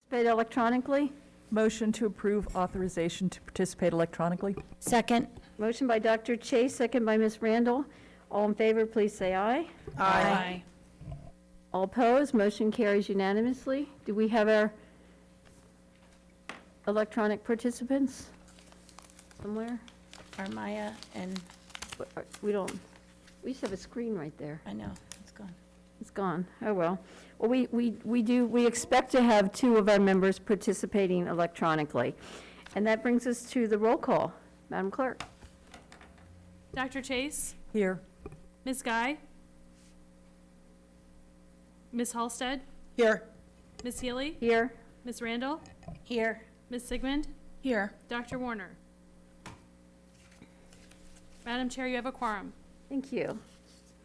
Participate electronically. Motion to approve authorization to participate electronically. Second. Motion by Dr. Chase, second by Ms. Randall. All in favor, please say aye. Aye. All opposed, motion carries unanimously. Do we have our electronic participants somewhere? Maya and, We don't, we just have a screen right there. I know, it's gone. It's gone. Oh, well. Well, we expect to have 2 of our members participating electronically. And that brings us to the roll call. Madam Clerk. Dr. Chase, Here. Ms. Guy, Ms. Halstead, Here. Ms. Healy, Here. Ms. Randall, Here. Ms. Sigmund, Here. Dr. Warner. Madam Chair, you have a quorum. Thank you.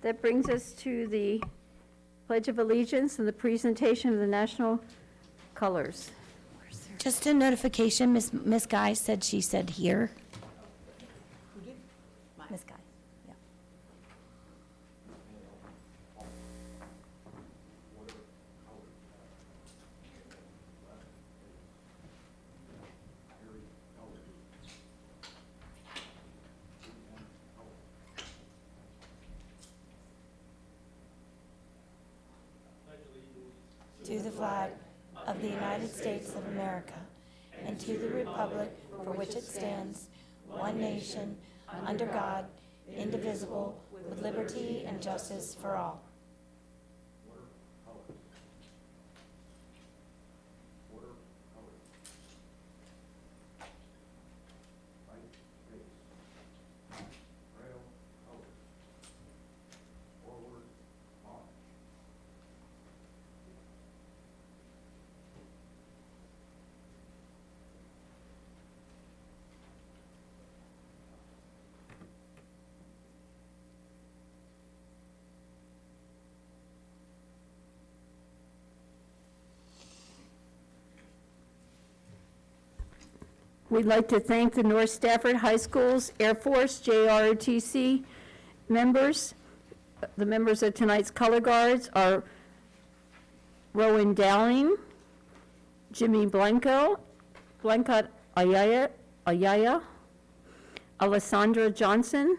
That brings us to the Pledge of Allegiance and the presentation of the national colors. Just a notification, Miss Guy said she said here. Who did? Miss Guy, yeah. To the flag of the United States of America and to the republic for which it stands, one nation, under God, indivisible, with liberty and justice for all. We'd like to thank the North Stafford High School's Air Force JROTC members. The members of tonight's color guards are Rowan Dowling, Jimmy Blanco Ayaya, Alessandra Johnson,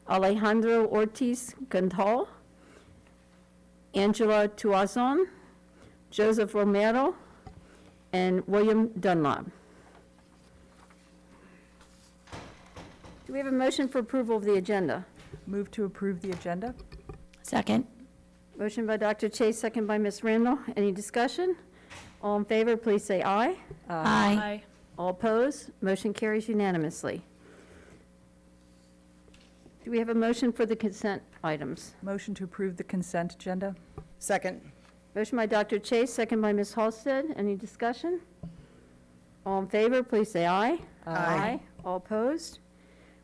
Alejandro Ortiz Gontal, Angela Tuazon, Joseph Romero, and William Dunlop. Do we have a motion for approval of the agenda? Move to approve the agenda. Second. Motion by Dr. Chase, second by Ms. Randall. Any discussion? All in favor, please say aye. Aye. All opposed? Motion carries unanimously. Do we have a motion for the consent items? Motion to approve the consent agenda. Second. Motion by Dr. Chase, second by Ms. Halstead. Any discussion? All in favor, please say aye. Aye. All opposed?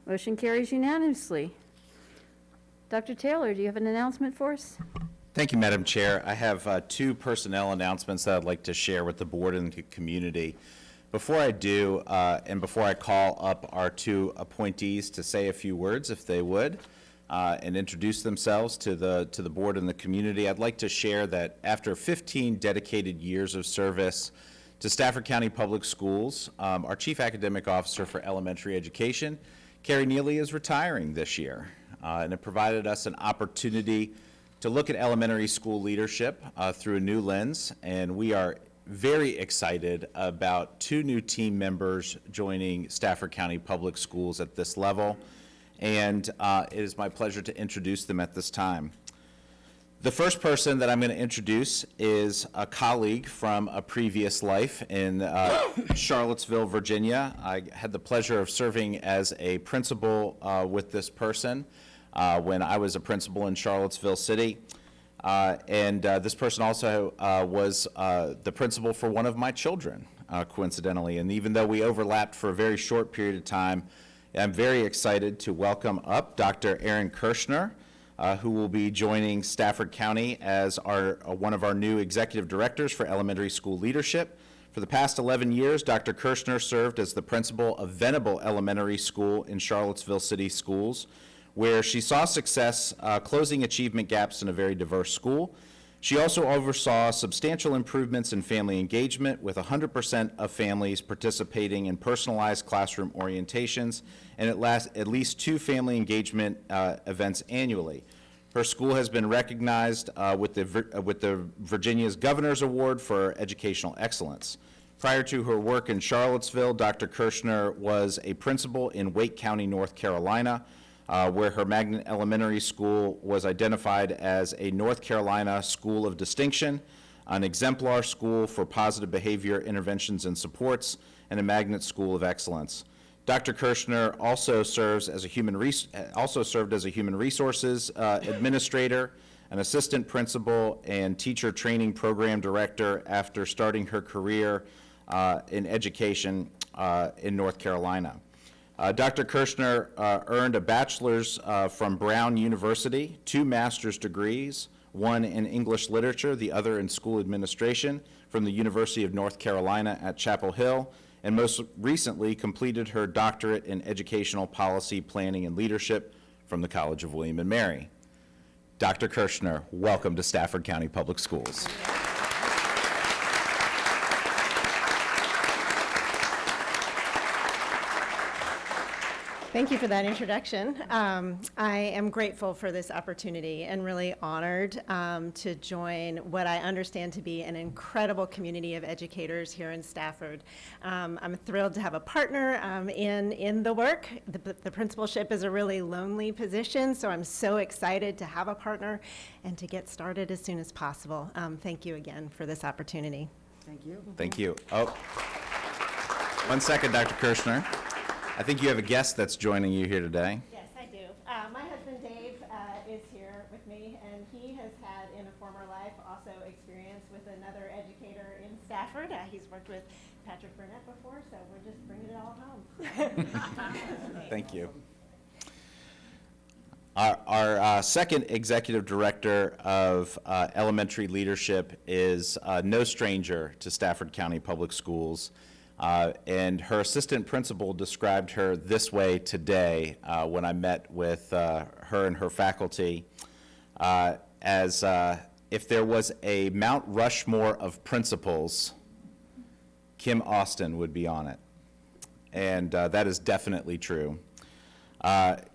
Motion carries unanimously. Dr. Taylor, do you have an announcement for us? Thank you, Madam Chair. I have 2 personnel announcements that I'd like to share with the board and the community. Before I do, and before I call up our 2 appointees to say a few words, if they would, and introduce themselves to the board and the community, I'd like to share that after 15 dedicated years of service to Stafford County Public Schools, our Chief Academic Officer for Elementary Education, Carrie Neely, is retiring this year, and it provided us an opportunity to look at elementary school leadership through a new lens, and we are very excited about 2 new team members joining Stafford County Public Schools at this level, and it is my pleasure to introduce them at this time. The first person that I'm going to introduce is a colleague from a previous life in Charlottesville, Virginia. I had the pleasure of serving as a principal with this person when I was a principal in Charlottesville City. This person also was the principal for one of my children, coincidentally. And even though we overlapped for a very short period of time, I'm very excited to welcome up Dr. Aaron Kirshner, who will be joining Stafford County as one of our new executive directors for elementary school leadership. For the past 11 years, Dr. Kirshner served as the principal of Venable Elementary School in Charlottesville City Schools, where she saw success closing achievement gaps in a very diverse school. She also oversaw substantial improvements in family engagement, with 100% of families participating in personalized classroom orientations and at least 2 family engagement events annually. Her school has been recognized with the Virginia's Governor's Award for Educational Excellence. Prior to her work in Charlottesville, Dr. Kirshner was a principal in Wake County, North Carolina, where her Magnet Elementary School was identified as a North Carolina School of Distinction, an exemplar school for positive behavior interventions and supports, and a Magnet School of Excellence. Dr. Kirshner also served as a human resources administrator, an assistant principal, and teacher training program director after starting her career in education in North Carolina. Dr. Kirshner earned a bachelor's from Brown University, 2 master's degrees, one in English literature, the other in school administration, from the University of North Carolina at Chapel Hill, and most recently completed her doctorate in educational policy, planning, and leadership from the College of William and Mary. Dr. Kirshner, welcome to Stafford County Public Schools. Thank you for that introduction. I am grateful for this opportunity and really honored to join what I understand to be an incredible community of educators here in Stafford. I'm thrilled to have a partner in the work. The principalship is a really lonely position, so I'm so excited to have a partner and to get started as soon as possible. Thank you again for this opportunity. Thank you. Oh, 1 second, Dr. Kirshner. I think you have a guest that's joining you here today. Yes, I do. My husband Dave is here with me, and he has had, in a former life, also experience with another educator in Stafford. He's worked with Patrick Burnett before, so we're just bringing it all home. Thank you. Our second executive director of elementary leadership is no stranger to Stafford County Public Schools. And her assistant principal described her this way today when I met with her and her faculty as if there was a Mount Rushmore of principals, Kim Austin would be on it. And that is definitely true.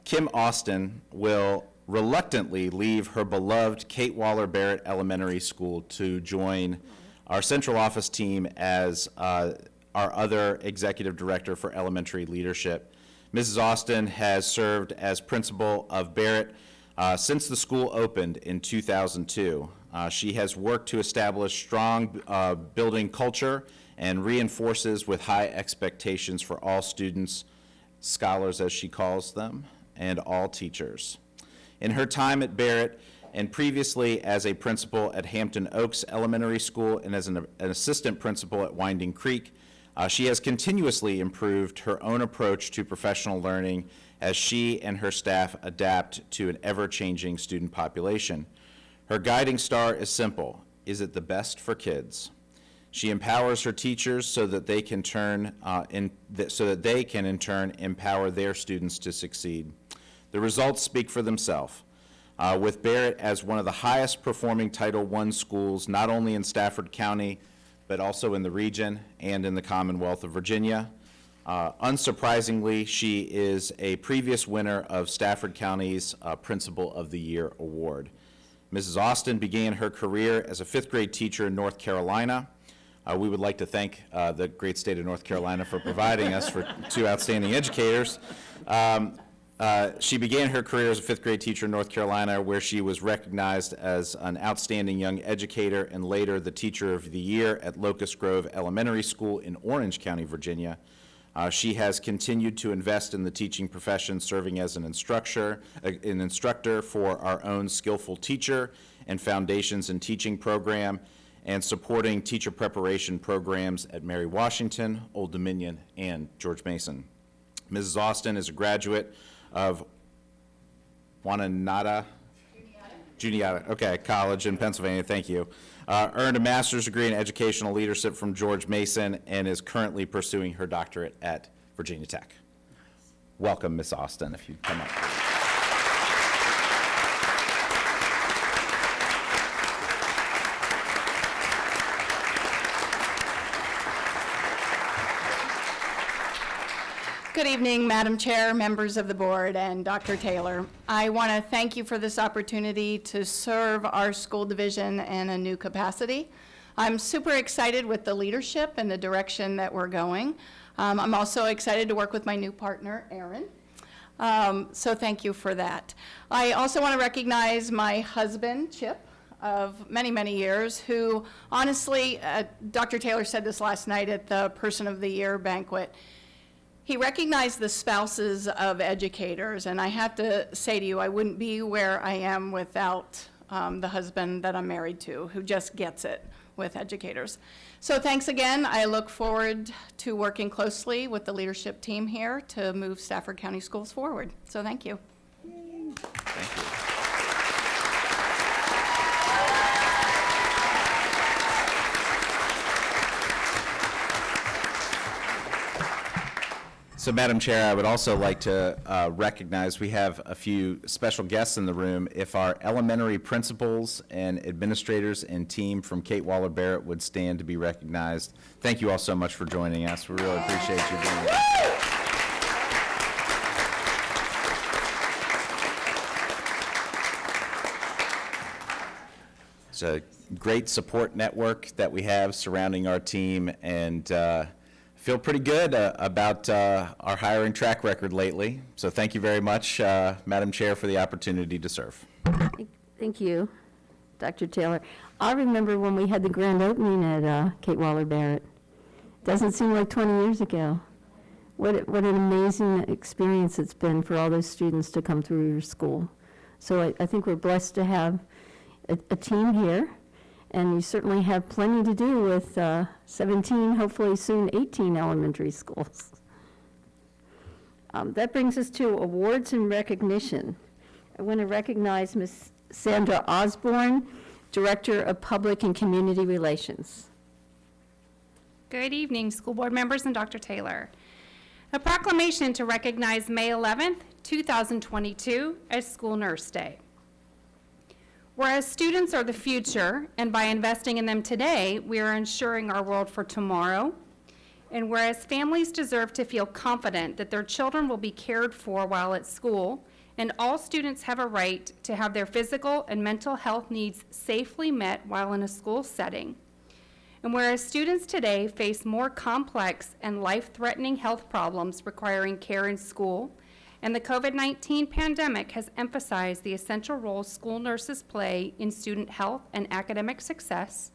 Kim Austin will reluctantly leave her beloved Kate Waller Barrett Elementary School to join our central office team as our other executive director for elementary leadership. Mrs. Austin has served as principal of Barrett since the school opened in 2002. She has worked to establish strong building culture and reinforces with high expectations for all students, scholars as she calls them, and all teachers. In her time at Barrett, and previously as a principal at Hampton Oaks Elementary School and as an assistant principal at Winding Creek, she has continuously improved her own approach to professional learning as she and her staff adapt to an ever-changing student population. Her guiding star is simple: is it the best for kids? She empowers her teachers so that they can in turn empower their students to succeed. The results speak for themselves. With Barrett as one of the highest performing Title I schools, not only in Stafford County, but also in the region and in the Commonwealth of Virginia. Unsurprisingly, she is a previous winner of Stafford County's Principal of the Year Award. Mrs. Austin began her career as a 5th grade teacher in North Carolina. We would like to thank the great state of North Carolina for providing us for 2 outstanding educators. She began her career as a 5th grade teacher in North Carolina, where she was recognized as an outstanding young educator and later the Teacher of the Year at Locust Grove Elementary School in Orange County, Virginia. She has continued to invest in the teaching profession, serving as an instructor for our own Skillful Teacher and Foundations in Teaching program, and supporting teacher preparation programs at Mary Washington, Old Dominion, and George Mason. Mrs. Austin is a graduate of Juniata College in Pennsylvania, thank you. Earned a master's degree in educational leadership from George Mason and is currently pursuing her doctorate at Virginia Tech. Welcome, Ms. Austin, if you'd come up. Good evening, Madam Chair, members of the board, and Dr. Taylor. I want to thank you for this opportunity to serve our school division in a new capacity. I'm super excited with the leadership and the direction that we're going. I'm also excited to work with my new partner, Erin. So thank you for that. I also want to recognize my husband, Chip, of many, many years, who honestly, Dr. Taylor said this last night at the Person of the Year banquet, he recognized the spouses of educators, and I have to say to you, I wouldn't be where I am without the husband that I'm married to, who just gets it with educators. So thanks again. I look forward to working closely with the leadership team here to move Stafford County Schools forward. So thank you. Thank you. So, Madam Chair, I would also like to recognize we have a few special guests in the room. If our elementary principals and administrators and team from Kate Waller Barrett would stand to be recognized. Thank you all so much for joining us. We really appreciate you being here. It's a great support network that we have surrounding our team, and feel pretty good about our hiring track record lately. So thank you very much, Madam Chair, for the opportunity to serve. Thank you, Dr. Taylor. I remember when we had the grand opening at Kate Waller Barrett. Doesn't seem like 20 years ago. What an amazing experience it's been for all those students to come through your school. So I think we're blessed to have a team here. And you certainly have plenty to do with 17, hopefully soon 18 elementary schools. That brings us to awards and recognition. I want to recognize Ms. Sandra Osborne, Director of Public and Community Relations. Good evening, school board members and Dr. Taylor. A proclamation to recognize May 11th, 2022 as School Nurse Day. Whereas students are the future, and by investing in them today, we are ensuring our world for tomorrow. And whereas families deserve to feel confident that their children will be cared for while at school, and all students have a right to have their physical and mental health needs safely met while in a school setting. And whereas students today face more complex and life-threatening health problems requiring care in school, and the COVID-19 pandemic has emphasized the essential role school nurses play in student health and academic success.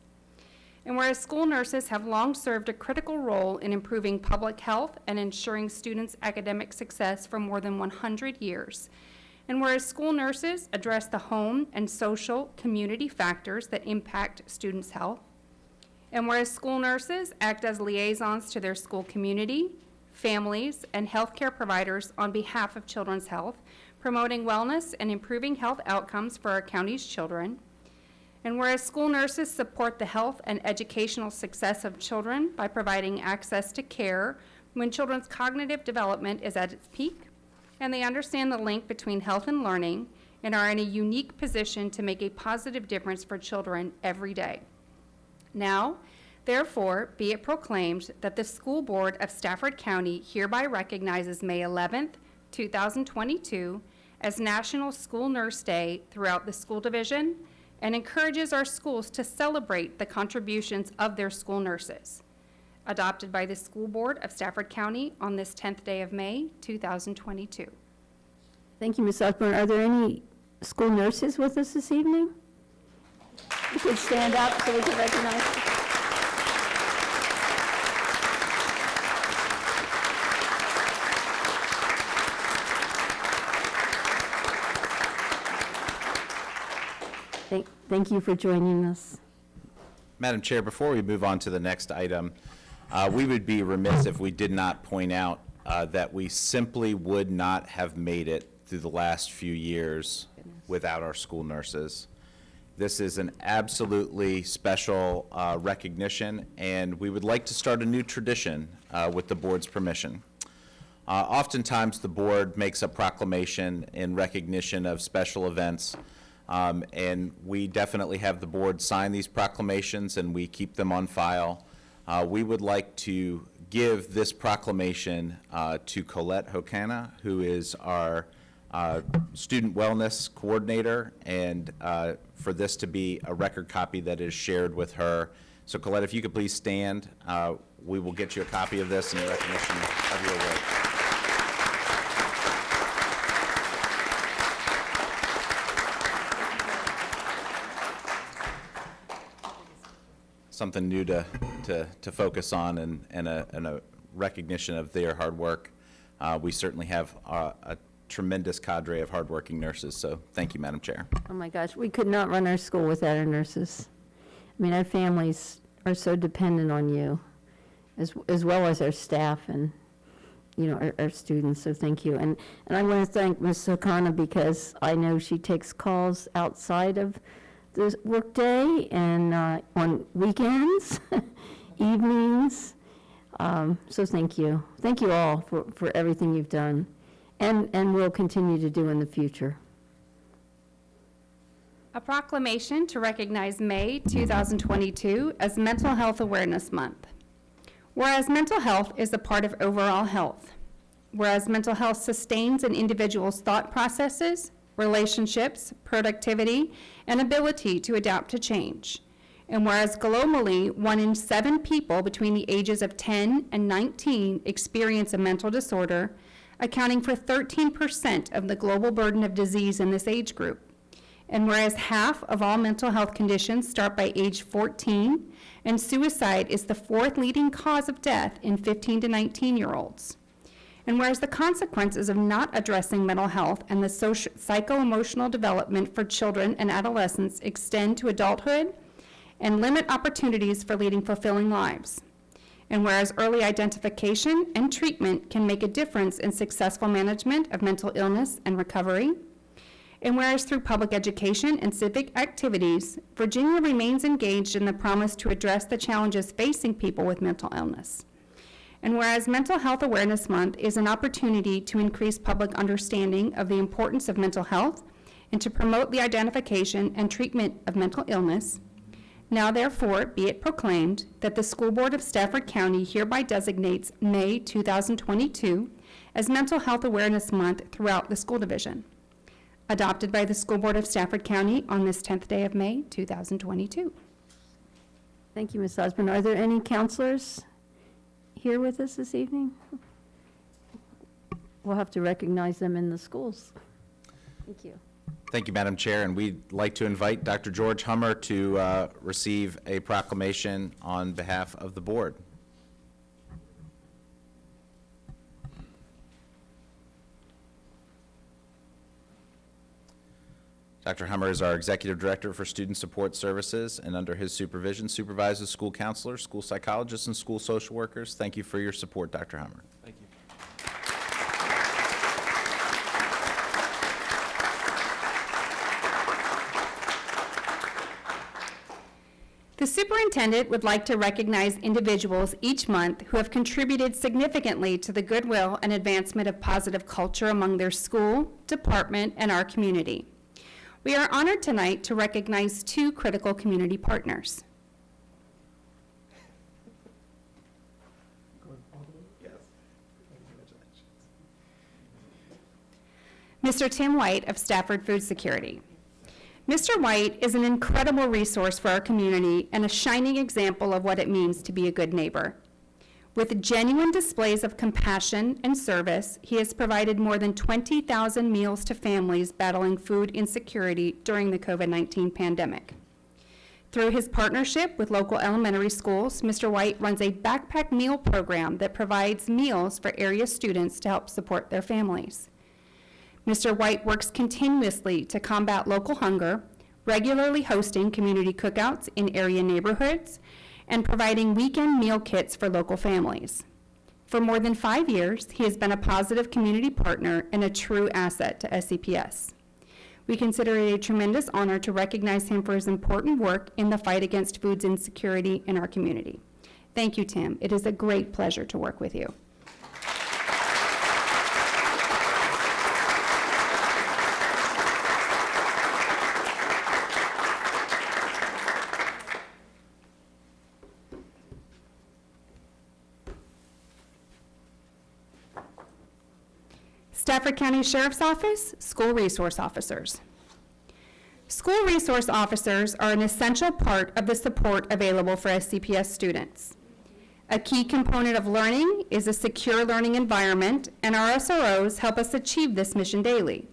And whereas school nurses have long served a critical role in improving public health and ensuring students' academic success for more than 100 years. And whereas school nurses address the home and social community factors that impact students' health. And whereas school nurses act as liaisons to their school community, families, and healthcare providers on behalf of children's health, promoting wellness and improving health outcomes for our county's children. And whereas school nurses support the health and educational success of children by providing access to care when children's cognitive development is at its peak, and they understand the link between health and learning and are in a unique position to make a positive difference for children every day. Now, therefore, be it proclaimed that the School Board of Stafford County hereby recognizes May 11th, 2022 as National School Nurse Day throughout the school division and encourages our schools to celebrate the contributions of their school nurses. Adopted by the School Board of Stafford County on this 10th day of May, 2022. Thank you, Ms. Osborne. Are there any school nurses with us this evening? You could stand up so we can recognize you. Thank you for joining us. Madam Chair, before we move on to the next item, we would be remiss if we did not point out that we simply would not have made it through the last few years without our school nurses. This is an absolutely special recognition, and we would like to start a new tradition with the board's permission. Oftentimes, the board makes a proclamation in recognition of special events, and we definitely have the board sign these proclamations, and we keep them on file. we would like to give this proclamation to Colette Hokana, who is our Student Wellness Coordinator, and for this to be a record copy that is shared with her. So Colette, if you could please stand, we will get you a copy of this in recognition of your work. Something new to focus on, and a recognition of their hard work. We certainly have a tremendous cadre of hardworking nurses, so thank you, Madam Chair. Oh my gosh, we could not run our school without our nurses. I mean, our families are so dependent on you, as well as our staff and, you know, our students, so thank you. And I want to thank Ms. Hokana, because I know she takes calls outside of the workday and on weekends, evenings. So thank you. Thank you all for everything you've done and will continue to do in the future. A proclamation to recognize May 2022 as Mental Health Awareness Month. Whereas mental health is a part of overall health. Whereas mental health sustains an individual's thought processes, relationships, productivity, and ability to adapt to change. And whereas globally, 1 in 7 people between the ages of 10 and 19 experience a mental disorder, accounting for 13% of the global burden of disease in this age group. And whereas half of all mental health conditions start by age 14, and suicide is the 4th leading cause of death in 15 to 19-year-olds. And whereas the consequences of not addressing mental health and the psycho-emotional development for children and adolescents extend to adulthood and limit opportunities for leading fulfilling lives. And whereas early identification and treatment can make a difference in successful management of mental illness and recovery. And whereas through public education and civic activities, Virginia remains engaged in the promise to address the challenges facing people with mental illness. And whereas Mental Health Awareness Month is an opportunity to increase public understanding of the importance of mental health and to promote the identification and treatment of mental illness, now therefore be it proclaimed that the School Board of Stafford County hereby designates May 2022 as Mental Health Awareness Month throughout the school division. Adopted by the School Board of Stafford County on this 10th day of May 2022. Thank you, Ms. Osborne. Are there any counselors here with us this evening? We'll have to recognize them in the schools. Thank you. Thank you, Madam Chair, and we'd like to invite Dr. George Hummer to receive a proclamation on behalf of the board. Dr. Hummer is our Executive Director for Student Support Services, and under his supervision supervises school counselors, school psychologists, and school social workers. Thank you for your support, Dr. Hummer. Thank you. The superintendent would like to recognize individuals each month who have contributed significantly to the goodwill and advancement of positive culture among their school, department, and our community. We are honored tonight to recognize 2 critical community partners. Mr. Tim White of Stafford Food Security. Mr. White is an incredible resource for our community and a shining example of what it means to be a good neighbor. With genuine displays of compassion and service, he has provided more than 20,000 meals to families battling food insecurity during the COVID-19 pandemic. Through his partnership with local elementary schools, Mr. White runs a backpack meal program that provides meals for area students to help support their families. Mr. White works continuously to combat local hunger, regularly hosting community cookouts in area neighborhoods, and providing weekend meal kits for local families. For more than 5 years, he has been a positive community partner and a true asset to SCPS. We consider it a tremendous honor to recognize him for his important work in the fight against food insecurity in our community. Thank you, Tim. It is a great pleasure to work with you. Stafford County Sheriff's Office, School Resource Officers. School resource officers are an essential part of the support available for SCPS students. A key component of learning is a secure learning environment, and our SROs help us achieve this mission daily.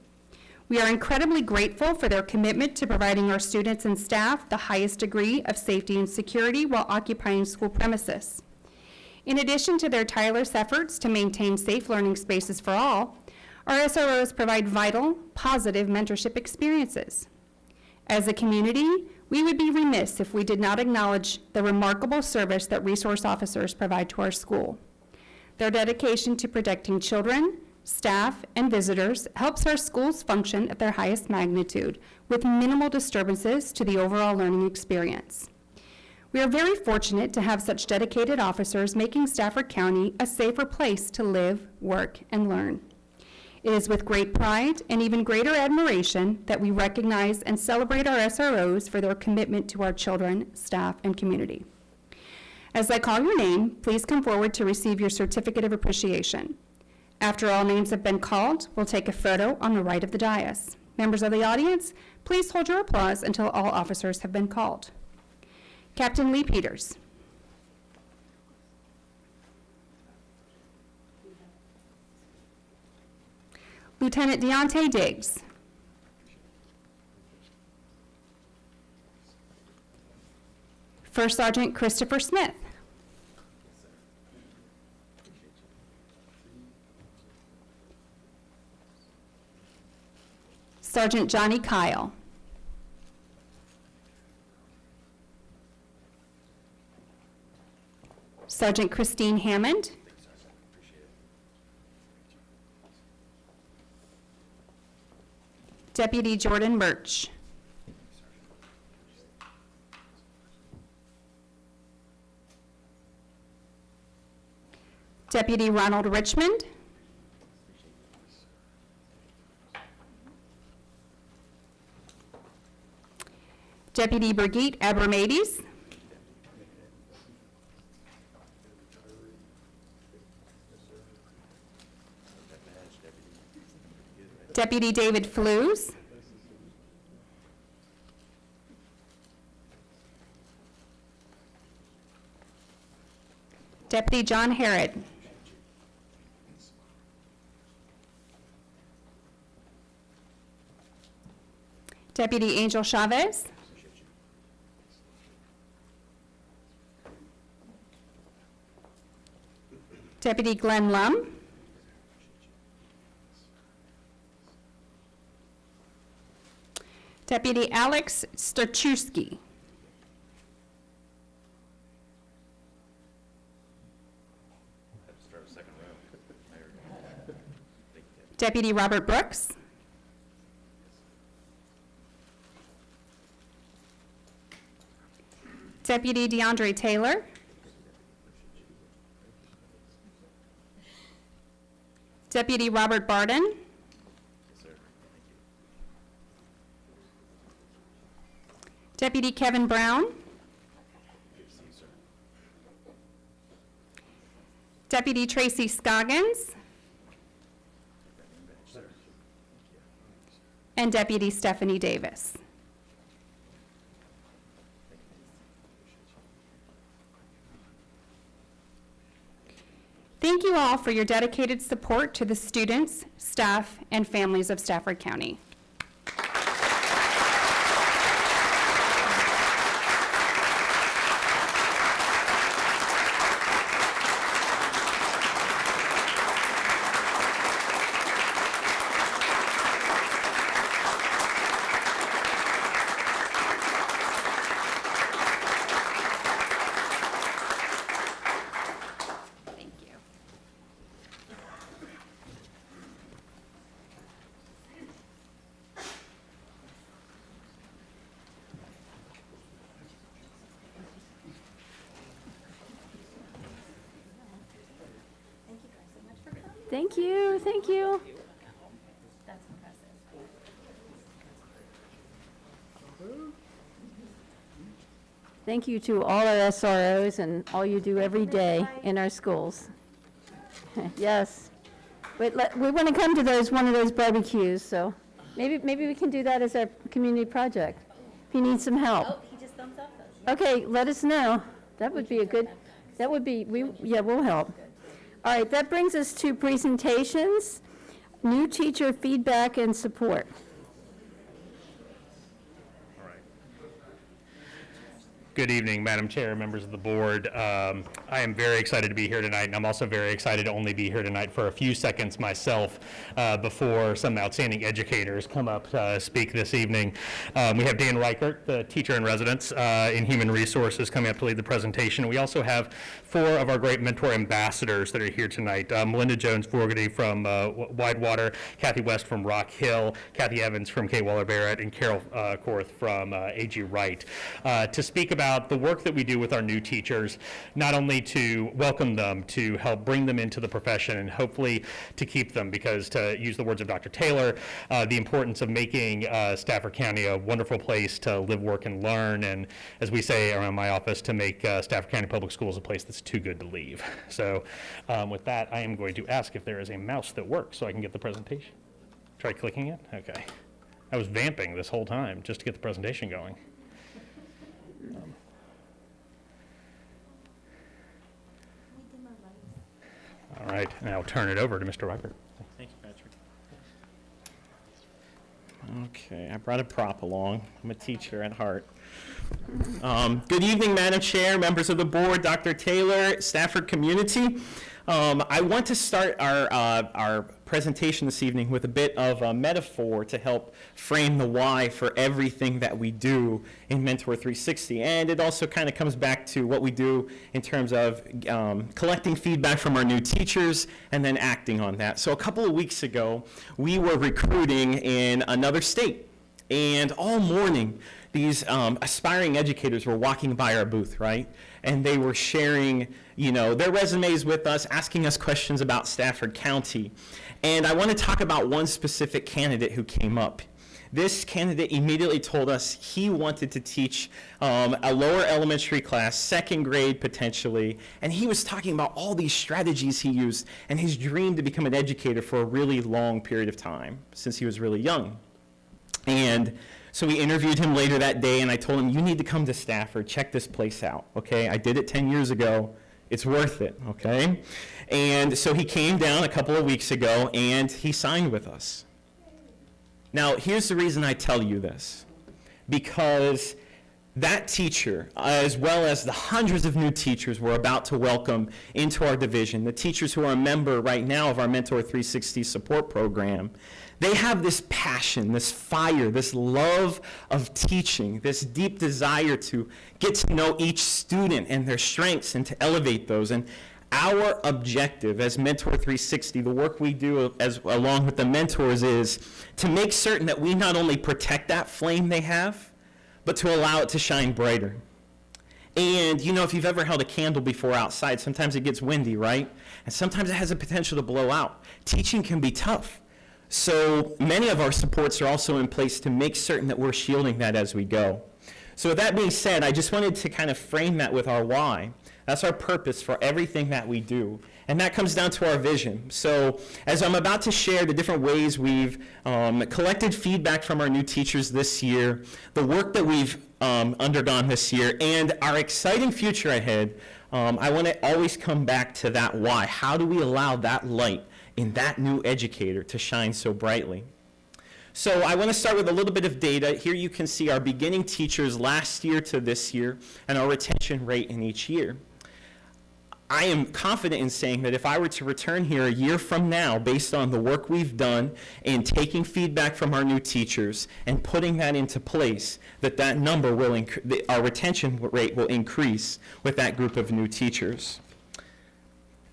We are incredibly grateful for their commitment to providing our students and staff the highest degree of safety and security while occupying school premises. In addition to their tireless efforts to maintain safe learning spaces for all, our SROs provide vital, positive mentorship experiences. As a community, we would be remiss if we did not acknowledge the remarkable service that resource officers provide to our school. Their dedication to protecting children, staff, and visitors helps our schools function at their highest magnitude with minimal disturbances to the overall learning experience. We are very fortunate to have such dedicated officers making Stafford County a safer place to live, work, and learn. It is with great pride and even greater admiration that we recognize and celebrate our SROs for their commitment to our children, staff, and community. As I call your name, please come forward to receive your certificate of appreciation. After all names have been called, we'll take a photo on the right of the dais. Members of the audience, please hold your applause until all officers have been called. Captain Lee Peters. Lieutenant Deontay Diggs. First Sergeant Christopher Smith. Sergeant Johnny Kyle. Sergeant Christine Hammond. Deputy Jordan Birch. Deputy Ronald Richmond. Deputy Brigitte Abramades. Deputy David Flews. Deputy John Harrod. Deputy Angel Chavez. Deputy Glenn Lum. Deputy Alex Starchewski. Deputy Robert Brooks. Deputy DeAndre Taylor. Deputy Robert Barden. Deputy Kevin Brown. Deputy Tracy Scoggins. And Deputy Stephanie Davis. Thank you all for your dedicated support to the students, staff, and families of Stafford County. Thank you. Thank you, thank you. Thank you to all our SROs and all you do every day in our schools. Yes. Wait, we want to come to one of those barbecues, so maybe we can do that as our community project, if you need some help. Oh, he just thumbs up. Okay, let us know. That would be we'll help. All right, that brings us to presentations, new teacher feedback and support. Good evening, Madam Chair, members of the board. I am very excited to be here tonight, and I'm also very excited to only be here tonight for a few seconds myself before some outstanding educators come up to speak this evening. We have Dan Reichert, the teacher in residence in Human Resources, coming up to lead the presentation. We also have 4 of our great mentor ambassadors that are here tonight. Melinda Jones-Fogarty from Widewater, Kathy West from Rock Hill, Kathy Evans from Kate Waller-Barrett, and Carol Korth from A.G. Wright, to speak about the work that we do with our new teachers, not only to welcome them, to help bring them into the profession, and hopefully to keep them, because to use the words of Dr. Taylor, the importance of making Stafford County a wonderful place to live, work, and learn, and as we say around my office, to make Stafford County Public Schools a place that's too good to leave. So with that, I am going to ask if there is a mouse that works so I can get the presentation. Try clicking it? Okay. I was vamping this whole time just to get the presentation going. All right, and I'll turn it over to Mr. Reichert. Thank you, Patrick. Okay, I brought a prop along. I'm a teacher at heart. Good evening, Madam Chair, members of the board, Dr. Taylor, Stafford community. I want to start our presentation this evening with a bit of a metaphor to help frame the why for everything that we do in Mentor 360. And it also kind of comes back to what we do in terms of collecting feedback from our new teachers and then acting on that. So a couple of weeks ago, we were recruiting in another state. And all morning, these aspiring educators were walking by our booth, right? And they were sharing, their resumes with us, asking us questions about Stafford County. And I want to talk about one specific candidate who came up. This candidate immediately told us he wanted to teach a lower elementary class, second grade potentially, and he was talking about all these strategies he used and his dream to become an educator for a really long period of time since he was really young. And so we interviewed him later that day, and I told him, you need to come to Stafford, check this place out, okay? I did it 10 years ago. It's worth it, okay? And so he came down a couple of weeks ago, and he signed with us. Now, here's the reason I tell you this. Because that teacher, as well as the hundreds of new teachers we're about to welcome into our division, the teachers who are a member right now of our Mentor 360 support program, they have this passion, this fire, this love of teaching, this deep desire to get to know each student and their strengths and to elevate those. And our objective as Mentor 360, the work we do along with the mentors, is to make certain that we not only protect that flame they have, but to allow it to shine brighter. And if you've ever held a candle before outside, sometimes it gets windy, right? And sometimes it has the potential to blow out. Teaching can be tough. So many of our supports are also in place to make certain that we're shielding that as we go. So with that being said, I just wanted to kind of frame that with our why. That's our purpose for everything that we do. And that comes down to our vision. So as I'm about to share the different ways we've collected feedback from our new teachers this year, the work that we've undergone this year, and our exciting future ahead, I want to always come back to that why. How do we allow that light in that new educator to shine so brightly? So I want to start with a little bit of data. Here you can see our beginning teachers last year to this year and our retention rate in each year. I am confident in saying that if I were to return here a year from now, based on the work we've done in taking feedback from our new teachers and putting that into place, that number will our retention rate will increase with that group of new teachers.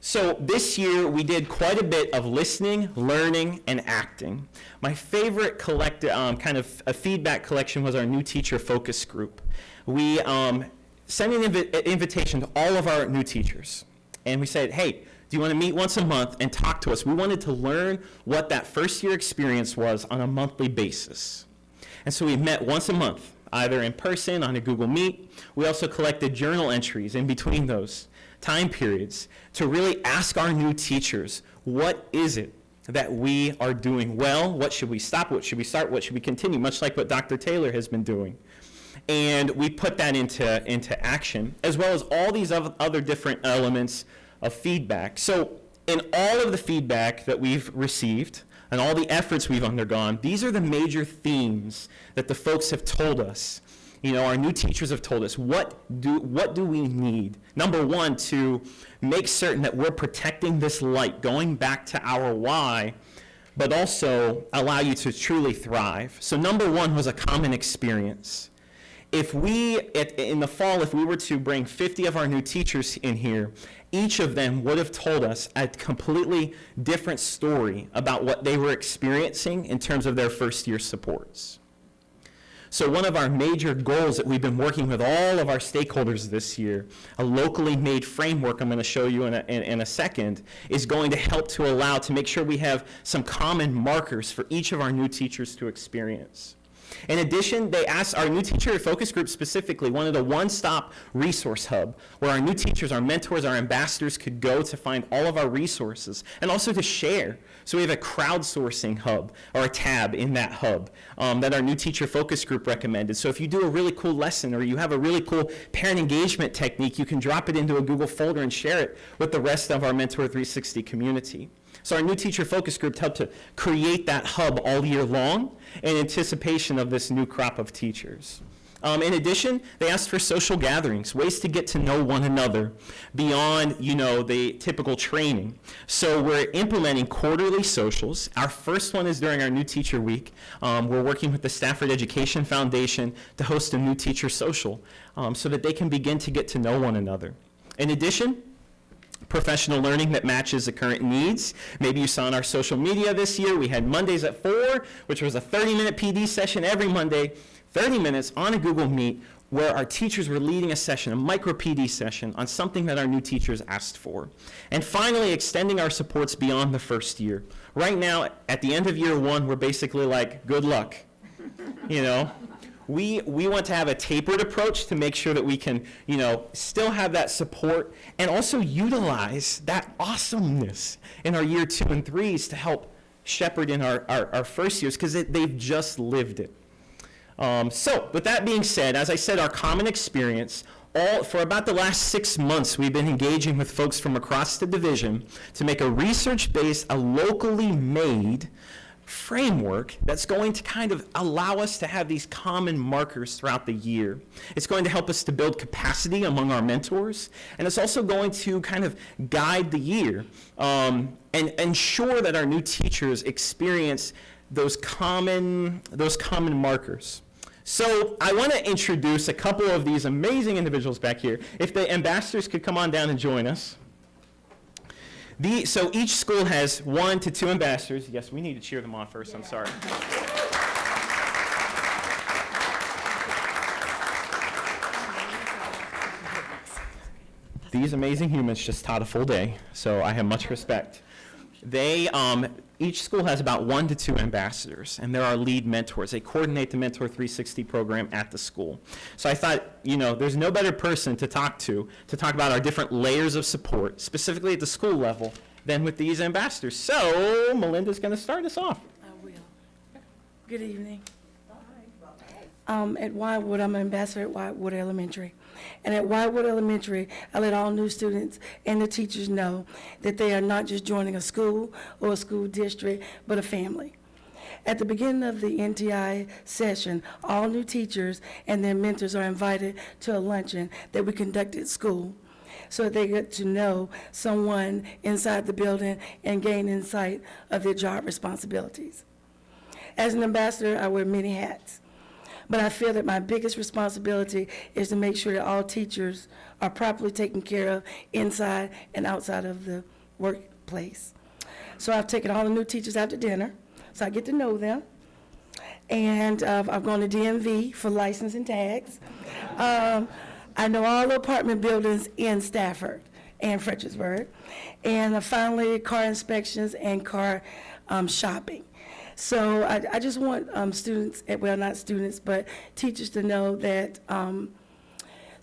So this year we did quite a bit of listening, learning, and acting. My favorite kind of a feedback collection was our new teacher focus group. We sent an invitation to all of our new teachers. And we said, hey, do you want to meet once a month and talk to us? We wanted to learn what that first year experience was on a monthly basis. And so we met once a month, either in person, on a Google Meet. We also collected journal entries in between those time periods to really ask our new teachers, what is it that we are doing well, what should we stop, what should we start, what should we continue, much like what Dr. Taylor has been doing. And we put that into action, as well as all these other different elements of feedback. So in all of the feedback that we've received and all the efforts we've undergone, these are the major themes that the folks have told us. You know, our new teachers have told us, what do we need? Number one, to make certain that we're protecting this light, going back to our why, but also allow you to truly thrive. So number one was a common experience. If we, in the fall, if we were to bring 50 of our new teachers in here, each of them would have told us a completely different story about what they were experiencing in terms of their first year supports. So one of our major goals that we've been working with all of our stakeholders this year, a locally made framework I'm going to show you in a second, is going to help to make sure we have some common markers for each of our new teachers to experience. In addition, they asked our new teacher focus group specifically, wanted a one-stop resource hub where our new teachers, our mentors, our ambassadors could go to find all of our resources and also to share. So we have a crowdsourcing hub or a tab in that hub that our new teacher focus group recommended. So if you do a really cool lesson or you have a really cool parent engagement technique, you can drop it into a Google folder and share it with the rest of our Mentor 360 community. So our new teacher focus group helped to create that hub all year long in anticipation of this new crop of teachers. In addition, they asked for social gatherings, ways to get to know one another beyond, the typical training. So we're implementing quarterly socials. Our first one is during our new teacher week. We're working with the Stafford Education Foundation to host a new teacher social so that they can begin to get to know one another. In addition, professional learning that matches the current needs. Maybe you saw on our social media this year, we had Mondays at 4, which was a 30-minute PD session every Monday, 30 minutes on a Google Meet, where our teachers were leading a session, a micro PD session, on something that our new teachers asked for. And finally, extending our supports beyond the first year. Right now, at the end of year 1, we're basically like, good luck, We want to have a tapered approach to make sure that we can, still have that support and also utilize that awesomeness in our year 2 and 3s to help shepherd in our first years because they've just lived it. So with that being said, as I said, our common experience, for about the last 6 months, we've been engaging with folks from across the division to make a research-based, a locally made framework that's going to kind of allow us to have these common markers throughout the year. It's going to help us to build capacity among our mentors, and it's also going to kind of guide the year and ensure that our new teachers experience those common markers. So I want to introduce a couple of these amazing individuals back here. If the ambassadors could come on down and join us. So each school has 1 to 2 ambassadors. Yes, we need to cheer them on first. I'm sorry. These amazing humans just taught a full day, so I have much respect. Each school has about 1 to 2 ambassadors, and they're our lead mentors. They coordinate the Mentor 360 program at the school. So I thought, there's no better person to talk about our different layers of support, specifically at the school level, than with these ambassadors. So Melinda's going to start us off. I will. Good evening. At Wildwood, I'm an ambassador at Wildwood Elementary. And at Wildwood Elementary, I let all new students and the teachers know that they are not just joining a school or a school district, but a family. At the beginning of the NTI session, all new teachers and their mentors are invited to a luncheon that we conduct at school so that they get to know someone inside the building and gain insight of their job responsibilities. As an ambassador, I wear many hats. But I feel that my biggest responsibility is to make sure that all teachers are properly taken care of inside and outside of the workplace. So I've taken all the new teachers out to dinner, so I get to know them. And I've gone to DMV for license and tags. I know all the apartment buildings in Stafford and Fredericksburg. And finally, car inspections and car shopping. So I just want students, well, not students, but teachers to know that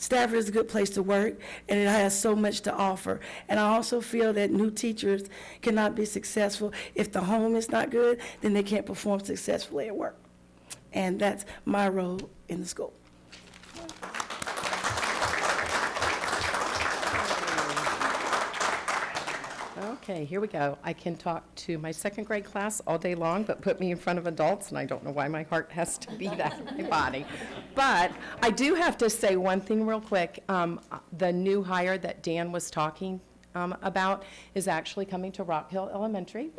Stafford is a good place to work, and it has so much to offer. And I also feel that new teachers cannot be successful if the home is not good, then they can't perform successfully at work. And that's my role in the school. Okay, here we go. I can talk to my second grade class all day long, but put me in front of adults, and I don't know why my heart has to be that in my body. But I do have to say one thing real quick. The new hire that Dan was talking about is actually coming to Rock Hill Elementary.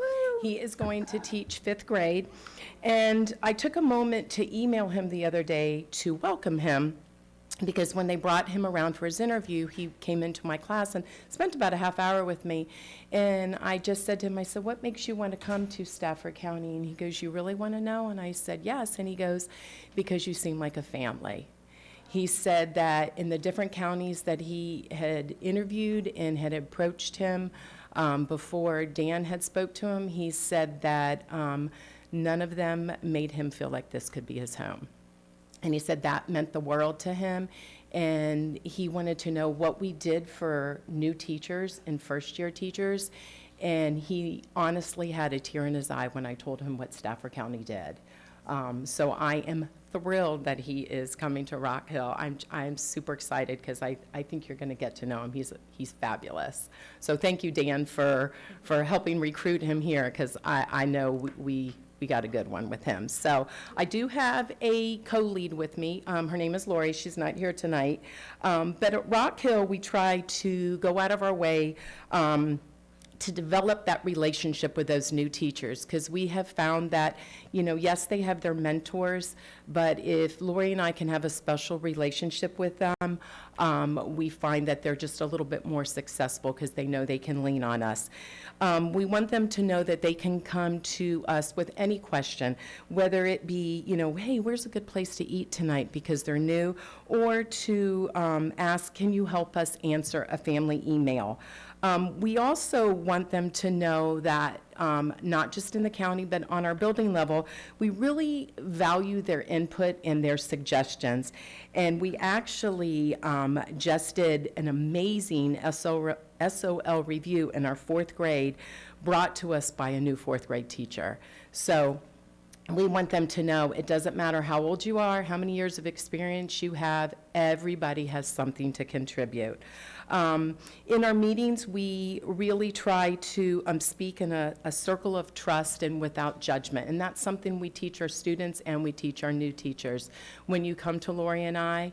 He is going to teach 5th grade. And I took a moment to email him the other day to welcome him, because when they brought him around for his interview, he came into my class and spent about a half hour with me. And I just said to him, I said, what makes you want to come to Stafford County? And he goes, you really want to know? And I said, yes. And he goes, because you seem like a family. He said that in the different counties that he had interviewed and had approached him before Dan had spoke to him, he said that none of them made him feel like this could be his home. And he said that meant the world to him, and he wanted to know what we did for new teachers and first-year teachers, and he honestly had a tear in his eye when I told him what Stafford County did. So I am thrilled that he is coming to Rock Hill. I'm super excited because I think you're going to get to know him. He's fabulous. So thank you, Dan, for helping recruit him here, because I know we got a good one with him. So I do have a co-lead with me. Her name is Lori. She's not here tonight. But at Rock Hill, we try to go out of our way to develop that relationship with those new teachers, because we have found that, yes, they have their mentors, but if Lori and I can have a special relationship with them, we find that they're just a little bit more successful because they know they can lean on us. We want them to know that they can come to us with any question, whether it be, hey, where's a good place to eat tonight, because they're new, or to ask, can you help us answer a family email? We also want them to know that not just in the county, but on our building level, we really value their input and their suggestions. And we actually just did an amazing SOL review in our 4th grade, brought to us by a new 4th grade teacher. So we want them to know it doesn't matter how old you are, how many years of experience you have, everybody has something to contribute. In our meetings, we really try to speak in a circle of trust and without judgment, and that's something we teach our students and we teach our new teachers. When you come to Lori and I,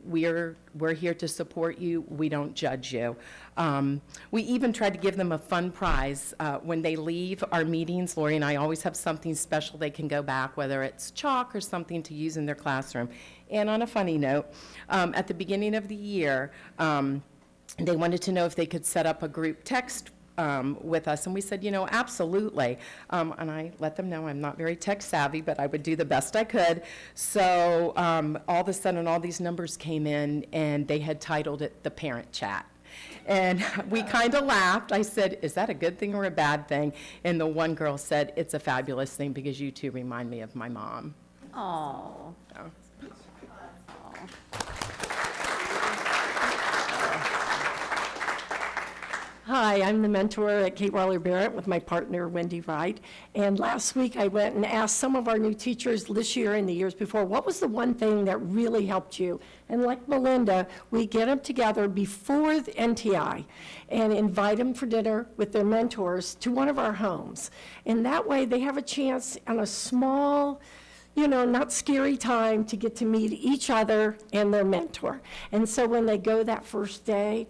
we're here to support you. We don't judge you. We even try to give them a fun prize. When they leave our meetings, Lori and I always have something special they can go back, whether it's chalk or something to use in their classroom. And on a funny note, at the beginning of the year, they wanted to know if they could set up a group text with us, and we said, absolutely. And I let them know I'm not very tech savvy, but I would do the best I could. So all of a sudden, all these numbers came in, and they had titled it the parent chat. And we kind of laughed. I said, is that a good thing or a bad thing? And the one girl said, it's a fabulous thing because you two remind me of my mom. Oh. So. Hi, I'm the mentor at Kate Waller Barrett with my partner Wendy Wright. And last week I went and asked some of our new teachers this year and the years before, what was the one thing that really helped you? And like Melinda, we get them together before the NTI and invite them for dinner with their mentors to one of our homes. And that way they have a chance on a small, not scary time to get to meet each other and their mentor. And so when they go that first day,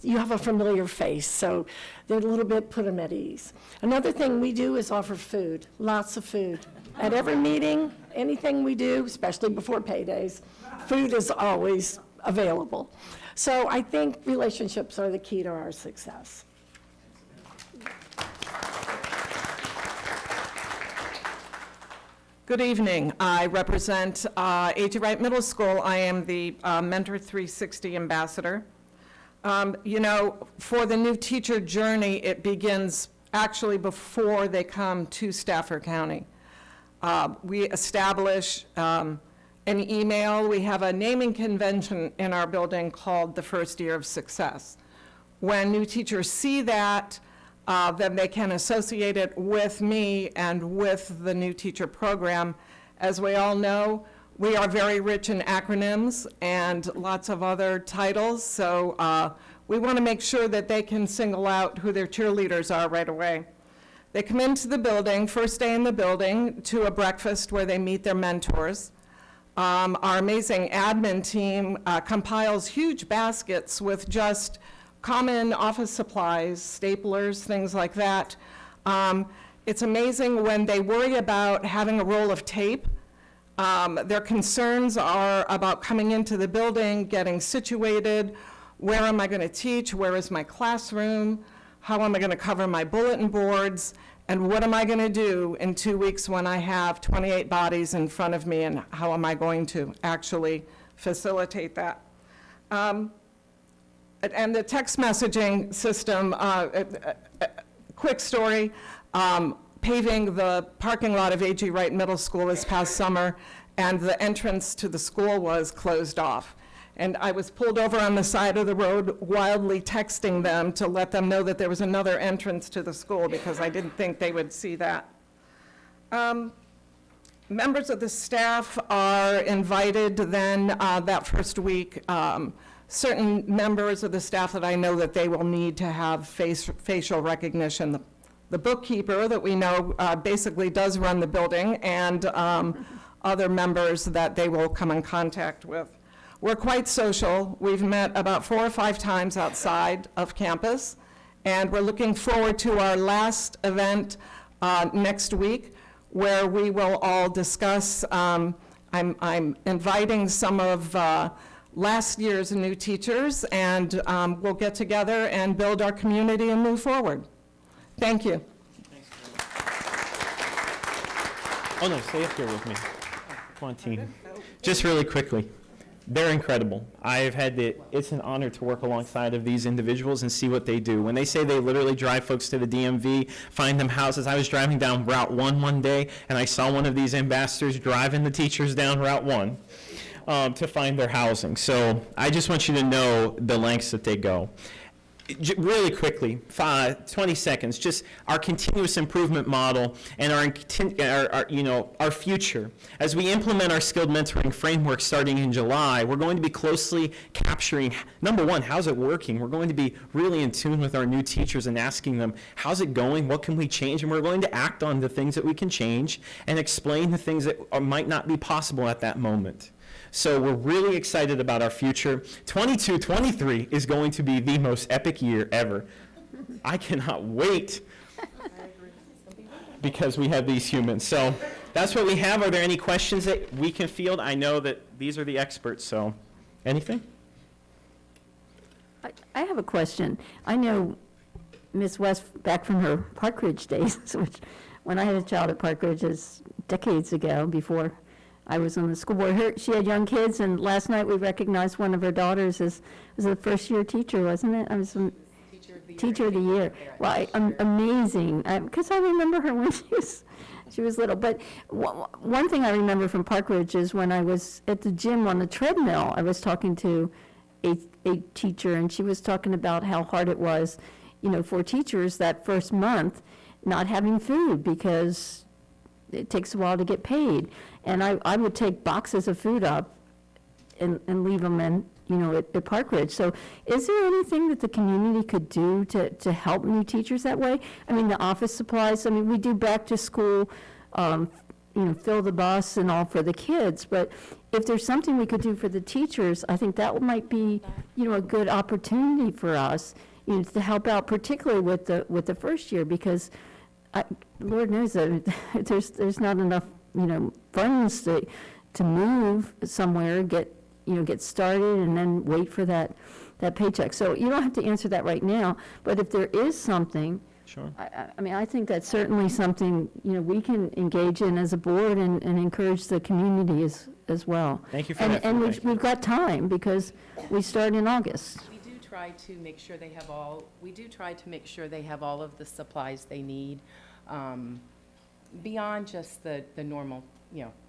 you have a familiar face, so they're a little bit put them at ease. Another thing we do is offer food, lots of food. At every meeting, anything we do, especially before paydays, food is always available. So I think relationships are the key to our success. Good evening. I represent A.G. Wright Middle School. I am the Mentor 360 ambassador. For the new teacher journey, it begins actually before they come to Stafford County. We establish an email. We have a naming convention in our building called the First Year of Success. When new teachers see that, then they can associate it with me and with the new teacher program. As we all know, we are very rich in acronyms and lots of other titles, so we want to make sure that they can single out who their cheerleaders are right away. They come into the building, first day in the building, to a breakfast where they meet their mentors. Our amazing admin team compiles huge baskets with just common office supplies, staplers, things like that. It's amazing when they worry about having a roll of tape. Their concerns are about coming into the building, getting situated. Where am I going to teach? Where is my classroom? How am I going to cover my bulletin boards? And what am I going to do in 2 weeks when I have 28 bodies in front of me, and how am I going to actually facilitate that? And the text messaging system, quick story, paving the parking lot of A.G. Wright Middle School this past summer, and the entrance to the school was closed off. And I was pulled over on the side of the road wildly texting them to let them know that there was another entrance to the school, because I didn't think they would see that. Members of the staff are invited then that first week. Certain members of the staff that I know that they will need to have facial recognition. The bookkeeper that we know basically does run the building, and other members that they will come in contact with. We're quite social. We've met about 4 or 5 times outside of campus, and we're looking forward to our last event next week, where we will all discuss. I'm inviting some of last year's new teachers, and we'll get together and build our community and move forward. Thank you. Oh, no, stay up here with me. Come on, team. Just really quickly. They're incredible. It's an honor to work alongside of these individuals and see what they do. When they say they literally drive folks to the DMV, find them houses. I was driving down Route 1 one day, and I saw one of these ambassadors driving the teachers down Route 1 to find their housing. So I just want you to know the lengths that they go. Really quickly, 20 seconds, just our continuous improvement model and our future. As we implement our skilled mentoring framework starting in July, we're going to be closely capturing, number one, how's it working? We're going to be really in tune with our new teachers and asking them, how's it going? What can we change? And we're going to act on the things that we can change and explain the things that might not be possible at that moment. So we're really excited about our future. 22-23 is going to be the most epic year ever. I cannot wait because we have these humans. So that's what we have. Are there any questions that we can field? I know that these are the experts, so anything? I have a question. I know Ms. West back from her Park Ridge days, which when I had a child at Park Ridge is decades ago, before I was on the school board. She had young kids, and last night we recognized one of her daughters as was a first-year teacher, wasn't it? I was Teacher of the Year. Well, amazing, because I remember her when she was little. But one thing I remember from Park Ridge is when I was at the gym on the treadmill, I was talking to a teacher, and she was talking about how hard it was, for teachers that first month not having food because it takes a while to get paid. And I would take boxes of food up and leave them in, at Park Ridge. So is there anything that the community could do to help new teachers that way? I mean, the office supplies, we do back to school, fill the bus and all for the kids, but if there's something we could do for the teachers, I think that might be, a good opportunity for us, to help out, particularly with the first year, because Lord knows that there's not enough, funds to move somewhere, get started, and then wait for that paycheck. So you don't have to answer that right now, but if there is something, sure. I think that's certainly something, we can engage in as a board and encourage the community as well. Thank you for that. And we've got time because we start in August. We do try to make sure they have all of the supplies they need, beyond just the normal,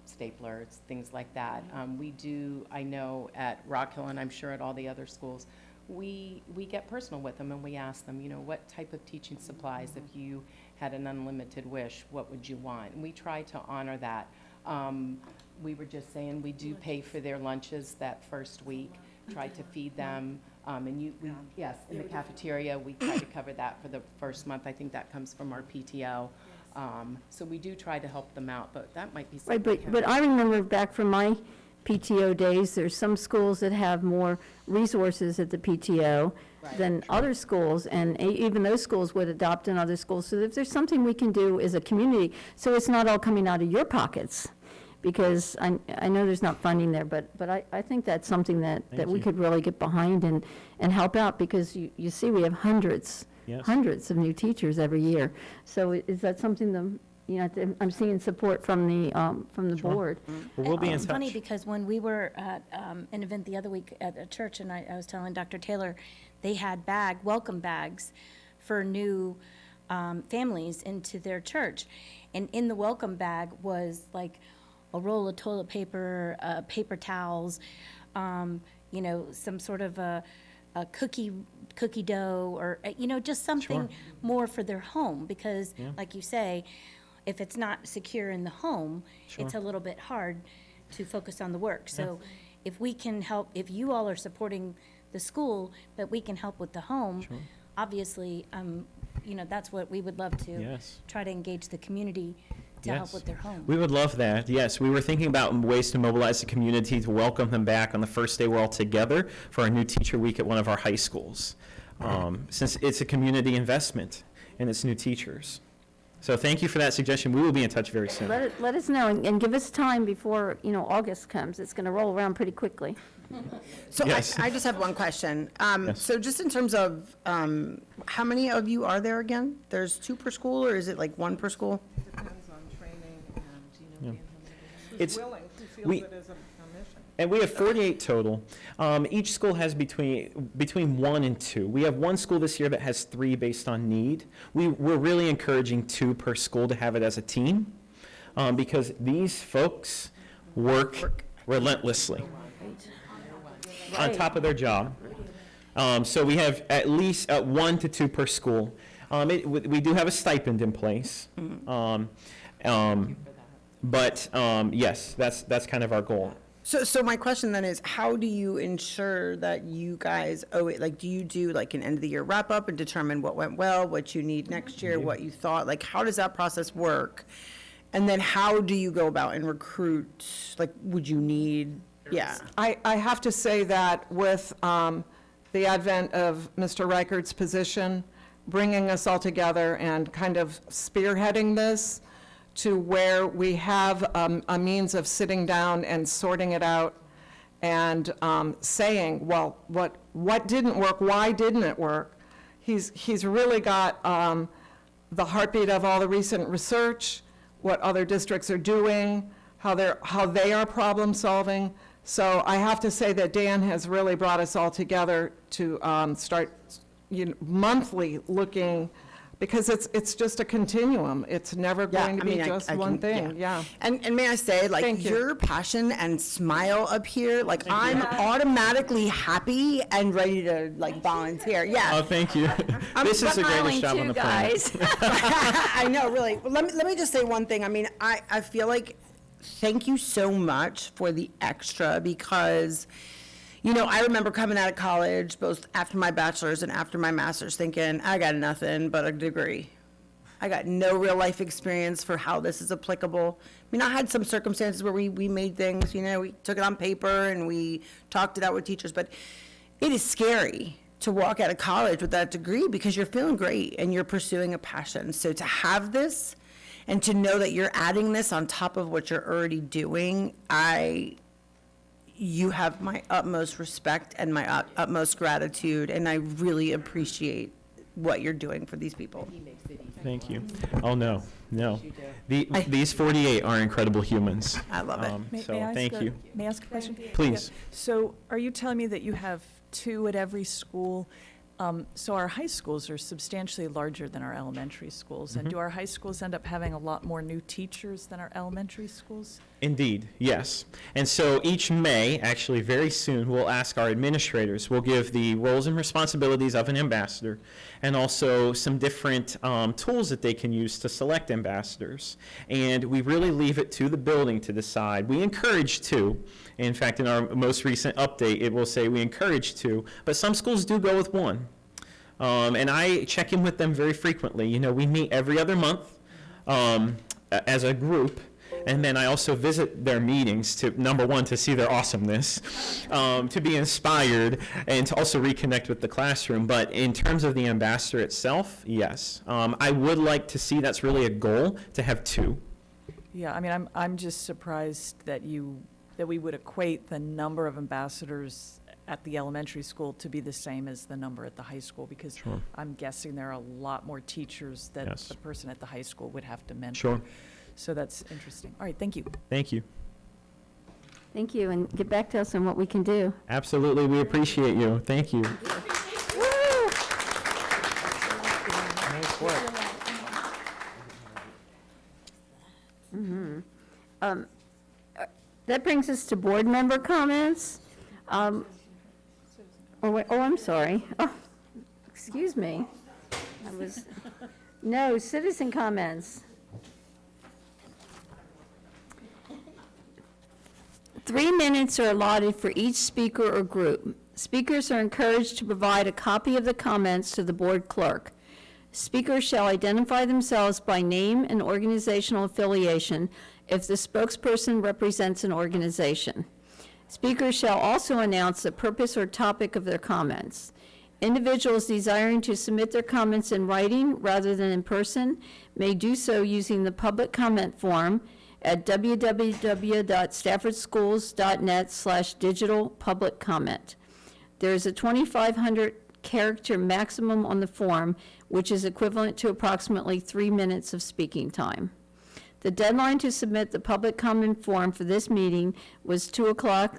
staplers, things like that. We do, I know at Rock Hill, and I'm sure at all the other schools, we get personal with them and we ask them, you know, what type of teaching supplies, if you had an unlimited wish, what would you want? And we try to honor that. We were just saying, we do pay for their lunches that first week, try to feed them. Yes, in the cafeteria, we try to cover that for the first month. I think that comes from our PTO. So we do try to help them out, but that might be something. Right, but I remember back from my PTO days, there's some schools that have more resources at the PTO than other schools, and even those schools would adopt in other schools. So if there's something we can do as a community, so it's not all coming out of your pockets, because I know there's not funding there, but I think that's something that we could really get behind and help out, because you see, we have hundreds of new teachers every year. So is that something I'm seeing support from the board. Well, we'll be in It's touch. funny because when we were at an event the other week at a church, and I was telling Dr. Taylor, they had welcome bags for new families into their church. And in the welcome bag was like a roll of toilet paper, paper towels, some sort of a cookie dough, or, just something more for their home. Because, like you say, if it's not secure in the home, it's a little bit hard to focus on the work. So if we can help, if you all are supporting the school, but we can help with the home, obviously, that's what we would love to try to engage the community to help with their home. We would love that, yes. We were thinking about ways to mobilize the community to welcome them back on the first day we're all together for our new teacher week at one of our high schools, since it's a community investment and it's new teachers. So thank you for that suggestion. We will be in touch very soon. Let us know, and give us time before, August comes. It's going to roll around pretty quickly. So Yes. I just have one question. Yes. So just in terms of, how many of you are there again? There's 2 per school, or is it like 1 per school? Depends on training and, being It's- who's willing, who feels we- it is a mission. And we have 48 total. Each school has between 1 and 2. We have one school this year that has 3 based on need. We're really encouraging 2 per school to have it as a team, because these folks work relentlessly on top of their job. So we have at least 1 to 2 per school. We do have a stipend in place. But yes, that's kind of our goal. So my question then is, how do you ensure that you guys owe it? Like, do you do like an end of the year wrap up and determine what went well, what you need next year, what you thought? Like, how does that process work? And then how do you go about and recruit? Like, would you need, I have to say that with the advent of Mr. Reichert's position, bringing us all together and kind of spearheading this to where we have a means of sitting down and sorting it out and saying, well, what didn't work, why didn't it work? He's really got the heartbeat of all the recent research, what other districts are doing, how they are problem solving. So I have to say that Dan has really brought us all together to start monthly looking, because it's just a continuum. It's never going to be just one thing, And may I say, like, Thank you. your passion and smile up here, like, I'm automatically happy and ready to, like, volunteer, Oh, thank you. This is the greatest job on the planet. I know, really. Well, let me just say one thing. I mean, I feel like, thank you so much for the extra, because, I remember coming out of college, both after my bachelor's and after my master's, thinking, I got nothing but a degree. I got no real life experience for how this is applicable. I mean, I had some circumstances where we made things, we took it on paper and we talked it out with teachers, but it is scary to walk out of college with that degree, because you're feeling great and you're pursuing a passion. So to have this and to know that you're adding this on top of what you're already doing, you have my utmost respect and my utmost gratitude, and I really appreciate what you're doing for these people. Thank you. Oh, no. These 48 are incredible humans. I love it. So thank you. May I ask a question? Please. So are you telling me that you have 2 at every school, So our high schools are substantially larger than our elementary schools. And Mhm. do our high schools end up having a lot more new teachers than our elementary schools? Indeed, yes. And so each May, actually very soon, we'll ask our administrators, we'll give the roles and responsibilities of an ambassador and also some different tools that they can use to select ambassadors. And we really leave it to the building to decide. We encourage two. In fact, in our most recent update, it will say we encourage two, but some schools do go with one. And I check in with them very frequently. You know, we meet every other month as a group. And then I also visit their meetings to, number one, to see their awesomeness, to be inspired, and to also reconnect with the classroom. But in terms of the ambassador itself, yes. I would like to see, that's really a goal, to have two. Yeah, I mean, I'm just surprised that we would equate the number of ambassadors at the elementary school to be the same as the number at the high school, because Sure. I'm guessing there are a lot more teachers that Yes. the person at the high school would have to mentor. Sure. So that's interesting. All right, thank you. Thank you. Thank you, and get back to us on what we can do. Absolutely, we appreciate you. Thank you. Nice work. That brings us to board member comments. Oh, I'm sorry. Oh, excuse me. No, citizen comments. 3 minutes are allotted for each speaker or group. Speakers are encouraged to provide a copy of the comments to the board clerk. Speakers shall identify themselves by name and organizational affiliation if the spokesperson represents an organization. Speakers shall also announce the purpose or topic of their comments. Individuals desiring to submit their comments in writing rather than in person may do so using the public comment form at www.staffordschools.net/digital public comment. There is a 2,500 character maximum on the form, which is equivalent to approximately 3 minutes of speaking time. The deadline to submit the public comment form for this meeting was 2:00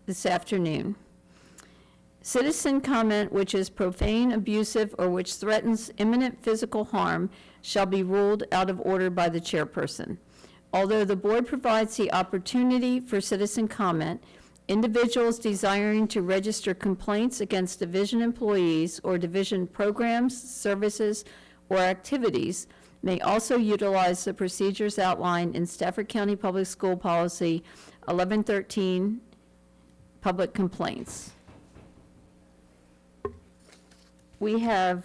this afternoon. Citizen comment which is profane, abusive, or which threatens imminent physical harm shall be ruled out of order by the chairperson. Although the board provides the opportunity for citizen comment, individuals desiring to register complaints against division employees or division programs, services, or activities may also utilize the procedures outlined in Stafford County Public School Policy 1113, Public Complaints. We have,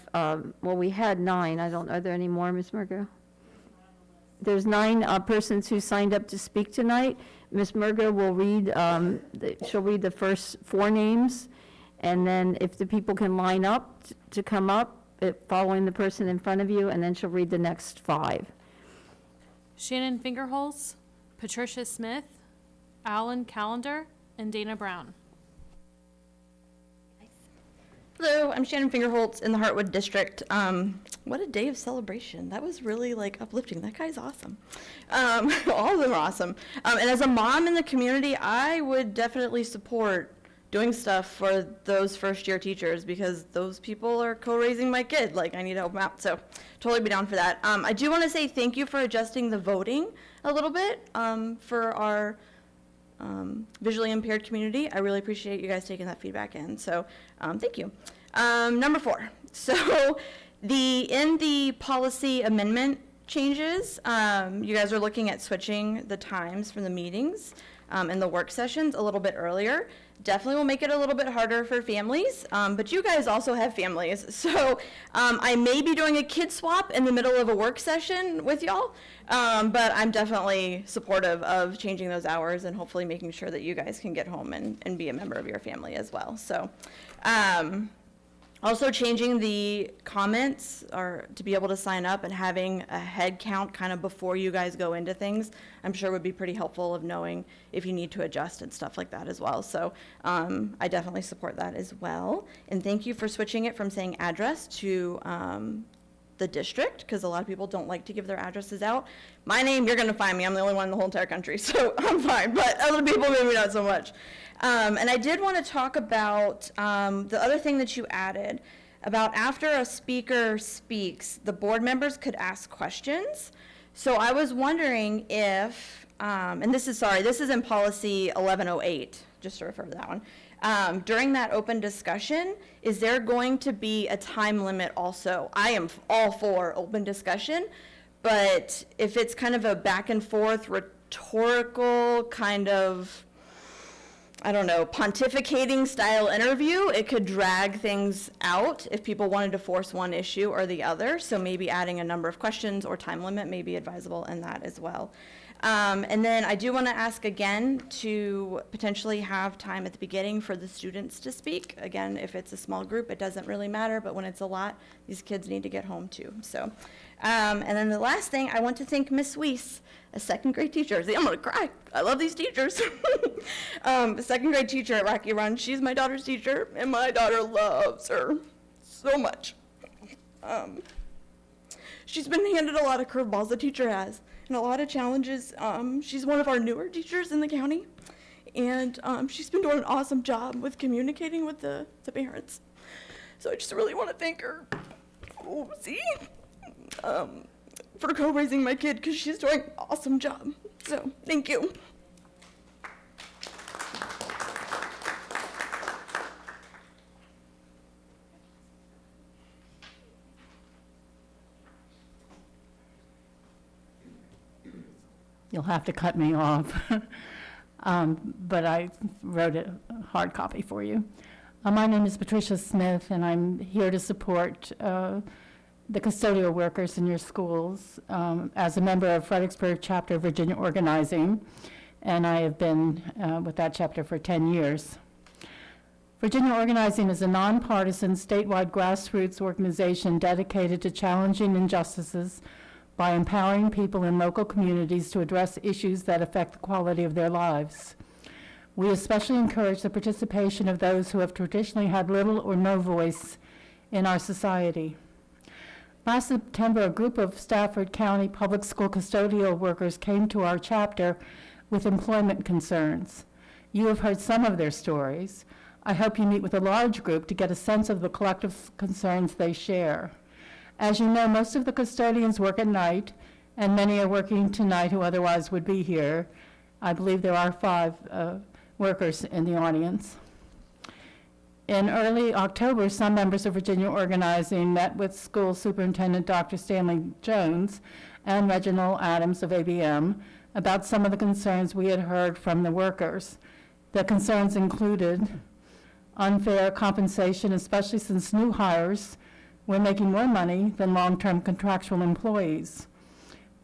we had 9. I don't, are there any more, Ms. Murgo? There's 9 persons who signed up to speak tonight. Ms. Murgo will read, she'll read the first 4 names, and then if the people can line up to come up, following the person in front of you, and then she'll read the next 5. Shannon Fingerholz, Patricia Smith, Alan Callender, and Dana Brown. Hello, I'm Shannon Fingerholtz in the Heartwood District. What a day of celebration. That was really uplifting. That guy's awesome. All of them are awesome. And as a mom in the community, I would definitely support doing stuff for those first-year teachers because those people are co-raising my kid. I need to help them out. So totally be down for that. I do want to say thank you for adjusting the voting a little bit for our visually impaired community. I really appreciate you guys taking that feedback in. So thank you. Number 4. So in the policy amendment changes, you guys are looking at switching the times from the meetings and the work sessions a little bit earlier. Definitely will make it a little bit harder for families, but you guys also have families. So I may be doing a kid swap in the middle of a work session with y'all, but I'm definitely supportive of changing those hours and hopefully making sure that you guys can get home and be a member of your family as well. So also changing the comments or to be able to sign up and having a head count kind of before you guys go into things, I'm sure would be pretty helpful of knowing if you need to adjust and stuff like that as well. So I definitely support that as well. And thank you for switching it from saying address to the district, because a lot of people don't like to give their addresses out. My name, you're going to find me. I'm the only one in the whole entire country, so I'm fine. But other people, maybe not so much. And I did want to talk about the other thing that you added. about after a speaker speaks, the board members could ask questions. So I was wondering if, and this is in policy 1108, just to refer to that one. During that open discussion, is there going to be a time limit also? I am all for open discussion, but if it's kind of a back and forth rhetorical kind of, I don't know, pontificating style interview, it could drag things out if people wanted to force one issue or the other. So maybe adding a number of questions or time limit may be advisable in that as well. And then I do want to ask again to potentially have time at the beginning for the students to speak. Again, if it's a small group, it doesn't really matter, but when it's a lot, these kids need to get home too. So, and then the last thing, I want to thank Miss Weiss, a second grade teacher. See, I'm gonna cry. I love these teachers. A second grade teacher at Rocky Run. She's my daughter's teacher, and my daughter loves her so much. She's been handed a lot of curveballs, the teacher has, and a lot of challenges. She's one of our newer teachers in the county, and she's been doing an awesome job with communicating with the parents. So I just really want to thank her. Oh, see? For co-raising my kid, because she's doing an awesome job. So, thank you. You'll have to cut me off, but I wrote a hard copy for you. My name is Patricia Smith, and I'm here to support the custodial workers in your schools as a member of Fredericksburg Chapter of Virginia Organizing, and I have been with that chapter for 10 years. Virginia Organizing is a nonpartisan statewide grassroots organization dedicated to challenging injustices by empowering people in local communities to address issues that affect the quality of their lives. We especially encourage the participation of those who have traditionally had little or no voice in our society. Last September, a group of Stafford County Public School custodial workers came to our chapter with employment concerns. You have heard some of their stories. I hope you meet with a large group to get a sense of the collective concerns they share. As you know, most of the custodians work at night, and many are working tonight who otherwise would be here. I believe there are 5 workers in the audience. In early October, some members of Virginia Organizing met with School Superintendent Dr. Stanley Jones and Reginald Adams of ABM about some of the concerns we had heard from the workers. The concerns included unfair compensation, especially since new hires were making more money than long-term contractual employees.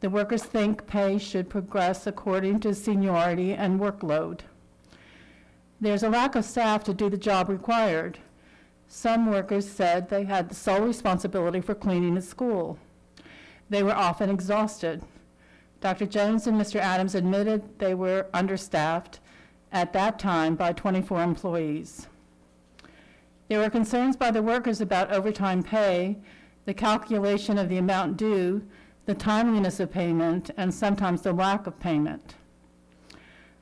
The workers think pay should progress according to seniority and workload. There's a lack of staff to do the job required. Some workers said they had the sole responsibility for cleaning the school. They were often exhausted. Dr. Jones and Mr. Adams admitted they were understaffed at that time by 24 employees. There were concerns by the workers about overtime pay, the calculation of the amount due, the timeliness of payment, and sometimes the lack of payment.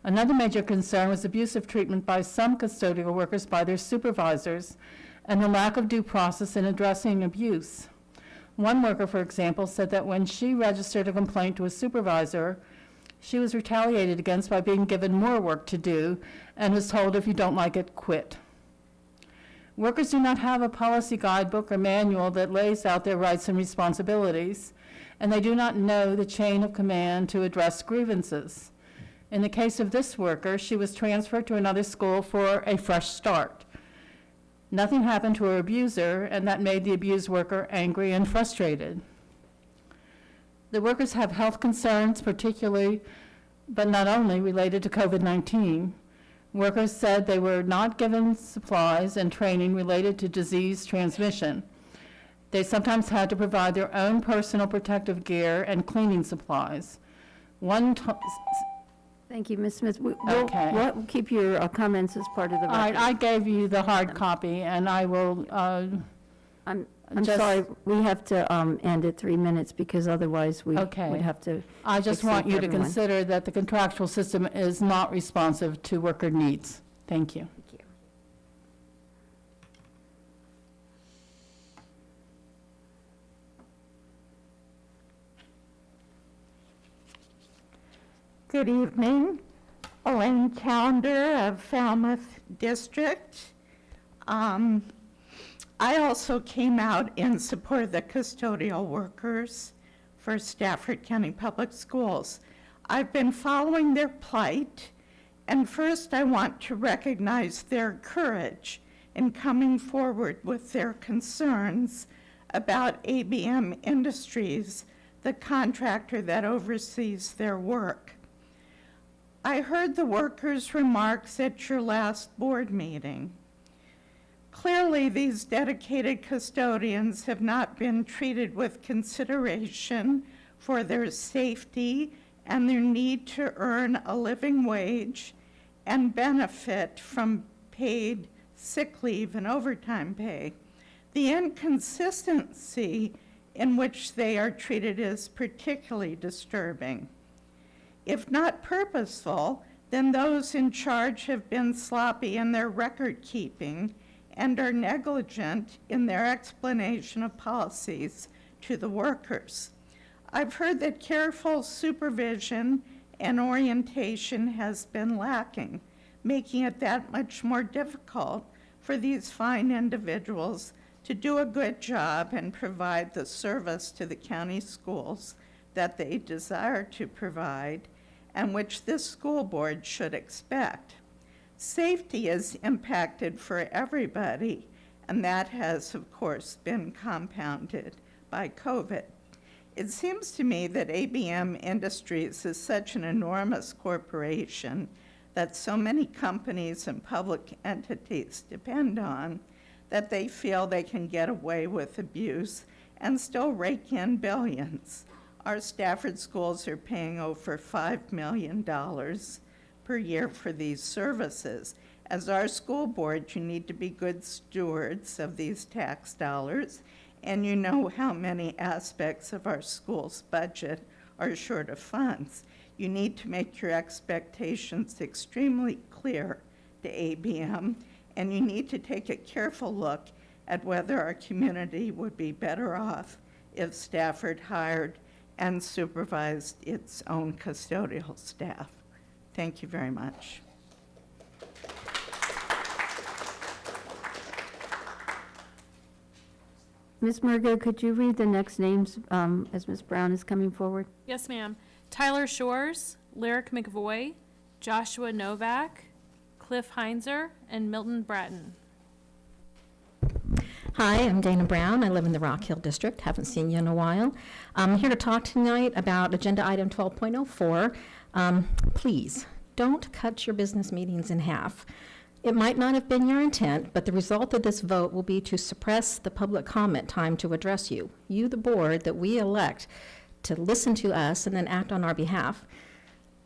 Another major concern was abusive treatment by some custodial workers by their supervisors and the lack of due process in addressing abuse. One worker, for example, said that when she registered a complaint to a supervisor, she was retaliated against by being given more work to do and was told, if you don't like it, quit. Workers do not have a policy guidebook or manual that lays out their rights and responsibilities, and they do not know the chain of command to address grievances. In the case of this worker, she was transferred to another school for a fresh start. Nothing happened to her abuser, and that made the abused worker angry and frustrated. The workers have health concerns, particularly, but not only, related to COVID-19. Workers said they were not given supplies and training related to disease transmission. They sometimes had to provide their own personal protective gear and cleaning supplies. Thank you, Ms. Smith. Okay. We'll keep your comments as part of the record. All right, I gave you the hard copy, and I will I'm sorry, we have to end at 3 minutes because otherwise we would have to. I just want you to everyone. consider that the contractual system is not responsive to worker needs. Thank you. Thank you. Good evening. Elaine Calendar of Falmouth District. I also came out in support of the custodial workers for Stafford County Public Schools. I've been following their plight, and first I want to recognize their courage in coming forward with their concerns about ABM Industries, the contractor that oversees their work. I heard the workers' remarks at your last board meeting. Clearly, these dedicated custodians have not been treated with consideration for their safety and their need to earn a living wage and benefit from paid sick leave and overtime pay. The inconsistency in which they are treated is particularly disturbing. If not purposeful, then those in charge have been sloppy in their record keeping and are negligent in their explanation of policies to the workers. I've heard that careful supervision and orientation has been lacking, making it that much more difficult for these fine individuals to do a good job and provide the service to the county schools that they desire to provide and which this school board should expect. Safety is impacted for everybody, and that has, of course, been compounded by COVID. It seems to me that ABM Industries is such an enormous corporation that so many companies and public entities depend on that they feel they can get away with abuse and still rake in billions. Our Stafford schools are paying over $5 million per year for these services. As our school board, you need to be good stewards of these tax dollars, and you know how many aspects of our school's budget are short of funds. You need to make your expectations extremely clear to ABM, and you need to take a careful look at whether our community would be better off if Stafford hired and supervised its own custodial staff. Thank you very much. Ms. Murgo, could you read the next names as Ms. Brown is coming forward? Yes, ma'am. Tyler Shores, Lyric McVoy, Joshua Novak, Cliff Heinzer, and Milton Bratton. Hi, I'm Dana Brown. I live in the Rock Hill District. Haven't seen you in a while. I'm here to talk tonight about Agenda Item 12.04. Please, don't cut your business meetings in half. It might not have been your intent, but the result of this vote will be to suppress the public comment time to address you, the board that we elect to listen to us and then act on our behalf.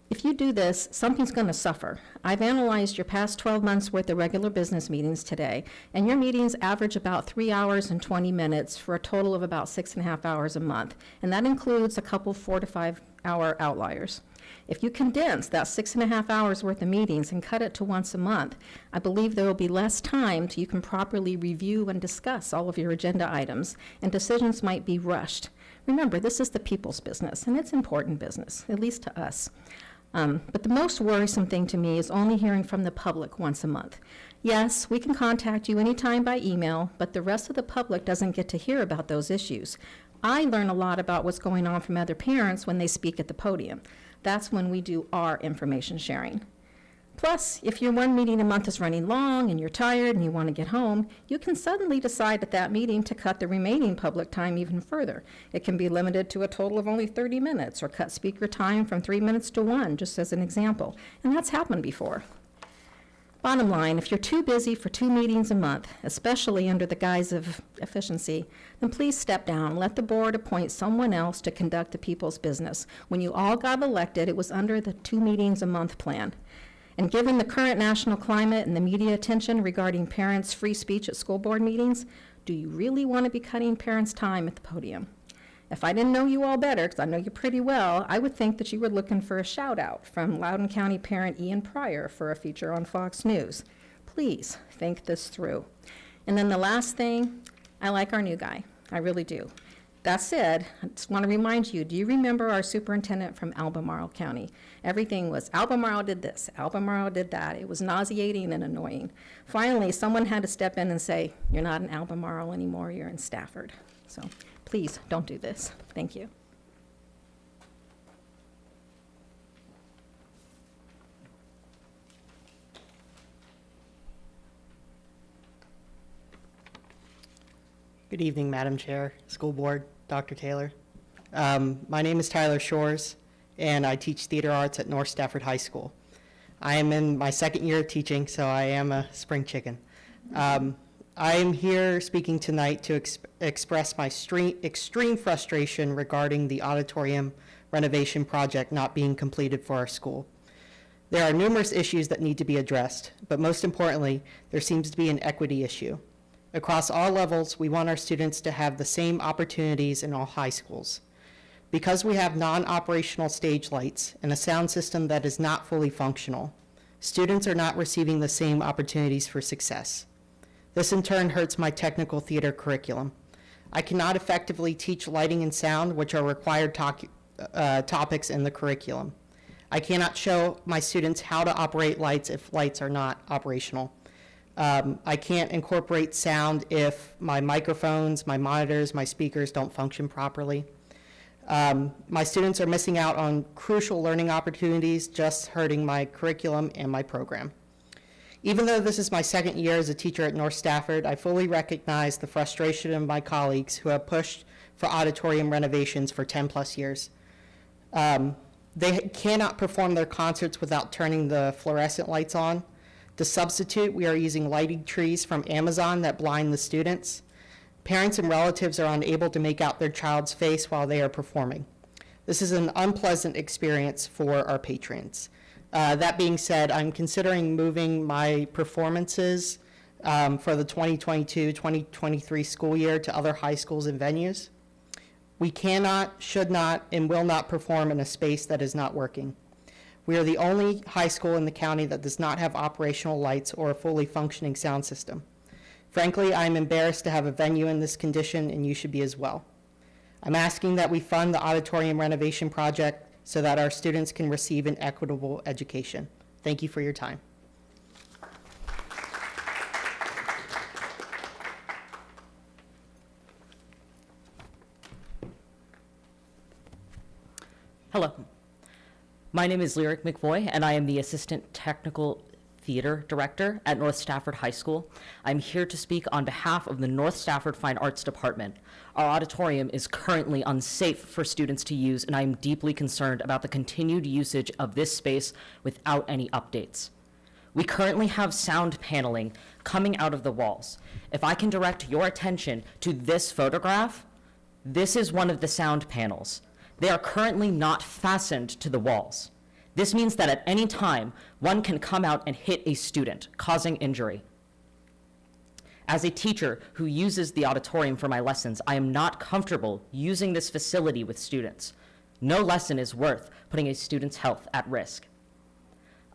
If you do this, something's going to suffer. I've analyzed your past 12 months worth of regular business meetings today, and your meetings average about 3 hours and 20 minutes for a total of about 6.5 hours a month, and that includes a couple 4 to 5 hour outliers. If you condense that 6.5 hours worth of meetings and cut it to once a month, I believe there will be less time so you can properly review and discuss all of your agenda items, and decisions might be rushed. Remember, this is the people's business, and it's important business, at least to us. But the most worrisome thing to me is only hearing from the public once a month. Yes, we can contact you anytime by email, but the rest of the public doesn't get to hear about those issues. I learn a lot about what's going on from other parents when they speak at the podium. That's when we do our information sharing. Plus, if your one meeting a month is running long and you're tired and you want to get home, you can suddenly decide at that meeting to cut the remaining public time even further. It can be limited to a total of only 30 minutes or cut speaker time from 3 minutes to 1, just as an example. And that's happened before. Bottom line, if you're too busy for 2 meetings a month, especially under the guise of efficiency, then please step down. Let the board appoint someone else to conduct the people's business. When you all got elected, it was under the 2 meetings a month plan. And given the current national climate and the media attention regarding parents' free speech at school board meetings, do you really want to be cutting parents' time at the podium? If I didn't know you all better, because I know you pretty well, I would think that you were looking for a shout out from Loudoun County parent Ian Pryor for a feature on Fox News. Please think this through. And then the last thing, I like our new guy. I really do. That said, I just want to remind you, do you remember our superintendent from Albemarle County? Everything was Albemarle did this, Albemarle did that. It was nauseating and annoying. Finally, someone had to step in and say, you're not in Albemarle anymore, you're in Stafford. So please don't do this. Thank you. Good evening, Madam Chair, School Board, Dr. Taylor. My name is Tyler Shores, and I teach theater arts at North Stafford High School. I am in my second year of teaching, so I am a spring chicken. I am here speaking tonight to express my extreme frustration regarding the auditorium renovation project not being completed for our school. There are numerous issues that need to be addressed, but most importantly, there seems to be an equity issue. Across all levels, we want our students to have the same opportunities in all high schools. Because we have non-operational stage lights and a sound system that is not fully functional, students are not receiving the same opportunities for success. This in turn hurts my technical theater curriculum. I cannot effectively teach lighting and sound, which are required topics in the curriculum. I cannot show my students how to operate lights if lights are not operational. I can't incorporate sound if my microphones, my monitors, my speakers don't function properly. My students are missing out on crucial learning opportunities, just hurting my curriculum and my program. Even though this is my second year as a teacher at North Stafford, I fully recognize the frustration of my colleagues who have pushed for auditorium renovations for 10 plus years. They cannot perform their concerts without turning the fluorescent lights on. To substitute, we are using lighting trees from Amazon that blind the students. Parents and relatives are unable to make out their child's face while they are performing. This is an unpleasant experience for our patrons. That being said, I'm considering moving my performances for the 2022-2023 school year to other high schools and venues. We cannot, should not, and will not perform in a space that is not working. We are the only high school in the county that does not have operational lights or a fully functioning sound system. Frankly, I'm embarrassed to have a venue in this condition, and you should be as well. I'm asking that we fund the auditorium renovation project so that our students can receive an equitable education. Thank you for your time. Hello. My name is Lyric McVoy, and I am the Assistant Technical Theater Director at North Stafford High School. I'm here to speak on behalf of the North Stafford Fine Arts Department. Our auditorium is currently unsafe for students to use, and I am deeply concerned about the continued usage of this space without any updates. We currently have sound paneling coming out of the walls. If I can direct your attention to this photograph, this is one of the sound panels. They are currently not fastened to the walls. This means that at any time, one can come out and hit a student, causing injury. As a teacher who uses the auditorium for my lessons, I am not comfortable using this facility with students. No lesson is worth putting a student's health at risk.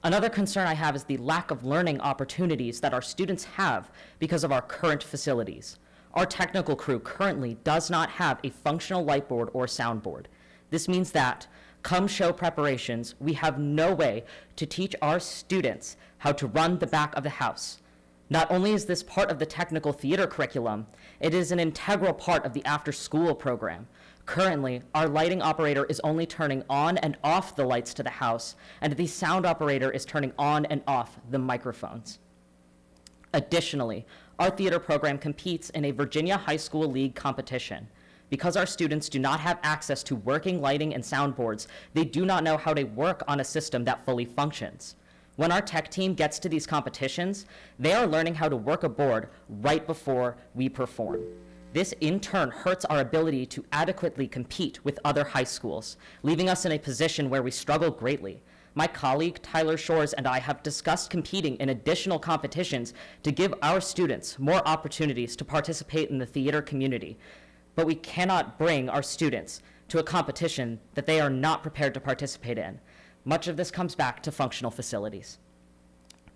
Another concern I have is the lack of learning opportunities that our students have because of our current facilities. Our technical crew currently does not have a functional light board or soundboard. This means that, come show preparations, we have no way to teach our students how to run the back of the house. Not only is this part of the technical theater curriculum, it is an integral part of the after-school program. Currently, our lighting operator is only turning on and off the lights to the house, and the sound operator is turning on and off the microphones. Additionally, our theater program competes in a Virginia High School League competition. Because our students do not have access to working lighting and soundboards, they do not know how to work on a system that fully functions. When our tech team gets to these competitions, they are learning how to work a board right before we perform. This in turn hurts our ability to adequately compete with other high schools, leaving us in a position where we struggle greatly. My colleague Tyler Shores and I have discussed competing in additional competitions to give our students more opportunities to participate in the theater community. But we cannot bring our students to a competition that they are not prepared to participate in. Much of this comes back to functional facilities.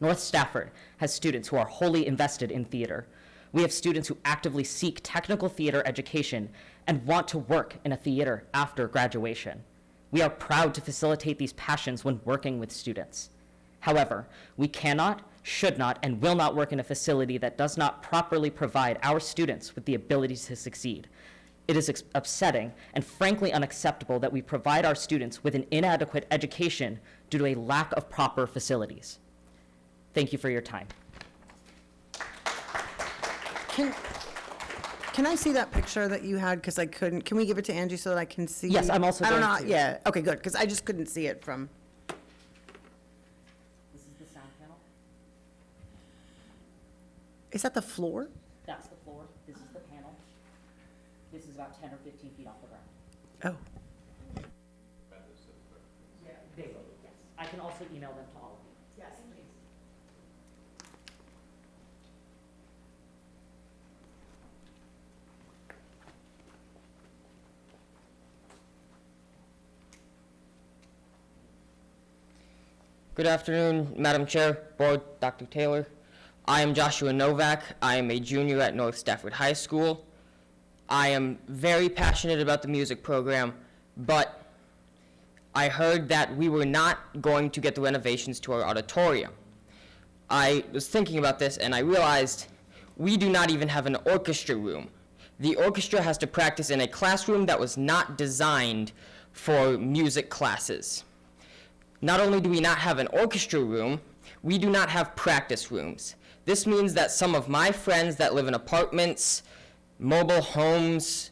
North Stafford has students who are wholly invested in theater. We have students who actively seek technical theater education and want to work in a theater after graduation. We are proud to facilitate these passions when working with students. However, we cannot, should not, and will not work in a facility that does not properly provide our students with the ability to succeed. It is upsetting and frankly unacceptable that we provide our students with an inadequate education due to a lack of proper facilities. Thank you for your time. Can I see that picture that you had, because I couldn't, can we give it to Angie so that I can see? Yes, I'm also I don't going know, to. yeah, okay, good, because I just couldn't see it from. This is the sound panel. Is that the floor? That's the floor. This is the panel. This is about 10 or 15 feet off the ground. Oh. Yeah, they will, yes. I can also email them to all of you. Yes, please. Good afternoon, Madam Chair, Board, Dr. Taylor. I am Joshua Novak. I am a junior at North Stafford High School. I am very passionate about the music program, but I heard that we were not going to get the renovations to our auditorium. I was thinking about this and I realized we do not even have an orchestra room. The orchestra has to practice in a classroom that was not designed for music classes. Not only do we not have an orchestra room, we do not have practice rooms. This means that some of my friends that live in apartments, mobile homes,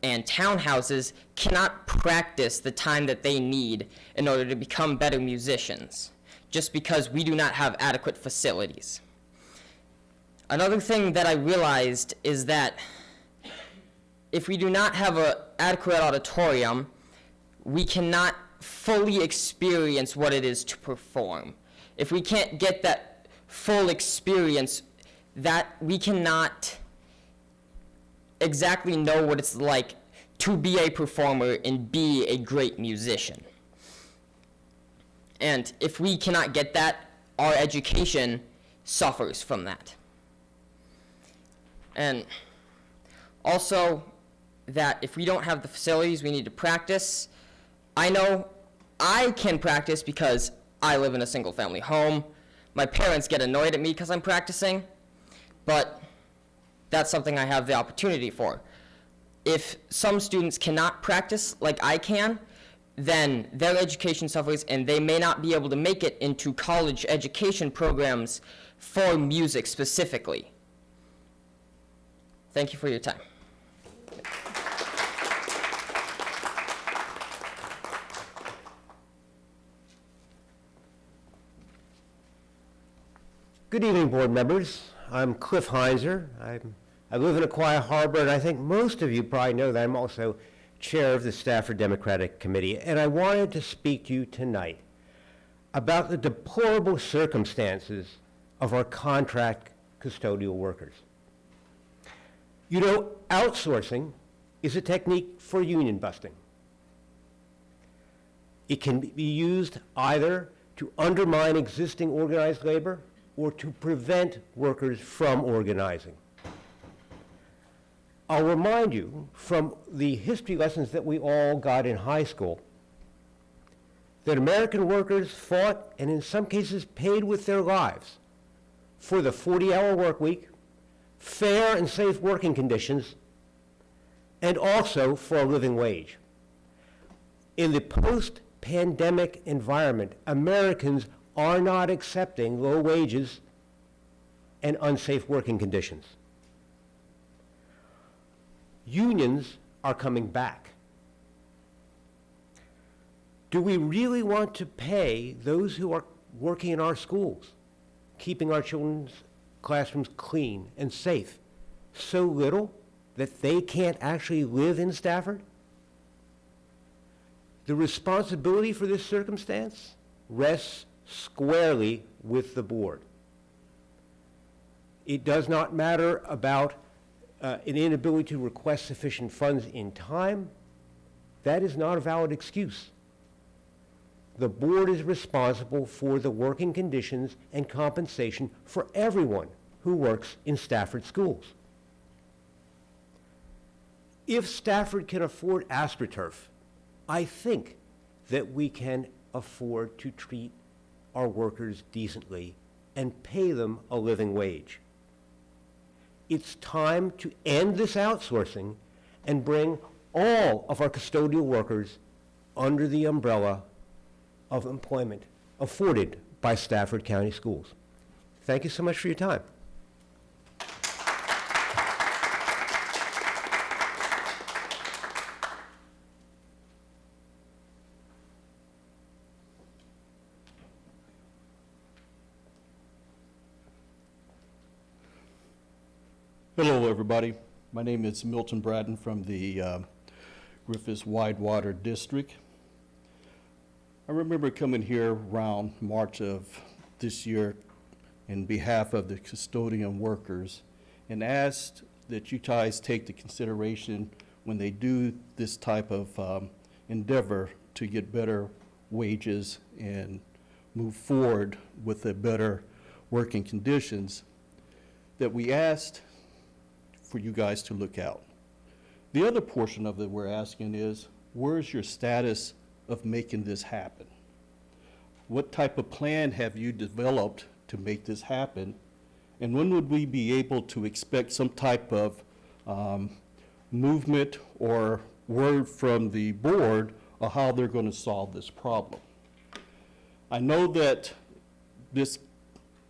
and townhouses cannot practice the time that they need in order to become better musicians, just because we do not have adequate facilities. Another thing that I realized is that if we do not have an adequate auditorium, we cannot fully experience what it is to perform. If we can't get that full experience, that we cannot exactly know what it's like to be a performer and be a great musician. And if we cannot get that, our education suffers from that. And also that if we don't have the facilities we need to practice, I know I can practice because I live in a single-family home. My parents get annoyed at me because I'm practicing, but that's something I have the opportunity for. If some students cannot practice like I can, then their education suffers and they may not be able to make it into college education programs for music specifically. Thank you for your time. Good evening, board members. I'm Cliff Heinzer. I live in Aquia Harbor, and I think most of you probably know that I'm also chair of the Stafford Democratic Committee, and I wanted to speak to you tonight about the deplorable circumstances of our contract custodial workers. You know, outsourcing is a technique for union busting. It can be used either to undermine existing organized labor or to prevent workers from organizing. I'll remind you from the history lessons that we all got in high school that American workers fought and in some cases paid with their lives for the 40-hour work week, fair and safe working conditions, and also for a living wage. In the post-pandemic environment, Americans are not accepting low wages and unsafe working conditions. Unions are coming back. Do we really want to pay those who are working in our schools, keeping our children's classrooms clean and safe, so little that they can't actually live in Stafford? The responsibility for this circumstance rests squarely with the board. It does not matter about an inability to request sufficient funds in time. That is not a valid excuse. The board is responsible for the working conditions and compensation for everyone who works in Stafford schools. If Stafford can afford AstroTurf, I think that we can afford to treat our workers decently and pay them a living wage. It's time to end this outsourcing and bring all of our custodial workers under the umbrella of employment afforded by Stafford County Schools. Thank you so much for your time. Hello, everybody. My name is Milton Bratton from the Griffiths Widewater District. I remember coming here around March of this year in behalf of the custodian workers and asked that you guys take the consideration when they do this type of endeavor to get better wages and move forward with the better working conditions, that we asked for you guys to look out. The other portion of it we're asking is, where's your status of making this happen? What type of plan have you developed to make this happen? And when would we be able to expect some type of movement or word from the board of how they're going to solve this problem? I know that this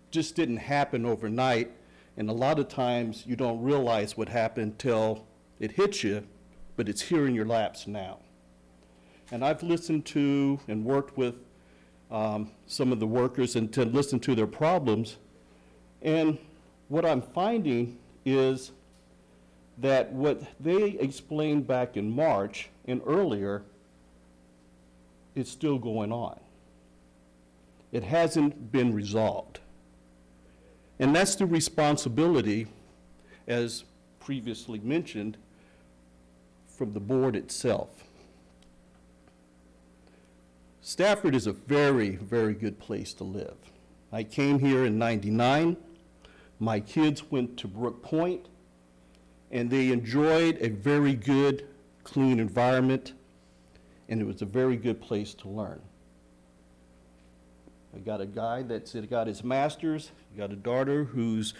just didn't happen overnight, and a lot of times you don't realize what happened till it hits you, but it's here in your laps now. And I've listened to and worked with some of the workers and to listen to their problems. And what I'm finding is that what they explained back in March and earlier is still going on. It hasn't been resolved. And that's the responsibility, as previously mentioned, from the board itself. Stafford is a very, very good place to live. I came here in '99. My kids went to Brook Point, and they enjoyed a very good, clean environment, and it was a very good place to learn. I got a guy that's got his master's, I got a daughter who's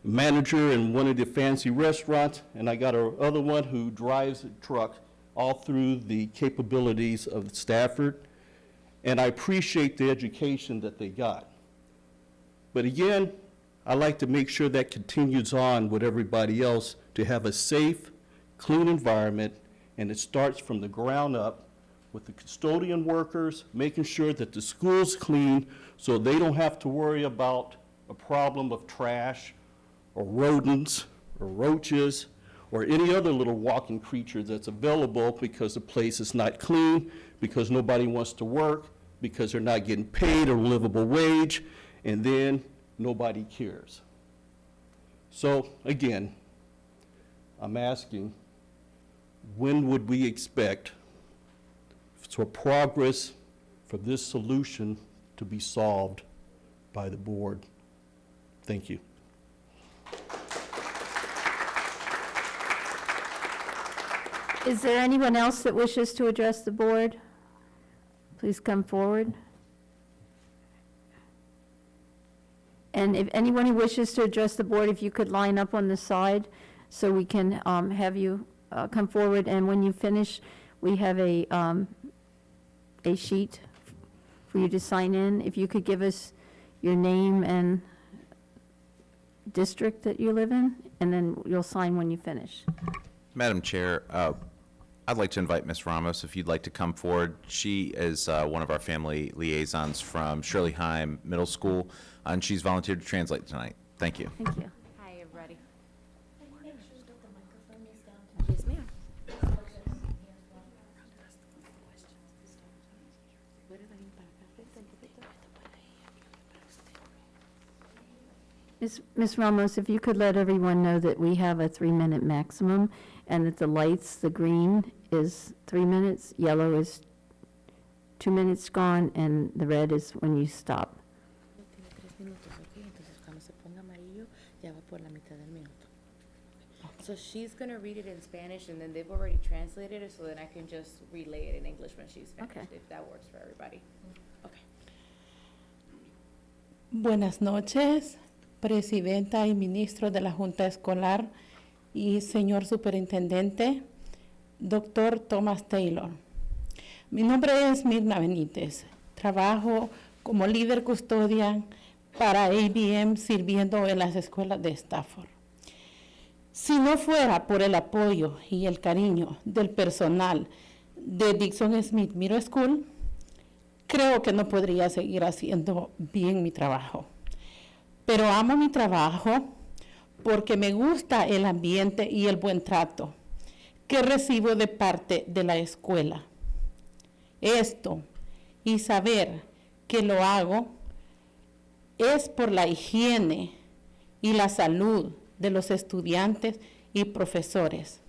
manager in one of the fancy restaurants, and I got another one who drives a truck all through the capabilities of Stafford, and I appreciate the education that they got. But again, I like to make sure that continues on with everybody else to have a safe, clean environment, and it starts from the ground up with the custodian workers, making sure that the school's clean so they don't have to worry about a problem of trash or rodents or roaches or any other little walking creature that's available because the place is not clean, because nobody wants to work, because they're not getting paid a livable wage, and then nobody cares. So again, I'm asking, when would we expect for progress for this solution to be solved by the board? Thank you. Is there anyone else that wishes to address the board? Please come forward. And if anyone who wishes to address the board, if you could line up on the side so we can have you come forward. And when you finish, we have a sheet for you to sign in. If you could give us your name and district that you live in, and then you'll sign when you finish. Madam Chair, I'd like to invite Ms. Ramos if you'd like to come forward. She is one of our family liaisons from Shirley Heim Middle School, and she's volunteered to translate tonight. Thank you. Thank you. Hi, everybody. Yes, ma'am. Ms. Ramos, if you could let everyone know that we have a 3-minute maximum, and that the lights, the green is 3 minutes, yellow is 2 minutes gone, and the red is when you stop. So she's gonna read it in Spanish, and then they've already translated it, so then I can just relay it in English when she's finished, Okay. if that works for everybody. Buenas noches, Presidenta y Ministro de la Junta Escolar y señor Superintendente, Dr. Thomas Taylor. Mi nombre es Mirna Benítez. Trabajo como líder custodia para ABM sirviendo en las escuelas de Stafford. Si no fuera por el apoyo y el cariño del personal de Dixon Smith Middle School, creo que no podría seguir haciendo bien mi trabajo. Pero amo mi trabajo porque me gusta el ambiente y el buen trato que recibo de parte de la escuela. Esto y saber que lo hago es por la higiene y la salud de los estudiantes y profesores.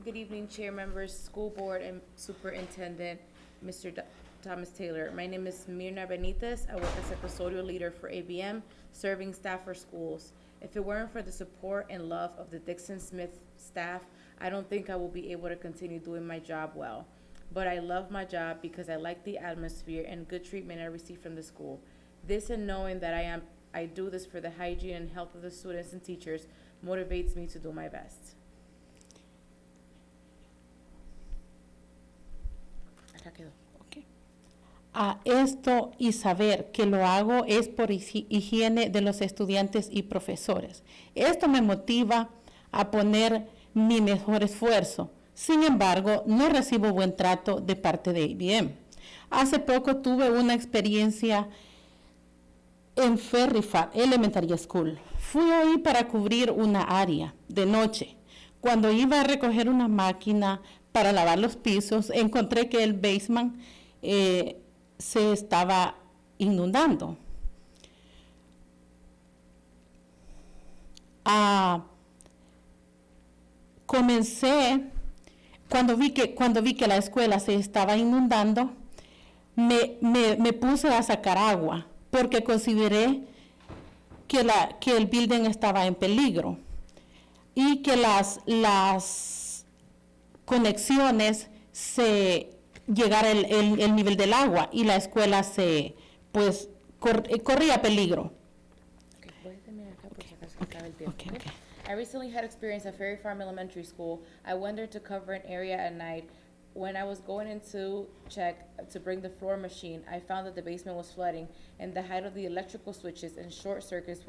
Good evening, chair members, school board, and superintendent, Mr. Thomas Taylor. My name is Mirna Benitez. I work as a custodial leader for ABM, serving Stafford schools. If it weren't for the support and love of the Dixon Smith staff, I don't think I will be able to continue doing my job well. But I love my job because I like the atmosphere and good treatment I receive from the school. This and knowing that I do this for the hygiene and health of the students and teachers motivates me to do my best. A esto y saber que lo hago es por higiene de los estudiantes y profesores. Esto me motiva a poner mi mejor esfuerzo. Sin embargo, no recibo buen trato de parte de ABM. Hace poco tuve una experiencia en Ferry Farm Elementary School. Fui ahí para cubrir una área de noche. Cuando iba a recoger una máquina para lavar los pisos, encontré que el basement se estaba inundando. Comencé, cuando vi que la escuela se estaba inundando, me puse a sacar agua, porque consideré que el building estaba en peligro y que las conexiones llegara el nivel del agua y la escuela corría peligro. I recently had experience at Ferry Farm Elementary School. I went there to cover an area at night. When I was going in to check to bring the floor machine, I found that the basement was flooding and the height of the electrical switches and short circuits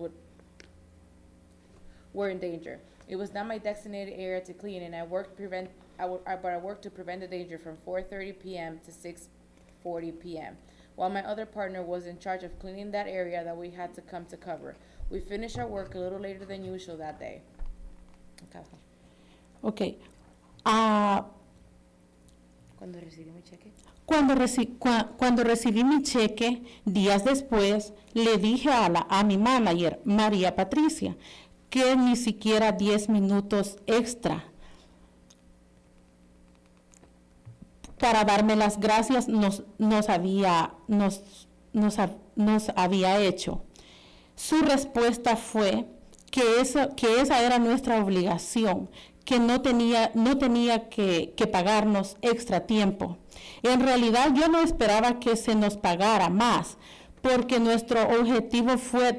were in danger. It was not my designated area to clean, and I worked to prevent the danger from 4:30 p.m. to 6:40 p.m. While my other partner was in charge of cleaning that area that we had to come to cover. We finished our work a little later than usual that day. Okay. Cuando recibí mi cheque. Cuando recibí mi cheque, días después, le dije a mi manager, María Patricia, que ni siquiera 10 minutos extra para darme las gracias nos había hecho. Su respuesta fue que esa era nuestra obligación, que no tenía que pagarnos extra tiempo. En realidad yo no esperaba que se nos pagara más, porque nuestro objetivo fue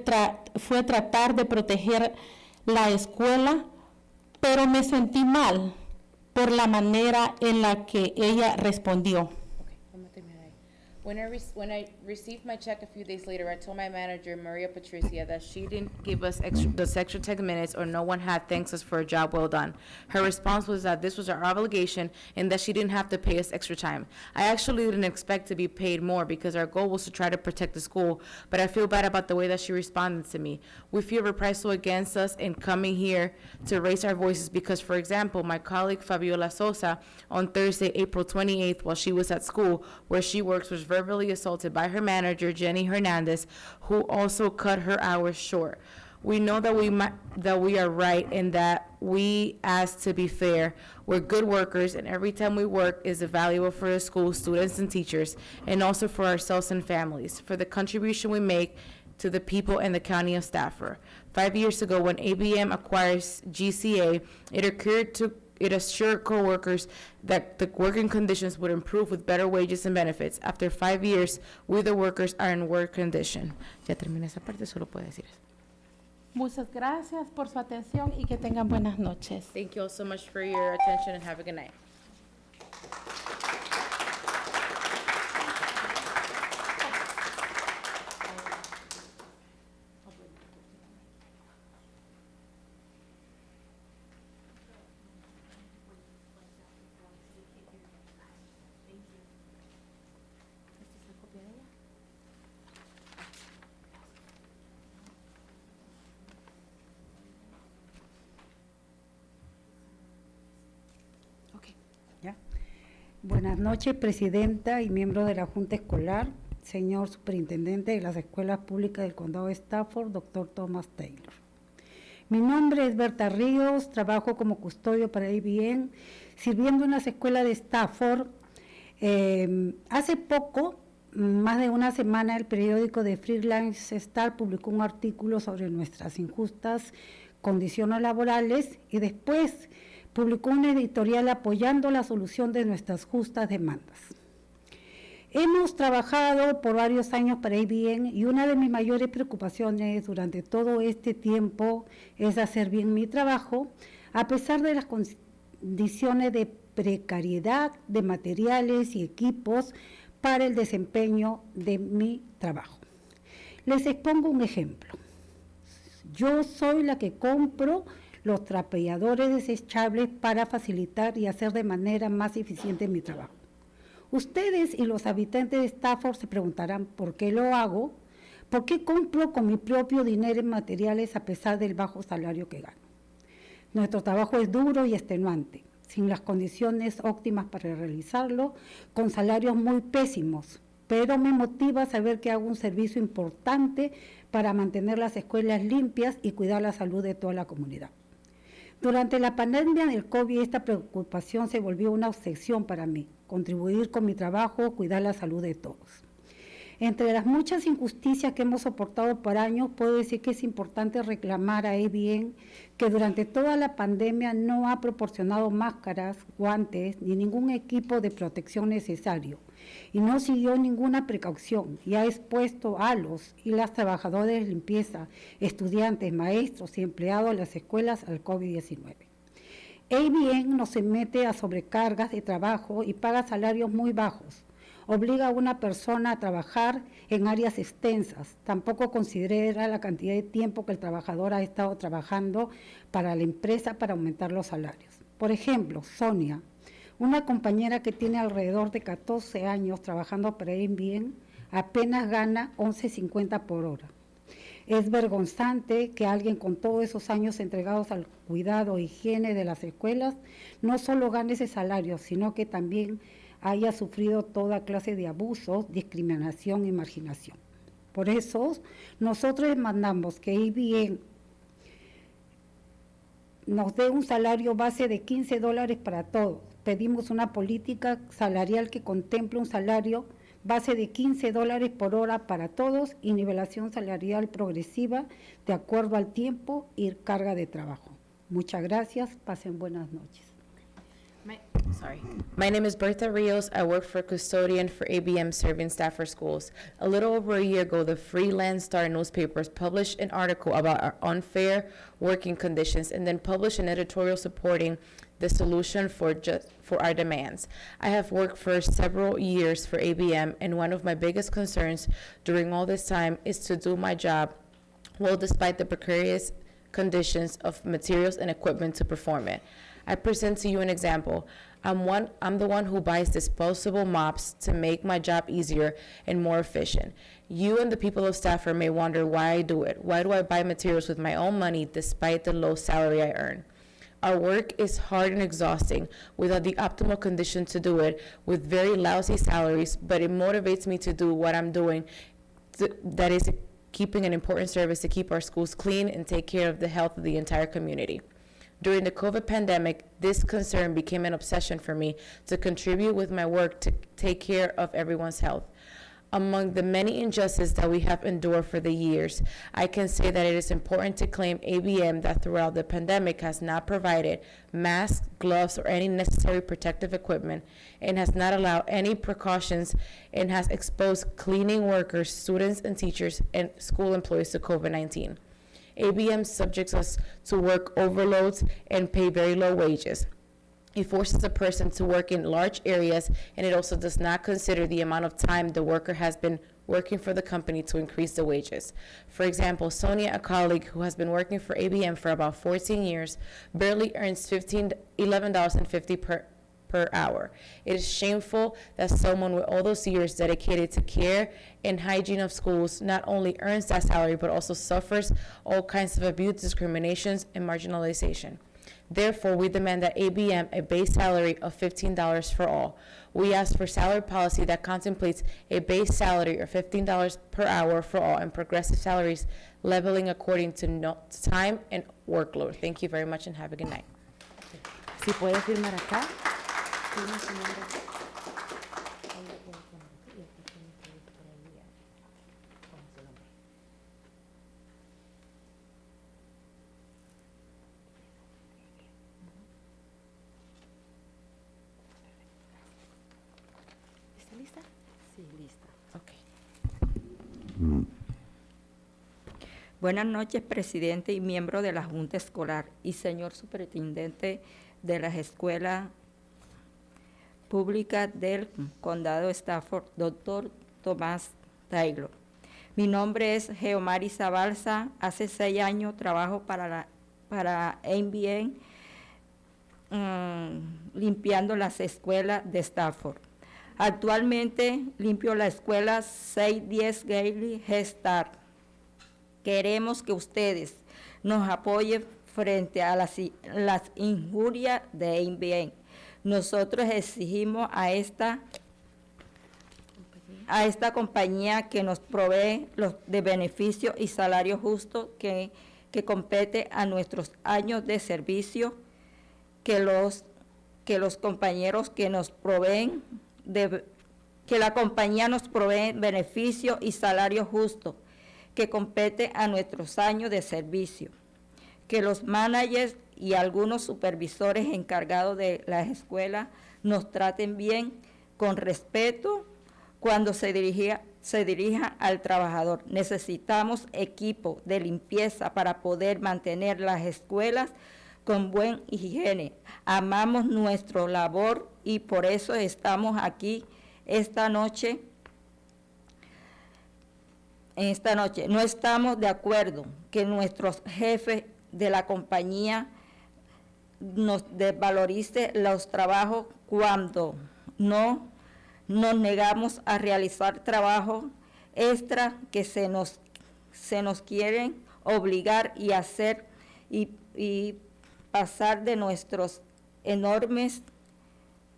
tratar de proteger la escuela, pero me sentí mal por la manera en la que ella respondió. When I received my check a few days later, I told my manager, Maria Patricia, that she didn't give us those extra 10 minutes or no one had thanked us for a job well done. Her response was that this was our obligation and that she didn't have to pay us extra time. I actually didn't expect to be paid more because our goal was to try to protect the school, but I feel bad about the way that she responded to me. We feel reprisal against us in coming here to raise our voices because, for example, my colleague Fabiola Sosa on Thursday, April 28th, while she was at school where she works, was verbally assaulted by her manager, Jenny Hernandez, who also cut her hours short. We know that we are right and that we ask to be fair. We're good workers, and every time we work is valuable for the school, students, and teachers, and also for ourselves and families. For the contribution we make to the people and the county of Stafford. 5 years ago, when ABM acquires GCA, it assured coworkers that the working conditions would improve with better wages and benefits. After 5 years, we the workers are in work condition. Ya terminé esa parte, solo puedo decir eso. Muchas gracias por su atención y que tengan buenas noches. Thank you all so much for your attention and have a good night. Buenas noches, presidenta y miembros de la Junta Escolar, señor superintendente de las escuelas públicas del condado de Stafford, doctor Thomas Taylor. Mi nombre es Berta Ríos, trabajo como custodio para ABM, sirviendo en las escuelas de Stafford. Hace poco, más de una semana, el periódico de Freelance Star publicó un artículo sobre nuestras injustas condiciones laborales y después publicó un editorial apoyando la solución de nuestras justas demandas. Hemos trabajado por varios años para ABM y una de mis mayores preocupaciones durante todo este tiempo es hacer bien mi trabajo, a pesar de las condiciones de precariedad de materiales y equipos para el desempeño de mi trabajo. Les expongo un ejemplo. Yo soy la que compro los trapeadores desechables para facilitar y hacer de manera más eficiente mi trabajo. Ustedes y los habitantes de Stafford se preguntarán por qué lo hago, por qué compro con mi propio dinero en materiales a pesar del bajo salario que gano. Nuestro trabajo es duro y extenuante, sin las condiciones óptimas para realizarlo, con salarios muy pésimos, pero me motiva saber que hago un servicio importante para mantener las escuelas limpias y cuidar la salud de toda la comunidad. Durante la pandemia del COVID, esta preocupación se volvió una obsesión para mí, contribuir con mi trabajo, cuidar la salud de todos. Entre las muchas injusticias que hemos soportado por años, puedo decir que es importante reclamar a ABM que durante toda la pandemia no ha proporcionado máscaras, guantes, ni ningún equipo de protección necesario, y no siguió ninguna precaución, y ha expuesto a los y las trabajadoras de limpieza, estudiantes, maestros y empleados de las escuelas al COVID-19. ABM no se mete a sobrecargas de trabajo y paga salarios muy bajos. Obliga a una persona a trabajar en áreas extensas. Tampoco considera la cantidad de tiempo que el trabajador ha estado trabajando para la empresa para aumentar los salarios. Por ejemplo, Sonia, una compañera que tiene alrededor de 14 años trabajando para ABM, apenas gana $11.50 por hora. Es vergonzante que alguien con todos esos años entregados al cuidado e higiene de las escuelas no solo gane ese salario, sino que también haya sufrido toda clase de abusos, discriminación y marginación. Por eso, nosotros demandamos que ABM nos dé un salario base de $15 para todos. Pedimos una política salarial que contemple un salario base de $15 por hora para todos y nivelación salarial progresiva de acuerdo al tiempo y carga de trabajo. Muchas gracias, pasen buenas noches. My name is Bertha Rios. I work for custodian for ABM serving Stafford schools. A little over a year ago, the Freelance Star newspapers published an article about our unfair working conditions and then published an editorial supporting the solution for our demands. I have worked for several years for ABM, and one of my biggest concerns during all this time is to do my job well despite the precarious conditions of materials and equipment to perform it. I present to you an example. I'm the one who buys disposable mops to make my job easier and more efficient. You and the people of Stafford may wonder why I do it. Why do I buy materials with my own money despite the low salary I earn? Our work is hard and exhausting without the optimal condition to do it, with very lousy salaries, but it motivates me to do what I'm doing, that is keeping an important service to keep our schools clean and take care of the health of the entire community. During the COVID pandemic, this concern became an obsession for me to contribute with my work to take care of everyone's health. Among the many injustices that we have endured for the years, I can say that it is important to claim ABM that throughout the pandemic has not provided masks, gloves, or any necessary protective equipment, and has not allowed any precautions, and has exposed cleaning workers, students, and teachers, and school employees to COVID-19. ABM subjects us to work overloads and pay very low wages. It forces a person to work in large areas, and it also does not consider the amount of time the worker has been working for the company to increase the wages. For example, Sonia, a colleague who has been working for ABM for about 14 years, barely earns $11.50 per hour. It is shameful that someone with all those years dedicated to care and hygiene of schools not only earns that salary, but also suffers all kinds of abuse, discriminations, and marginalization. Therefore, we demand that ABM a base salary of $15 for all. We ask for salary policy that contemplates a base salary of $15 per hour for all and progressive salaries leveling according to time and workload. Thank you very much and have a good night. Si puede firmar acá. ¿Está lista? Sí, lista. Okay. Buenas noches, presidente y miembro de la Junta Escolar y señor superintendente de las escuelas públicas del Condado de Stafford, doctor Tomás Taylor. Mi nombre es Geomari Zabalza. Hace 6 años trabajo para ABM limpiando las escuelas de Stafford. Actualmente limpio la escuela 610 Gailey Head Start. Queremos que ustedes nos apoyen frente a las injurias de ABM. Nosotros exigimos a esta compañía que nos provee los de beneficios y salarios justos que compete a nuestros años de servicio, que los compañeros que nos proveen que la compañía nos provee beneficios y salarios justos que compete a nuestros años de servicio, que los managers y algunos supervisores encargados de las escuelas nos traten bien, con respeto, cuando se dirija al trabajador. Necesitamos equipo de limpieza para poder mantener las escuelas con buen higiene. Amamos nuestra labor y por eso estamos aquí esta noche. No estamos de acuerdo que nuestros jefes de la compañía nos desvalorice los trabajos cuando no nos negamos a realizar trabajo extra que se nos quieren obligar y hacer y pasar de nuestros enormes,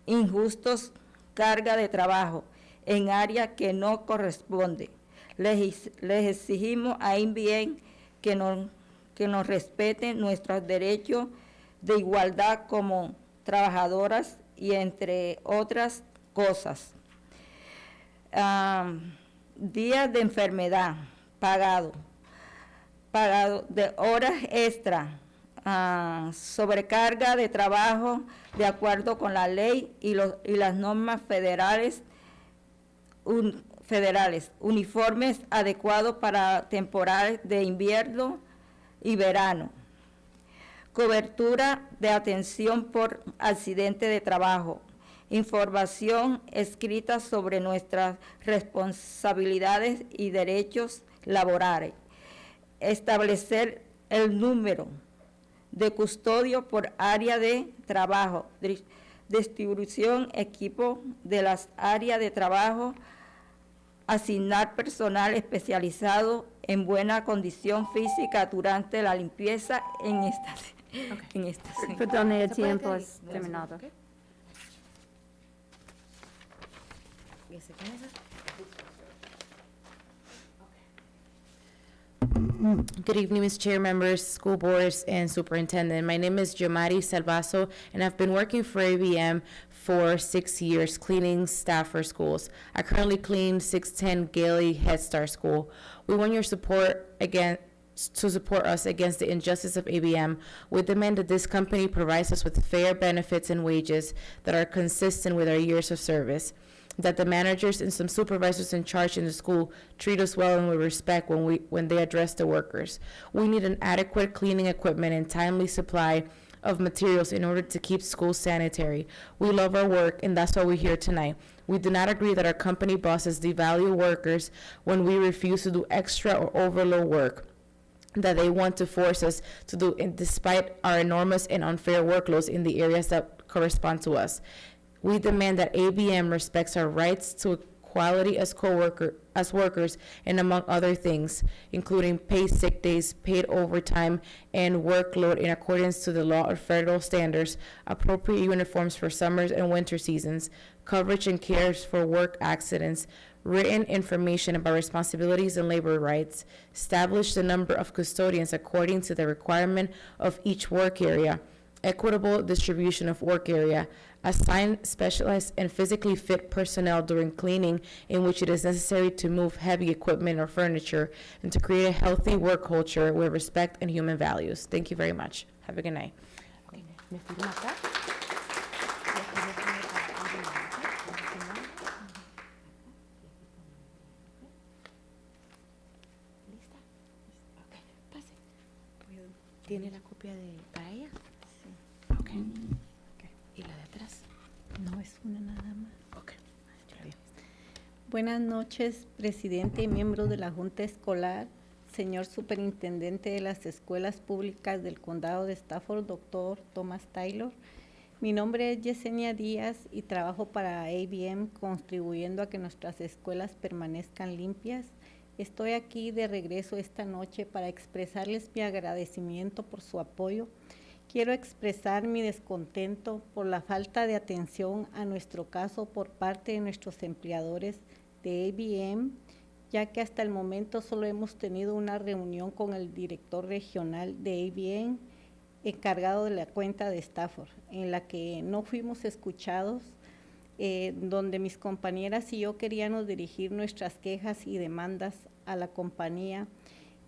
injustos carga de trabajo en área que no corresponde. Les exigimos a ABM que nos respeten nuestros derechos de igualdad como trabajadoras y entre otras cosas. Días de enfermedad pagado de horas extra, sobrecarga de trabajo de acuerdo con la ley y las normas federales, uniformes adecuados para temporadas de invierno y verano, cobertura de atención por accidente de trabajo, información escrita sobre nuestras responsabilidades y derechos laborales, establecer el número de custodio por área de trabajo, distribución, equipo de las áreas de trabajo, asignar personal especializado en buena condición física durante la limpieza en esta. Perdón, el tiempo es terminado. Good evening, Ms. Chair, members, school boards, and superintendent. My name is Yomari Salvaso, and I've been working for ABM for 6 years, cleaning Stafford schools. I currently clean 610 Gailey Head Start School. We want your support to support us against the injustice of ABM. We demand that this company provides us with fair benefits and wages that are consistent with our years of service, that the managers and some supervisors in charge in the school treat us well and with respect when they address the workers. We need an adequate cleaning equipment and timely supply of materials in order to keep schools sanitary. We love our work, and that's why we're here tonight. We do not agree that our company bosses devalue workers when we refuse to do extra or overload work that they want to force us to do, despite our enormous and unfair workloads in the areas that correspond to us. We demand that ABM respects our rights to equality as workers, and among other things, including paid sick days, paid overtime, and workload in accordance to the law or federal standards, appropriate uniforms for summers and winter seasons, coverage and cares for work accidents, written information about responsibilities and labor rights, establish the number of custodians according to the requirement of each work area, equitable distribution of work area, assign specialized and physically fit personnel during cleaning in which it is necessary to move heavy equipment or furniture, and to create a healthy work culture with respect and human values. Thank you very much. Have a good night. ¿Tiene la copia para ella? Sí. Okay. ¿Y la de atrás? No es una nada más. Okay. Buenas noches, presidente y miembros de la Junta Escolar, señor superintendente de las escuelas públicas del condado de Stafford, doctor Thomas Taylor. Mi nombre es Yesenia Díaz y trabajo para ABM, contribuyendo a que nuestras escuelas permanezcan limpias. Estoy aquí de regreso esta noche para expresarles mi agradecimiento por su apoyo. Quiero expresar mi descontento por la falta de atención a nuestro caso por parte de nuestros empleadores de ABM, ya que hasta el momento solo hemos tenido una reunión con el director regional de ABM, encargado de la cuenta de Stafford, en la que no fuimos escuchados, donde mis compañeras y yo queríamos dirigir nuestras quejas y demandas a la compañía,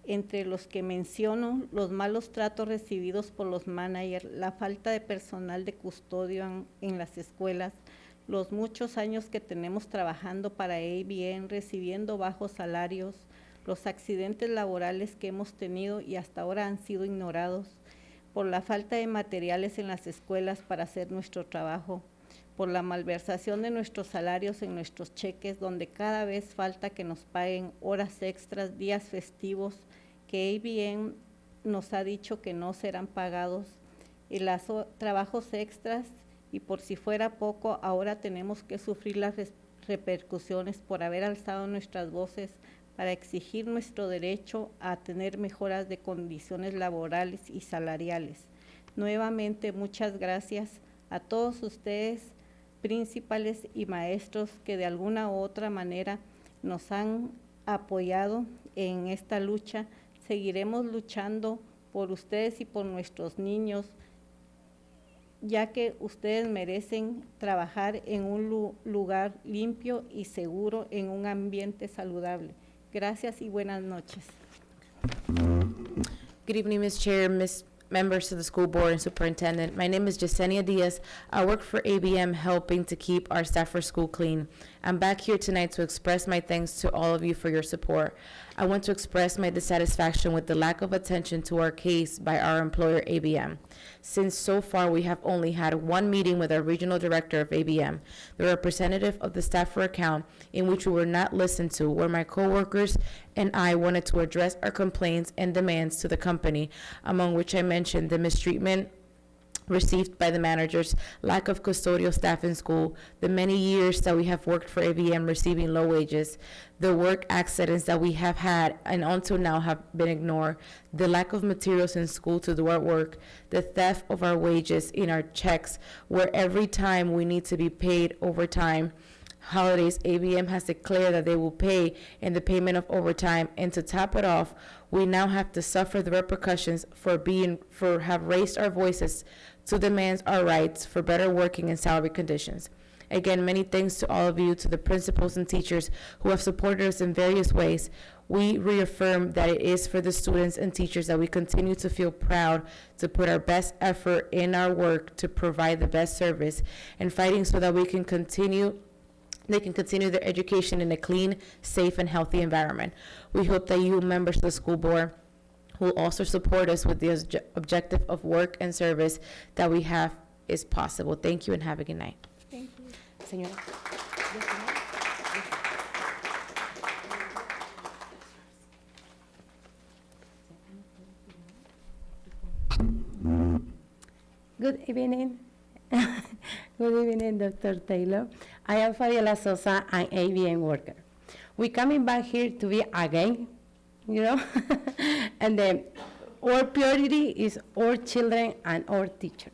entre los que menciono los malos tratos recibidos por los managers, la falta de personal de custodio en las escuelas, los muchos años que tenemos trabajando para ABM, recibiendo bajos salarios, los accidentes laborales que hemos tenido y hasta ahora han sido ignorados, por la falta de materiales en las escuelas para hacer nuestro trabajo, por la malversación de nuestros salarios en nuestros cheques, donde cada vez falta que nos paguen horas extras, días festivos, que ABM nos ha dicho que no serán pagados, y los trabajos extras, y por si fuera poco, ahora tenemos que sufrir las repercusiones por haber alzado nuestras voces para exigir nuestro derecho a tener mejoras de condiciones laborales y salariales. Nuevamente, muchas gracias a todos ustedes, principales y maestros, que de alguna u otra manera nos han apoyado en esta lucha. Seguiremos luchando por ustedes y por nuestros niños, ya que ustedes merecen trabajar en un lugar limpio y seguro, en un ambiente saludable. Gracias y buenas noches. Good evening, Ms. Chair, members of the school board and superintendent. My name is Yesenia Diaz. I work for ABM, helping to keep our Stafford school clean. I'm back here tonight to express my thanks to all of you for your support. I want to express my dissatisfaction with the lack of attention to our case by our employer, ABM. Since so far we have only had one meeting with our regional director of ABM, the representative of the Stafford account, in which we were not listened to, where my coworkers and I wanted to address our complaints and demands to the company, among which I mentioned the mistreatment received by the managers, lack of custodial staff in school, the many years that we have worked for ABM receiving low wages, the work accidents that we have had and until now have been ignored, the lack of materials in school to do our work, the theft of our wages in our checks, where every time we need to be paid overtime, holidays, ABM has declared that they will pay in the payment of overtime, and to top it off, we now have to suffer the repercussions for have raised our voices to demand our rights for better working and salary conditions. Again, many thanks to all of you, to the principals and teachers who have supported us in various ways. We reaffirm that it is for the students and teachers that we continue to feel proud to put our best effort in our work to provide the best service and fighting so that they can continue their education in a clean, safe, and healthy environment. We hope that you, members of the school board, will also support us with the objective of work and service that we have is possible. Thank you and have a good night. Thank you. Señora. Good evening. Good evening, Dr. Taylor. I am Fabiola Sosa, an ABM worker. We're coming back here to be again, you know, and then our priority is our children and our teachers.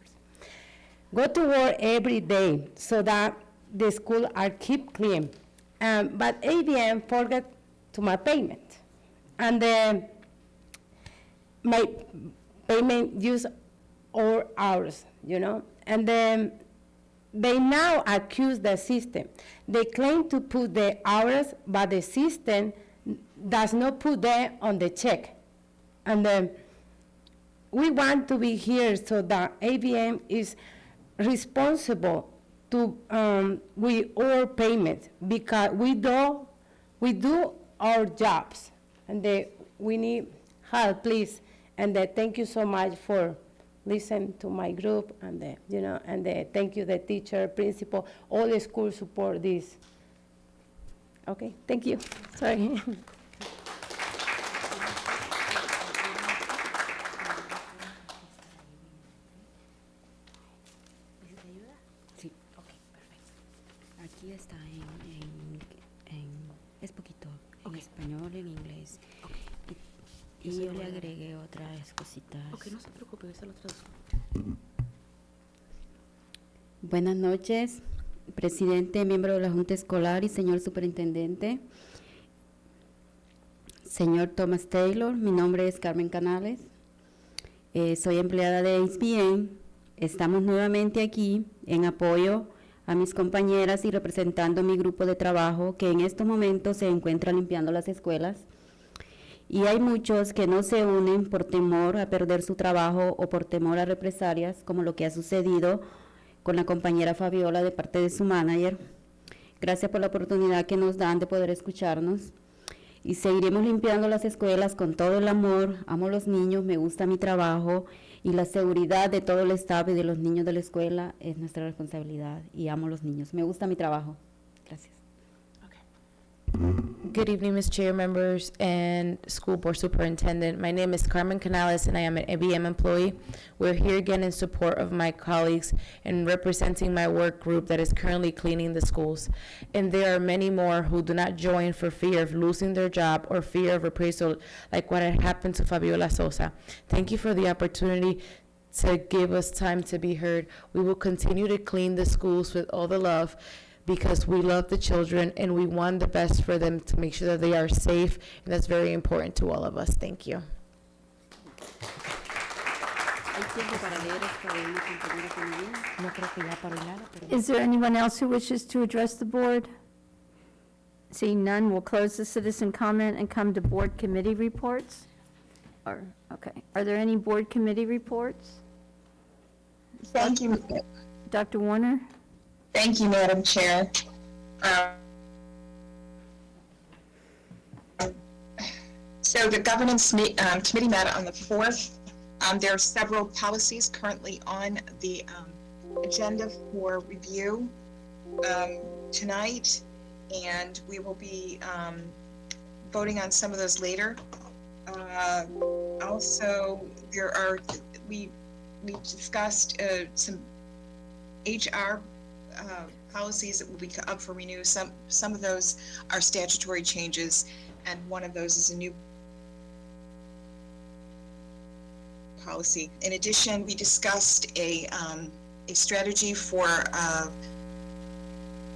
Go to work every day so that the school are keep clean. But ABM forgot to my payment. And then my payment use all hours, you know. And then they now accuse the system. They claim to put the hours, but the system does not put them on the check. And then we want to be here so that ABM is responsible to with our payments, because we do our jobs, and we need help, please. And thank you so much for listening to my group, and you know, and thank you, the teacher, principal, all the school support this. Okay, thank you. Sorry. Sí, ok, perfecto. Aquí está es poquito, en español, en inglés. Okay. Y yo le agregué otras cositas. Ok, no se preocupe, eso lo traduzco. Buenas noches, presidente, miembro de la Junta Escolar y señor superintendente. Señor Thomas Taylor, mi nombre es Carmen Canales. Soy empleada de ABM. Estamos nuevamente aquí en apoyo a mis compañeras y representando mi grupo de trabajo que en estos momentos se encuentra limpiando las escuelas. Y hay muchos que no se unen por temor a perder su trabajo o por temor a represalias, como lo que ha sucedido con la compañera Fabiola de parte de su manager. Gracias por la oportunidad que nos dan de poder escucharnos. Y seguiremos limpiando las escuelas con todo el amor. Amo a los niños, me gusta mi trabajo y la seguridad de todo el staff y de los niños de la escuela es nuestra responsabilidad. Y amo a los niños, me gusta mi trabajo. Gracias. Good evening, Ms. Chair, members, and School Board Superintendent. My name is Carmen Canales, and I am an ABM employee. We're here again in support of my colleagues and representing my work group that is currently cleaning the schools. And there are many more who do not join for fear of losing their job or fear of reprisal, like what had happened to Fabiola Sosa. Thank you for the opportunity to give us time to be heard. We will continue to clean the schools with all the love, because we love the children and we want the best for them to make sure that they are safe, and that's very important to all of us. Thank you. Is there anyone else who wishes to address the board? Seeing none, we'll close the citizen comment and come to board committee reports. Okay. Are there any board committee reports? Thank you. Dr. Warner? Thank you, Madam Chair. So the governance committee met on the 4th. There are several policies currently on the agenda for review tonight, and we will be voting on some of those later. Also, we discussed some HR policies that will be up for renew. Some of those are statutory changes, and one of those is a new policy. In addition, we discussed a strategy for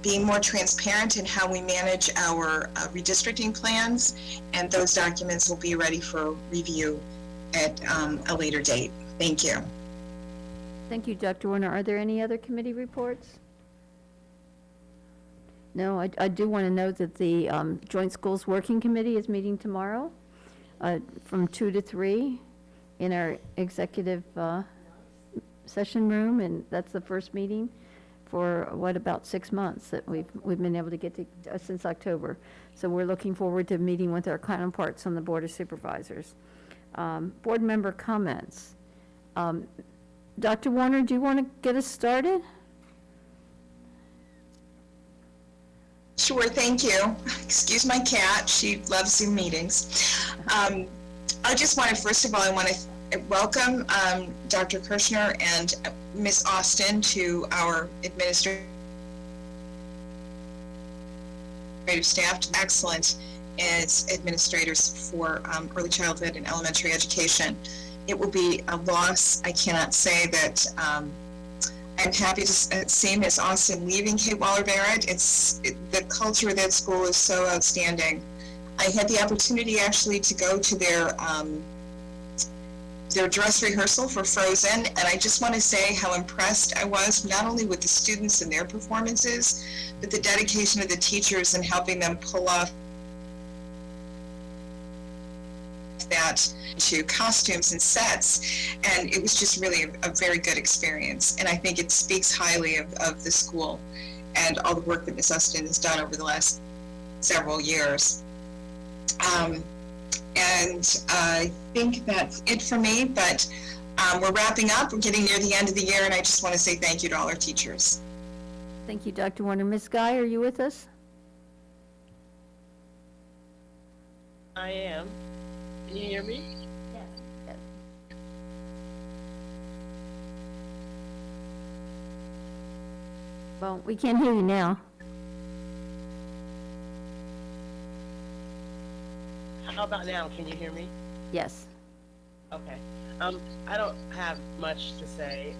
being more transparent in how we manage our redistricting plans, and those documents will be ready for review at a later date. Thank you. Thank you, Dr. Warner. Are there any other committee reports? No, I do want to note that the Joint Schools Working Committee is meeting tomorrow from 2 to 3 in our executive session room, and that's the first meeting for, about 6 months that we've been able to get to since October. So we're looking forward to meeting with our counterparts on the Board of Supervisors. Board member comments. Dr. Warner, do you want to get us started? Sure, thank you. Excuse my cat, she loves Zoom meetings. I just want to, first of all, I want to welcome Dr. Kirshner and Ms. Austin to our administrative staff, excellent as administrators for early childhood and elementary education. It will be a loss. I cannot say that I'm happy to see Ms. Austin leaving Kate Waller Barrett. The culture of that school is so outstanding. I had the opportunity actually to go to their dress rehearsal for Frozen, and I just want to say how impressed I was, not only with the students and their performances, but the dedication of the teachers in helping them pull off that to costumes and sets, and it was just really a very good experience, and I think it speaks highly of the school and all the work that Ms. Austin has done over the last several years. And I think that's it for me, but we're wrapping up. We're getting near the end of the year, and I just want to say thank you to all our teachers. Thank you, Dr. Warner. Ms. Guy, are you with us? I am. Can you hear me? Yes. Well, we can't hear you now. How about now? Can you hear me? Yes. Okay. I don't have much to say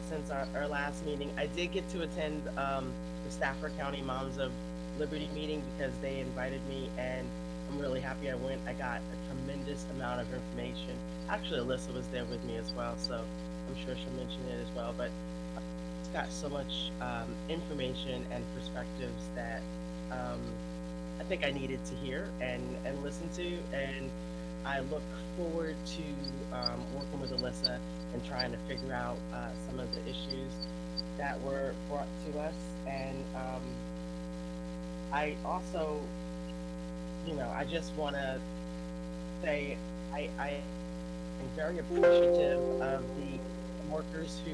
since our last meeting. I did get to attend the Stafford County Moms of Liberty meeting because they invited me, and I'm really happy I went. I got a tremendous amount of information. Actually, Alyssa was there with me as well, so I'm sure she'll mention it as well. But it's got so much information and perspectives that I think I needed to hear and listen to, and I look forward to working with Alyssa and trying to figure out some of the issues that were brought to us. And I also, I just want to say I am very appreciative of the workers who,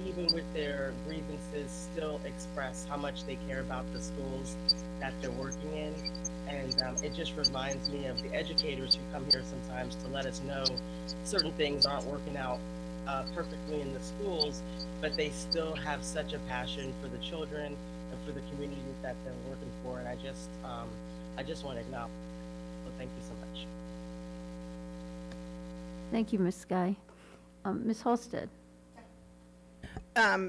even with their grievances, still express how much they care about the schools that they're working in. And it just reminds me of the educators who come here sometimes to let us know certain things aren't working out perfectly in the schools, but they still have such a passion for the children and for the community that they're working for. And I just want to acknowledge. So thank you so much. Thank you, Ms. Guy. Ms. Halstead.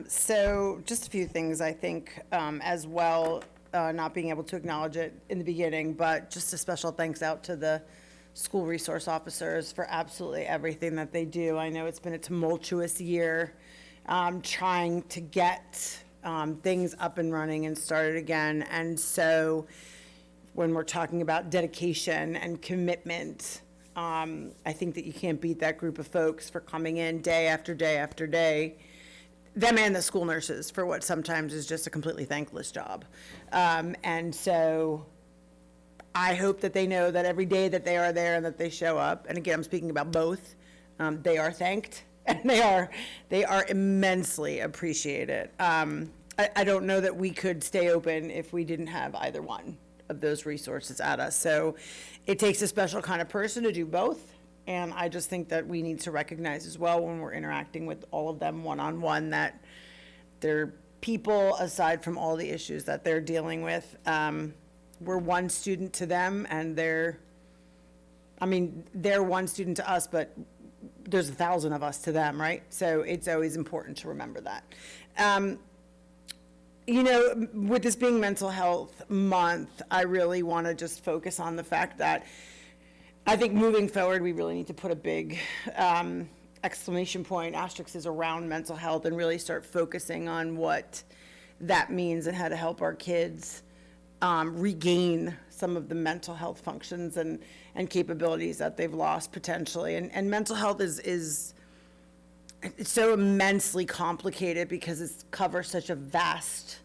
So just a few things, I think, as well, not being able to acknowledge it in the beginning, but just a special thanks out to the school resource officers for absolutely everything that they do. I know it's been a tumultuous year, trying to get things up and running and started again. And so when we're talking about dedication and commitment, I think that you can't beat that group of folks for coming in day after day after day, them and the school nurses for what sometimes is just a completely thankless job. And so I hope that they know that every day that they are there and that they show up, and again, I'm speaking about both, they are thanked and they are immensely appreciated. I don't know that we could stay open if we didn't have either one of those resources at us. So it takes a special kind of person to do both. And I just think that we need to recognize as well when we're interacting with all of them one-on-one that they're people aside from all the issues that they're dealing with. We're one student to them, and they're one student to us, but there's 1,000 of us to them, right? So it's always important to remember that. you know, with this being Mental Health Month, I really want to just focus on the fact that I think moving forward, we really need to put a big exclamation point, asterisks around mental health, and really start focusing on what that means and how to help our kids regain some of the mental health functions and capabilities that they've lost potentially. And mental health is it's so immensely complicated because it covers such a vast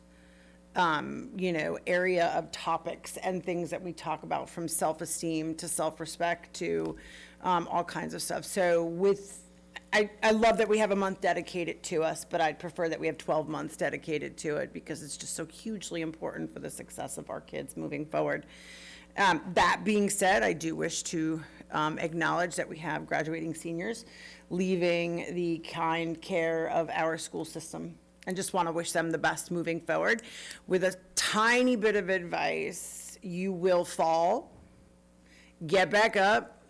you know, area of topics and things that we talk about, from self-esteem to self-respect to all kinds of stuff. So I love that we have a month dedicated to us, but I'd prefer that we have 12 months dedicated to it because it's just so hugely important for the success of our kids moving forward. That being said, I do wish to acknowledge that we have graduating seniors leaving the kind care of our school system, and just want to wish them the best moving forward. With a tiny bit of advice: you will fall, get back up,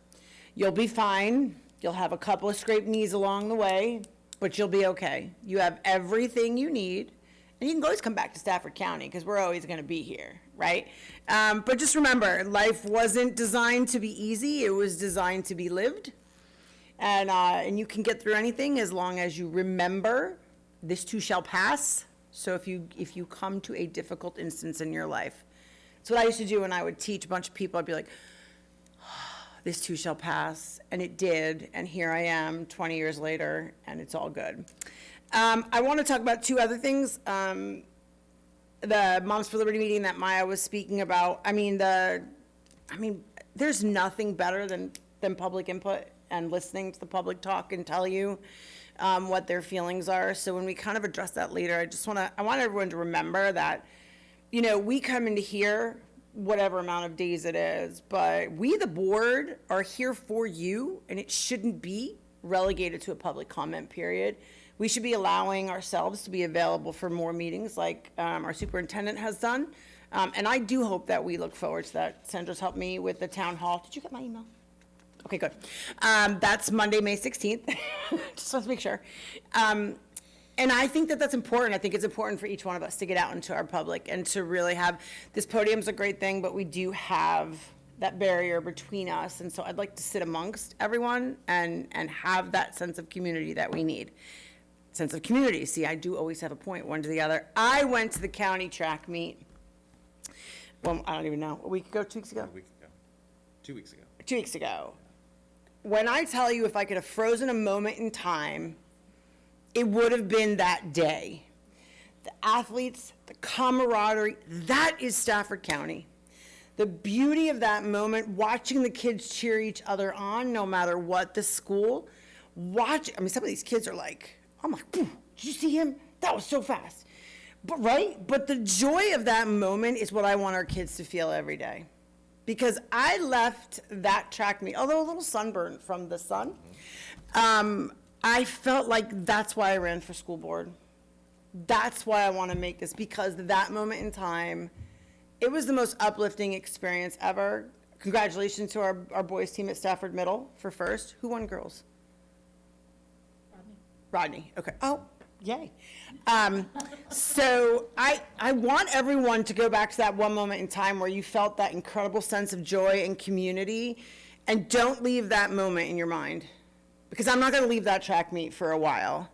you'll be fine. You'll have a couple of scraped knees along the way, but you'll be okay. You have everything you need, and you can always come back to Stafford County because we're always going to be here, right? But just remember, life wasn't designed to be easy. It was designed to be lived. And you can get through anything as long as you remember this too shall pass. So if you come to a difficult instance in your life, it's what I used to do when I would teach a bunch of people. I'd be like, this too shall pass, and it did, and here I am 20 years later, and it's all good. I want to talk about two other things. The Moms for Liberty meeting that Maya was speaking about. I mean, there's nothing better than public input and listening to the public talk and tell you what their feelings are. So when we kind of address that later, I want everyone to remember that, you know, we come into here whatever amount of days it is, but we, the board, are here for you, and it shouldn't be relegated to a public comment period. We should be allowing ourselves to be available for more meetings like our superintendent has done. And I do hope that we look forward to that. Sandra's helped me with the town hall. Did you get my email? Okay, good. That's Monday, May 16th. Just want to make sure. And I think that that's important. I think it's important for each one of us to get out into our public and to really have, this podium's a great thing, but we do have that barrier between us. And so I'd like to sit amongst everyone and have that sense of community that we need. Sense of community. See, I do always have a point, one to the other. I went to the county track meet, well, I don't even know, a week ago, 2 weeks ago? A week ago. 2 weeks ago. 2 weeks ago. When I tell you, if I could have frozen a moment in time, it would have been that day. The athletes, the camaraderie, that is Stafford County. The beauty of that moment, watching the kids cheer each other on, no matter what the school, some of these kids are like, I'm like, did you see him? That was so fast. But right? But the joy of that moment is what I want our kids to feel every day. Because I left that track meet, although a little sunburned from the sun, I felt like that's why I ran for school board. That's why I want to make this, because that moment in time, it was the most uplifting experience ever. Congratulations to our boys team at Stafford Middle for first. Who won girls? Rodney. Okay. Oh, yay. So I want everyone to go back to that one moment in time where you felt that incredible sense of joy and community, and don't leave that moment in your mind. Because I'm not going to leave that track meet for a while.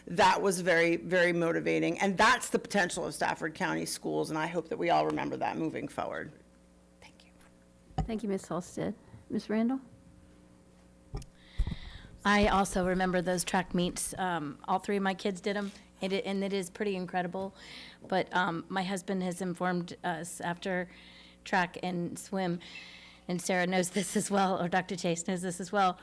That was very, very motivating. And that's the potential of Stafford County schools, and I hope that we all remember that moving forward. Thank you. Thank you, Ms. Halstead. Ms. Randall? I also remember those track meets. All three of my kids did them, and it is pretty incredible. But my husband has informed us after track and swim, and Sarah knows this as well, or Dr. Chase knows this as well,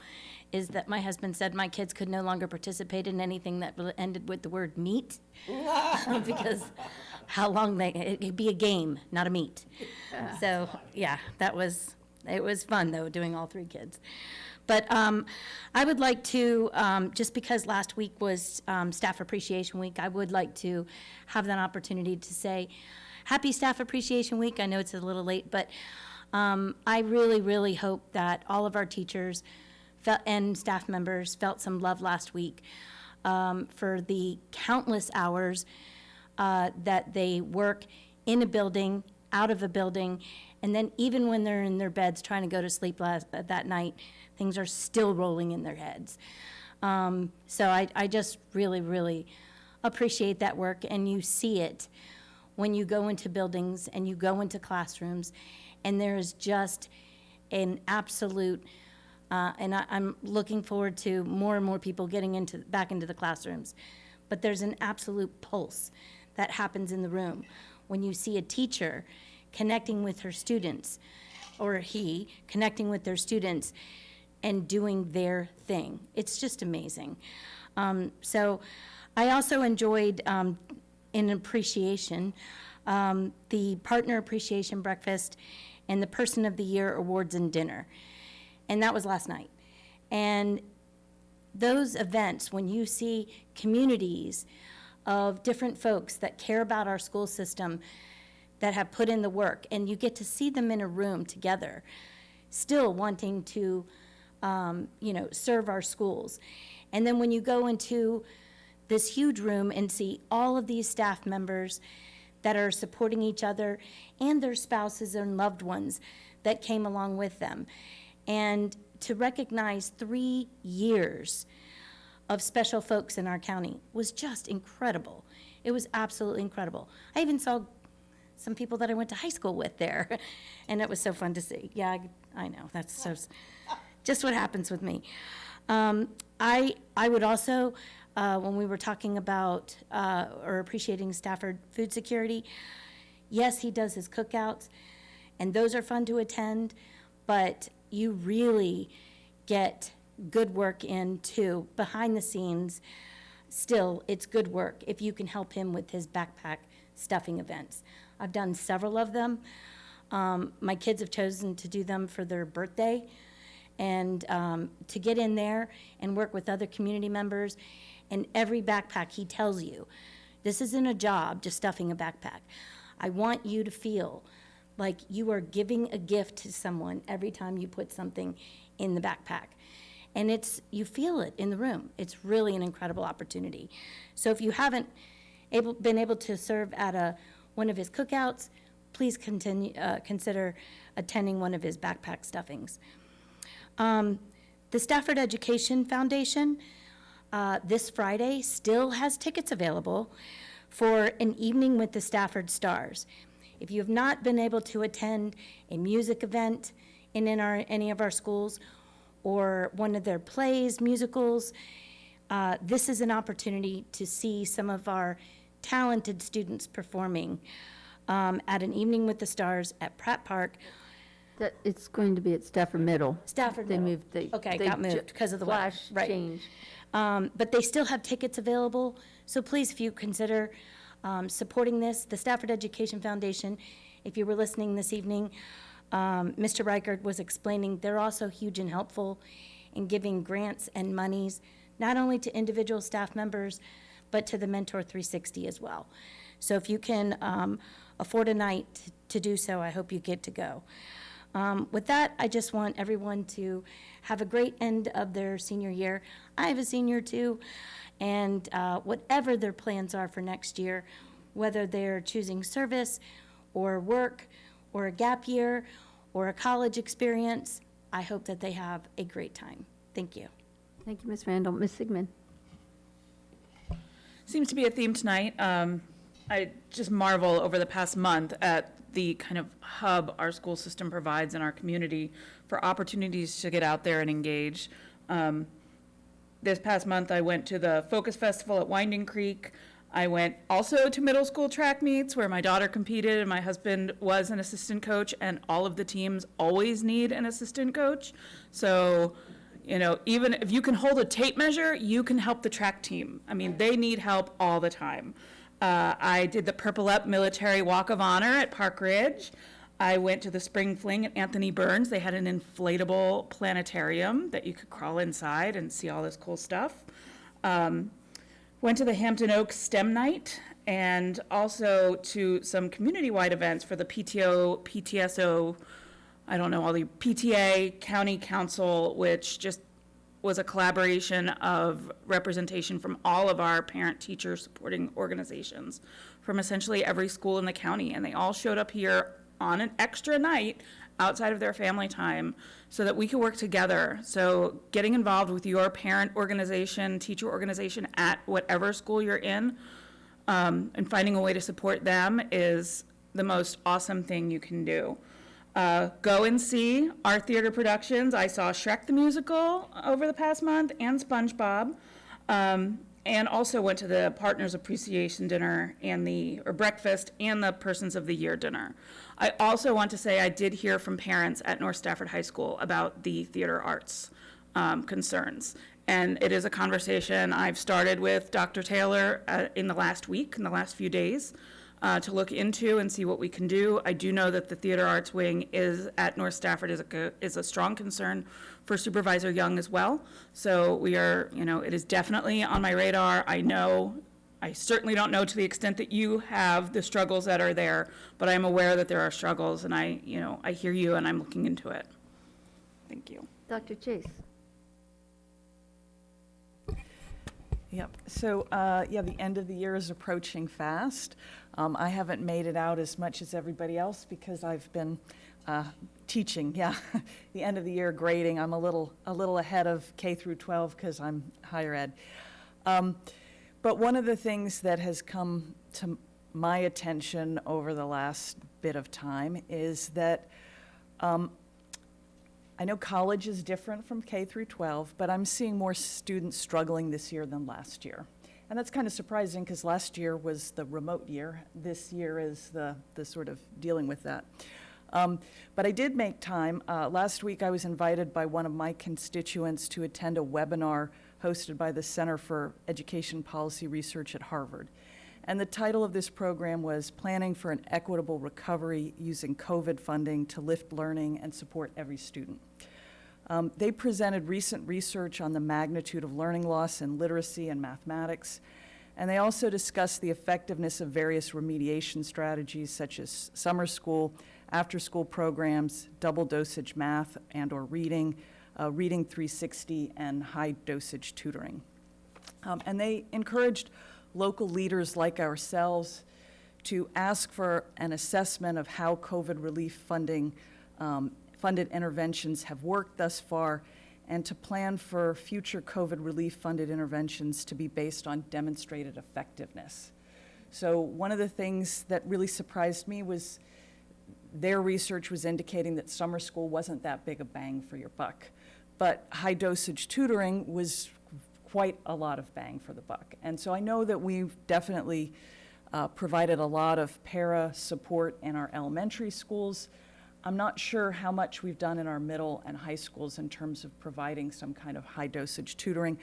is that my husband said my kids could no longer participate in anything that ended with the word meet, because how long it'd be a game, not a meet. So yeah, it was fun though, doing all three kids. But I would like to, just because last week was Staff Appreciation Week, I would like to have that opportunity to say, Happy Staff Appreciation Week. I know it's a little late, but I really, really hope that all of our teachers and staff members felt some love last week for the countless hours that they work in a building, out of a building, and then even when they're in their beds trying to go to sleep that night, things are still rolling in their heads. So I just really, really appreciate that work, and you see it when you go into buildings and you go into classrooms, and there is just an absolute, and I'm looking forward to more and more people getting back into the classrooms, but there's an absolute pulse that happens in the room when you see a teacher connecting with her students, or he connecting with their students and doing their thing. It's just amazing. So I also enjoyed, in appreciation, the Partner Appreciation Breakfast and the Person of the Year Awards and Dinner. And that was last night. And those events, when you see communities of different folks that care about our school system, that have put in the work, and you get to see them in a room together, still wanting to, serve our schools. And then when you go into this huge room and see all of these staff members that are supporting each other and their spouses and loved ones that came along with them, and to recognize 3 years of special folks in our county was just incredible. It was absolutely incredible. I even saw some people that I went to high school with there, and it was so fun to see. Yeah, I know, that's so, just what happens with me. I would also, when we were talking about or appreciating Stafford food security, yes, he does his cookouts, and those are fun to attend, but you really get good work in too, behind the scenes. Still, it's good work if you can help him with his backpack stuffing events. I've done several of them. My kids have chosen to do them for their birthday, and to get in there and work with other community members. And every backpack, he tells you, this isn't a job just stuffing a backpack. I want you to feel like you are giving a gift to someone every time you put something in the backpack. And you feel it in the room. It's really an incredible opportunity. So if you haven't been able to serve at one of his cookouts, please consider attending one of his backpack stuffings. The Stafford Education Foundation this Friday still has tickets available for an evening with the Stafford Stars. If you have not been able to attend a music event in any of our schools, or one of their plays, musicals, this is an opportunity to see some of our talented students performing at an evening with the Stars at Pratt Park. It's going to be at Stafford Middle. Stafford They Middle. moved, Okay, got moved because of the weather. flash Right. change. But they still have tickets available, so please, if you consider supporting this, the Stafford Education Foundation, if you were listening this evening, Mr. Reichert was explaining, they're also huge and helpful in giving grants and monies, not only to individual staff members, but to the Mentor 360 as well. So if you can afford a night to do so, I hope you get to go. With that, I just want everyone to have a great end of their senior year. I have a senior too, and whatever their plans are for next year, whether they're choosing service or work or a gap year or a college experience, I hope that they have a great time. Thank you. Thank you, Ms. Randall. Ms. Sigmund. Seems to be a theme tonight. I just marvel over the past month at the kind of hub our school system provides in our community for opportunities to get out there and engage. This past month, I went to the Focus Festival at Winding Creek. I went also to middle school track meets where my daughter competed and my husband was an assistant coach, and all of the teams always need an assistant coach. So, even if you can hold a tape measure, you can help the track team. I mean, they need help all the time. I did the Purple Up Military Walk of Honor at Park Ridge. I went to the Spring Fling at Anthony Burns. They had an inflatable planetarium that you could crawl inside and see all this cool stuff. Went to the Hampton Oaks STEM Night, and also to some community-wide events for the PTO, PTSO, I don't know, all the PTA, County Council, which just was a collaboration of representation from all of our parent-teacher supporting organizations from essentially every school in the county, and they all showed up here on an extra night outside of their family time so that we could work together. So getting involved with your parent organization, teacher organization at whatever school you're in, and finding a way to support them is the most awesome thing you can do. Go and see our theater productions. I saw Shrek the Musical over the past month and SpongeBob, and also went to the Partners Appreciation Dinner or breakfast and the Persons of the Year dinner. I also want to say I did hear from parents at North Stafford High School about the theater arts concerns. And it is a conversation I've started with Dr. Taylor in the last few days, to look into and see what we can do. I do know that the theater arts wing at North Stafford is a strong concern for Supervisor Young as well. So we are, it is definitely on my radar. I certainly don't know to the extent that you have the struggles that are there, but I'm aware that there are struggles, and I hear you and I'm looking into it. Thank you. Dr. Chase. Yep. So, the end of the year is approaching fast. I haven't made it out as much as everybody else because I've been teaching. Yeah, the end of the year grading. I'm a little ahead of K through 12 because I'm higher ed. But one of the things that has come to my attention over the last bit of time is that I know college is different from K through 12, but I'm seeing more students struggling this year than last year. And that's kind of surprising because last year was the remote year. This year is the sort of dealing with that. But I did make time. Last week I was invited by one of my constituents to attend a webinar hosted by the Center for Education Policy Research at Harvard. And the title of this program was Planning for an Equitable Recovery Using COVID Funding to Lift Learning and Support Every Student. They presented recent research on the magnitude of learning loss in literacy and mathematics, and they also discussed the effectiveness of various remediation strategies such as summer school, after-school programs, double dosage math and or reading, Reading 360, and high-dosage tutoring. And they encouraged local leaders like ourselves to ask for an assessment of how COVID relief funded interventions have worked thus far, and to plan for future COVID relief funded interventions to be based on demonstrated effectiveness. So one of the things that really surprised me was their research was indicating that summer school wasn't that big a bang for your buck, but high dosage tutoring was quite a lot of bang for the buck. And so I know that we've definitely provided a lot of para support in our elementary schools. I'm not sure how much we've done in our middle and high schools in terms of providing some kind of high dosage tutoring.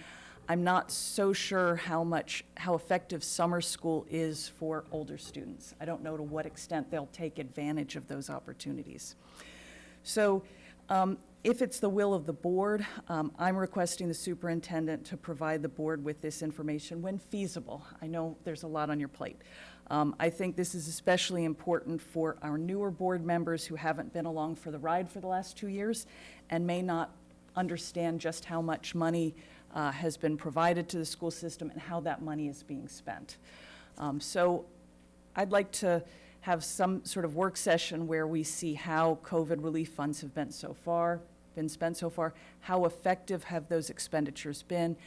I'm not so sure how effective summer school is for older students. I don't know to what extent they'll take advantage of those opportunities. So if it's the will of the board, I'm requesting the superintendent to provide the board with this information when feasible. I know there's a lot on your plate. I think this is especially important for our newer board members who haven't been along for the ride for the last 2 years and may not understand just how much money has been provided to the school system and how that money is being spent. So I'd like to have some sort of work session where we see how COVID relief funds have been spent so far, how effective have those expenditures been,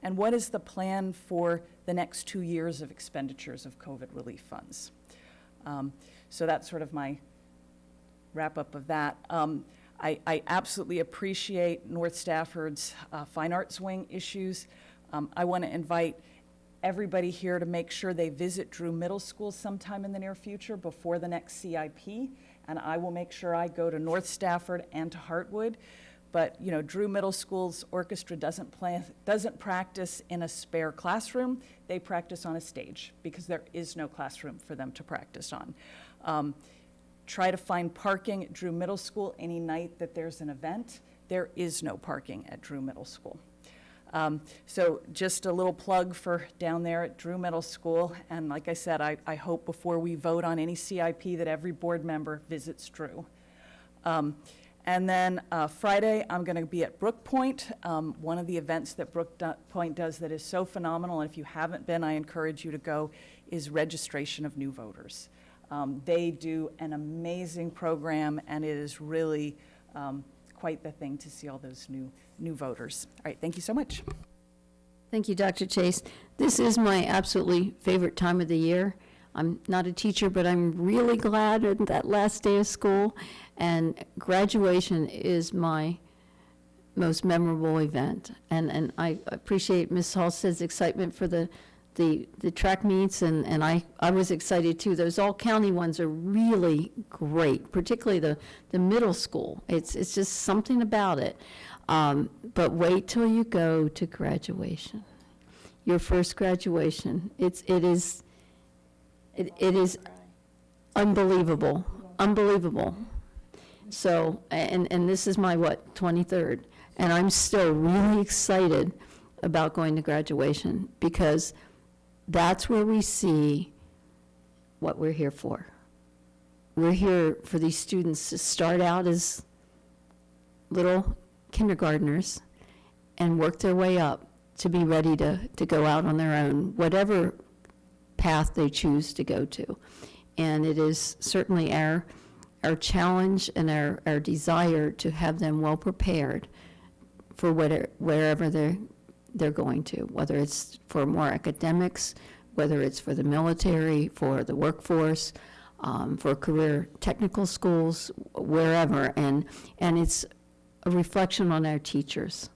and what is the plan for the next 2 years of expenditures of COVID relief funds. So that's sort of my wrap-up of that. I absolutely appreciate North Stafford's Fine Arts Wing issues. I want to invite everybody here to make sure they visit Drew Middle School sometime in the near future before the next CIP, and I will make sure I go to North Stafford and to Hartwood. But Drew Middle School's orchestra doesn't practice in a spare classroom. They practice on a stage because there is no classroom for them to practice on. Try to find parking at Drew Middle School any night that there's an event. There is no parking at Drew Middle School. So just a little plug for down there at Drew Middle School. And like I said, I hope before we vote on any CIP that every board member visits Drew. And then Friday, I'm going to be at Brook Point. One of the events that Brook Point does that is so phenomenal, and if you haven't been, I encourage you to go, is registration of new voters. They do an amazing program, and it is really quite the thing to see all those new voters. All right, thank you so much. Thank you, Dr. Chase. This is my absolutely favorite time of the year. I'm not a teacher, but I'm really glad at that last day of school, and graduation is my most memorable event. And I appreciate Ms. Halstead's excitement for the track meets, and I was excited too. Those all-county ones are really great, particularly the middle school. It's just something about it. But wait till you go to graduation. Your first graduation. It is unbelievable, unbelievable. So, and this is my, 23rd, and I'm still really excited about going to graduation, because that's where we see what we're here for. We're here for these students to start out as little kindergartners and work their way up to be ready to go out on their own, whatever path they choose to go to. And it is certainly our challenge and our desire to have them well prepared for wherever they're going to, whether it's for more academics, whether it's for the military, for the workforce, for career technical schools, wherever. And it's a reflection on our teachers,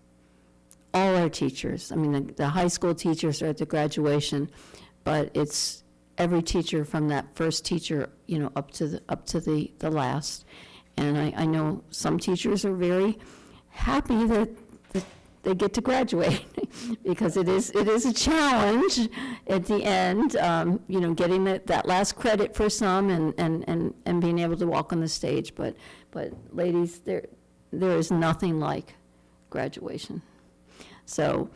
all our teachers. I mean, the high school teachers are at the graduation, but it's every teacher from that first teacher, up to the last. And I know some teachers are very happy that they get to graduate because it is a challenge at the end, getting that last credit for some and being able to walk on the stage. But ladies, there is nothing like graduation. So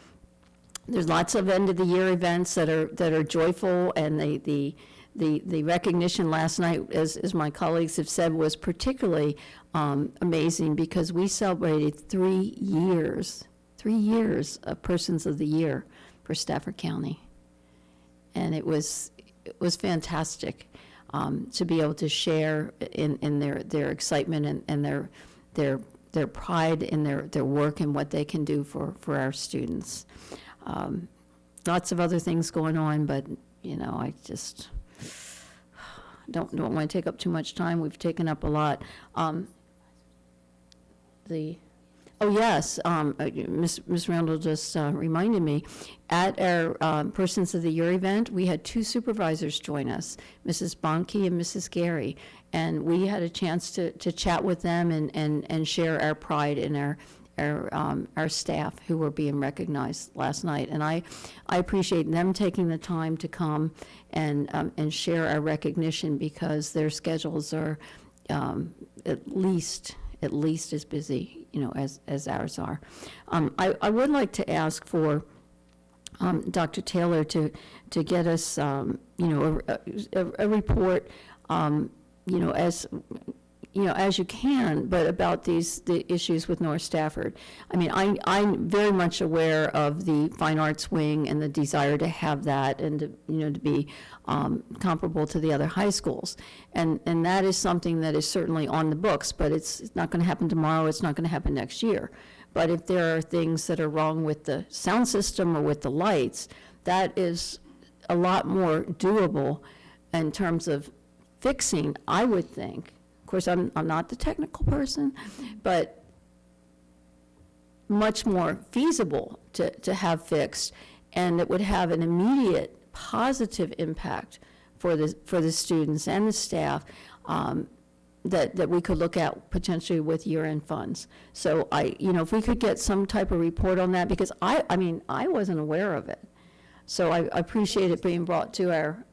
there's lots of end of the year events that are joyful, and the recognition last night, as my colleagues have said, was particularly amazing, because we celebrated 3 years of Persons of the Year for Stafford County, and it was fantastic to be able to share in their excitement and their pride in their work and what they can do for our students. Lots of other things going on, but I just don't want to take up too much time. We've taken up a lot. Ms. Randall just reminded me, at our Persons of the Year event, we had 2 supervisors join us, Mrs. Bonke and Mrs. Gary, and we had a chance to chat with them and share our pride in our staff who were being recognized last night. And I appreciate them taking the time to come and share our recognition, because their schedules are at least as busy, as ours are. I would like to ask for Dr. Taylor to get us, a report, as you can, but about the issues with North Stafford. I mean, I'm very much aware of the fine arts wing and the desire to have that and to be comparable to the other high schools. And that is something that is certainly on the books, but it's not going to happen tomorrow. It's not going to happen next year. But if there are things that are wrong with the sound system or with the lights, that is a lot more doable in terms of fixing, I would think. Of course, I'm not the technical person, but much more feasible to have fixed, and it would have an immediate positive impact for the students and the staff that we could look at potentially with year-end funds. So if we could get some type of report on that, because I wasn't aware of it. So I appreciate it being brought to our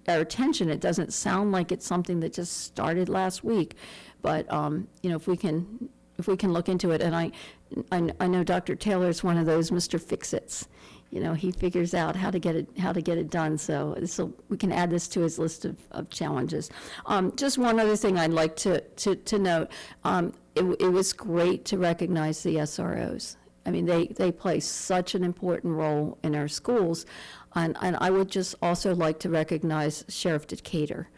attention. It doesn't sound like it's something that just started last week, but if we can look into it. And I know Dr. Taylor is one of those Mr. Fix-Its. he figures out how to get it done. So we can add this to his list of challenges. Just one other thing I'd like to note. It was great to recognize the SROs. I mean, they play such an important role in our schools. And I would just also like to recognize Sheriff Decatur,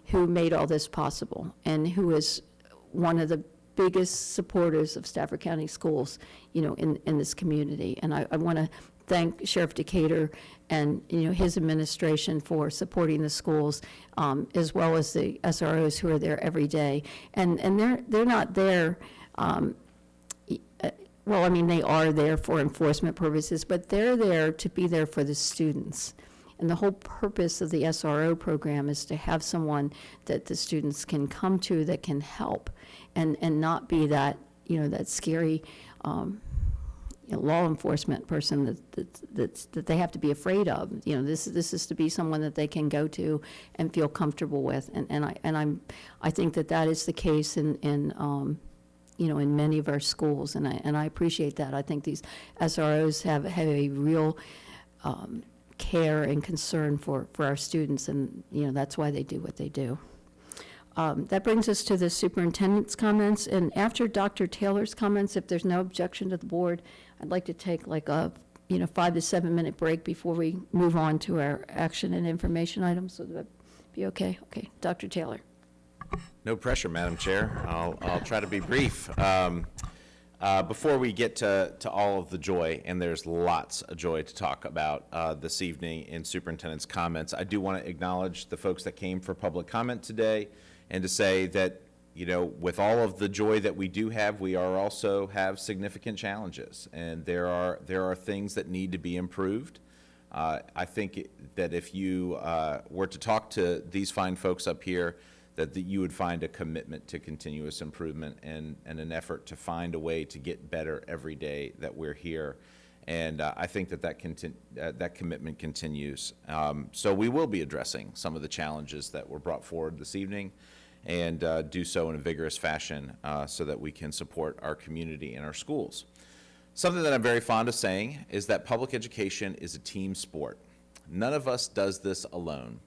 who made all this possible and who is one of the biggest supporters of Stafford County Schools, in this community. And I want to thank Sheriff Decatur and, his administration for supporting the schools, as well as the SROs who are there every day. And they're not there, well, I mean, they are there for enforcement purposes, but they're there to be there for the students. And the whole purpose of the SRO program is to have someone that the students can come to that can help and not be that, that scary law enforcement person that they have to be afraid of. This is to be someone that they can go to and feel comfortable with. I think that is the case in many of our schools, and I appreciate that. I think these SROs have a real care and concern for our students, and that's why they do what they do. That brings us to the superintendent's comments, and after Dr. Taylor's comments, if there's no objection to the board, I'd like to take like a 5 to 7 minute break before we move on to our action and information items. So that be okay? Okay, Dr. Taylor. No pressure, Madam Chair. I'll try to be brief. Before we get to all of the joy, and there's lots of joy to talk about this evening in superintendent's comments, I do want to acknowledge the folks that came for public comment today, and to say that, with all of the joy that we do have, we also have significant challenges, and there are things that need to be improved. I think that if you were to talk to these fine folks up here, that you would find a commitment to continuous improvement and an effort to find a way to get better every day that we're here. And I think that commitment continues. So we will be addressing some of the challenges that were brought forward this evening, and do so in a vigorous fashion so that we can support our community and our schools. Something that I'm very fond of saying is that public education is a team sport. None of us does this alone.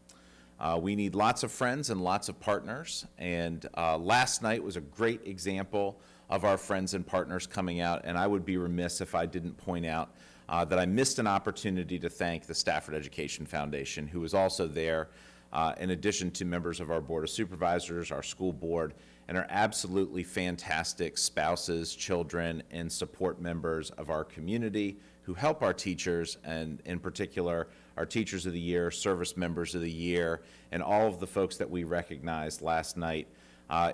We need lots of friends and lots of partners, and last night was a great example of our friends and partners coming out, and I would be remiss if I didn't point out that I missed an opportunity to thank the Stafford Education Foundation, who was also there, in addition to members of our Board of Supervisors, our school board, and our absolutely fantastic spouses, children, and support members of our community who help our teachers, and in particular, our Teachers of the Year, Service Members of the Year, and all of the folks that we recognized last night.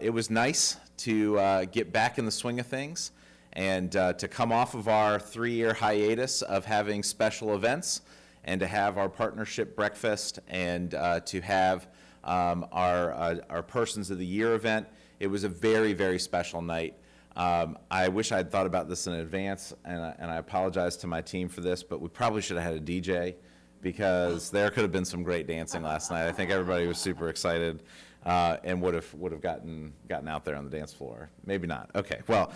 It was nice to get back in the swing of things and to come off of our 3-year hiatus of having special events, and to have our partnership breakfast, and to have our Persons of the Year event. It was a very, very special night. I wish I'd thought about this in advance, and I apologize to my team for this, but we probably should have had a DJ, because there could have been some great dancing last night. I think everybody was super excited and would have gotten out there on the dance floor. Maybe not. Okay. Well,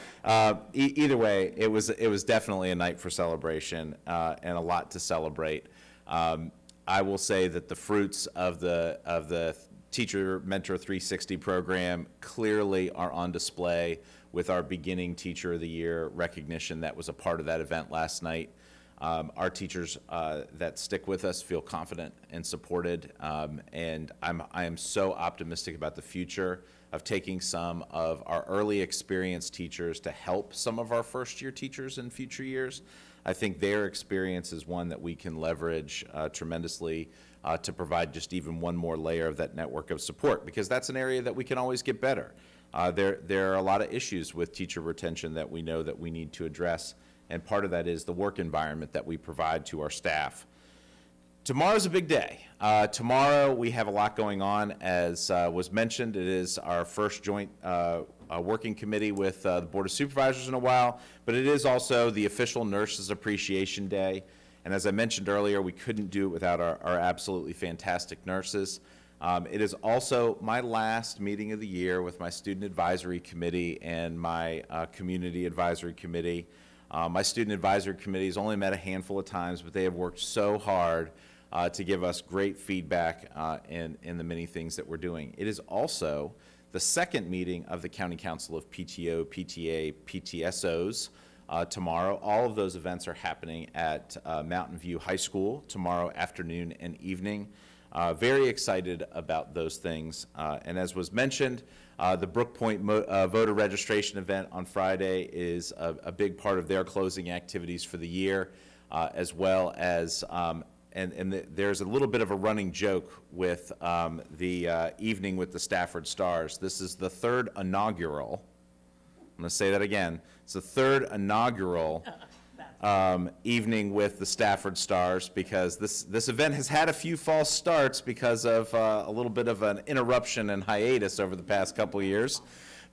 either way, it was definitely a night for celebration and a lot to celebrate. I will say that the fruits of the Teacher Mentor 360 program clearly are on display with our beginning Teacher of the Year recognition that was a part of that event last night. Our teachers that stick with us feel confident and supported, and I am so optimistic about the future of taking some of our early experienced teachers to help some of our first-year teachers in future years. I think their experience is one that we can leverage tremendously to provide just even one more layer of that network of support, because that's an area that we can always get better. There are a lot of issues with teacher retention that we know that we need to address, and part of that is the work environment that we provide to our staff. Tomorrow's a big day. Tomorrow we have a lot going on. As was mentioned, it is our first joint working committee with the Board of Supervisors in a while, but it is also the official Nurses Appreciation Day. And as I mentioned earlier, we couldn't do it without our absolutely fantastic nurses. It is also my last meeting of the year with my Student Advisory Committee and my Community Advisory Committee. My student advisory committee has only met a handful of times, but they have worked so hard to give us great feedback in the many things that we're doing. It is also the second meeting of the County Council of PTO, PTA, PTSOs tomorrow. All of those events are happening at Mountain View High School tomorrow afternoon and evening. Very excited about those things. And as was mentioned, the Brook Point voter registration event on Friday is a big part of their closing activities for the year, as well as, there's a little bit of a running joke with the evening with the Stafford Stars. This is the third inaugural, I'm going to say that again, it's the third inaugural evening with the Stafford Stars, because this event has had a few false starts because of a little bit of an interruption and hiatus over the past couple of years.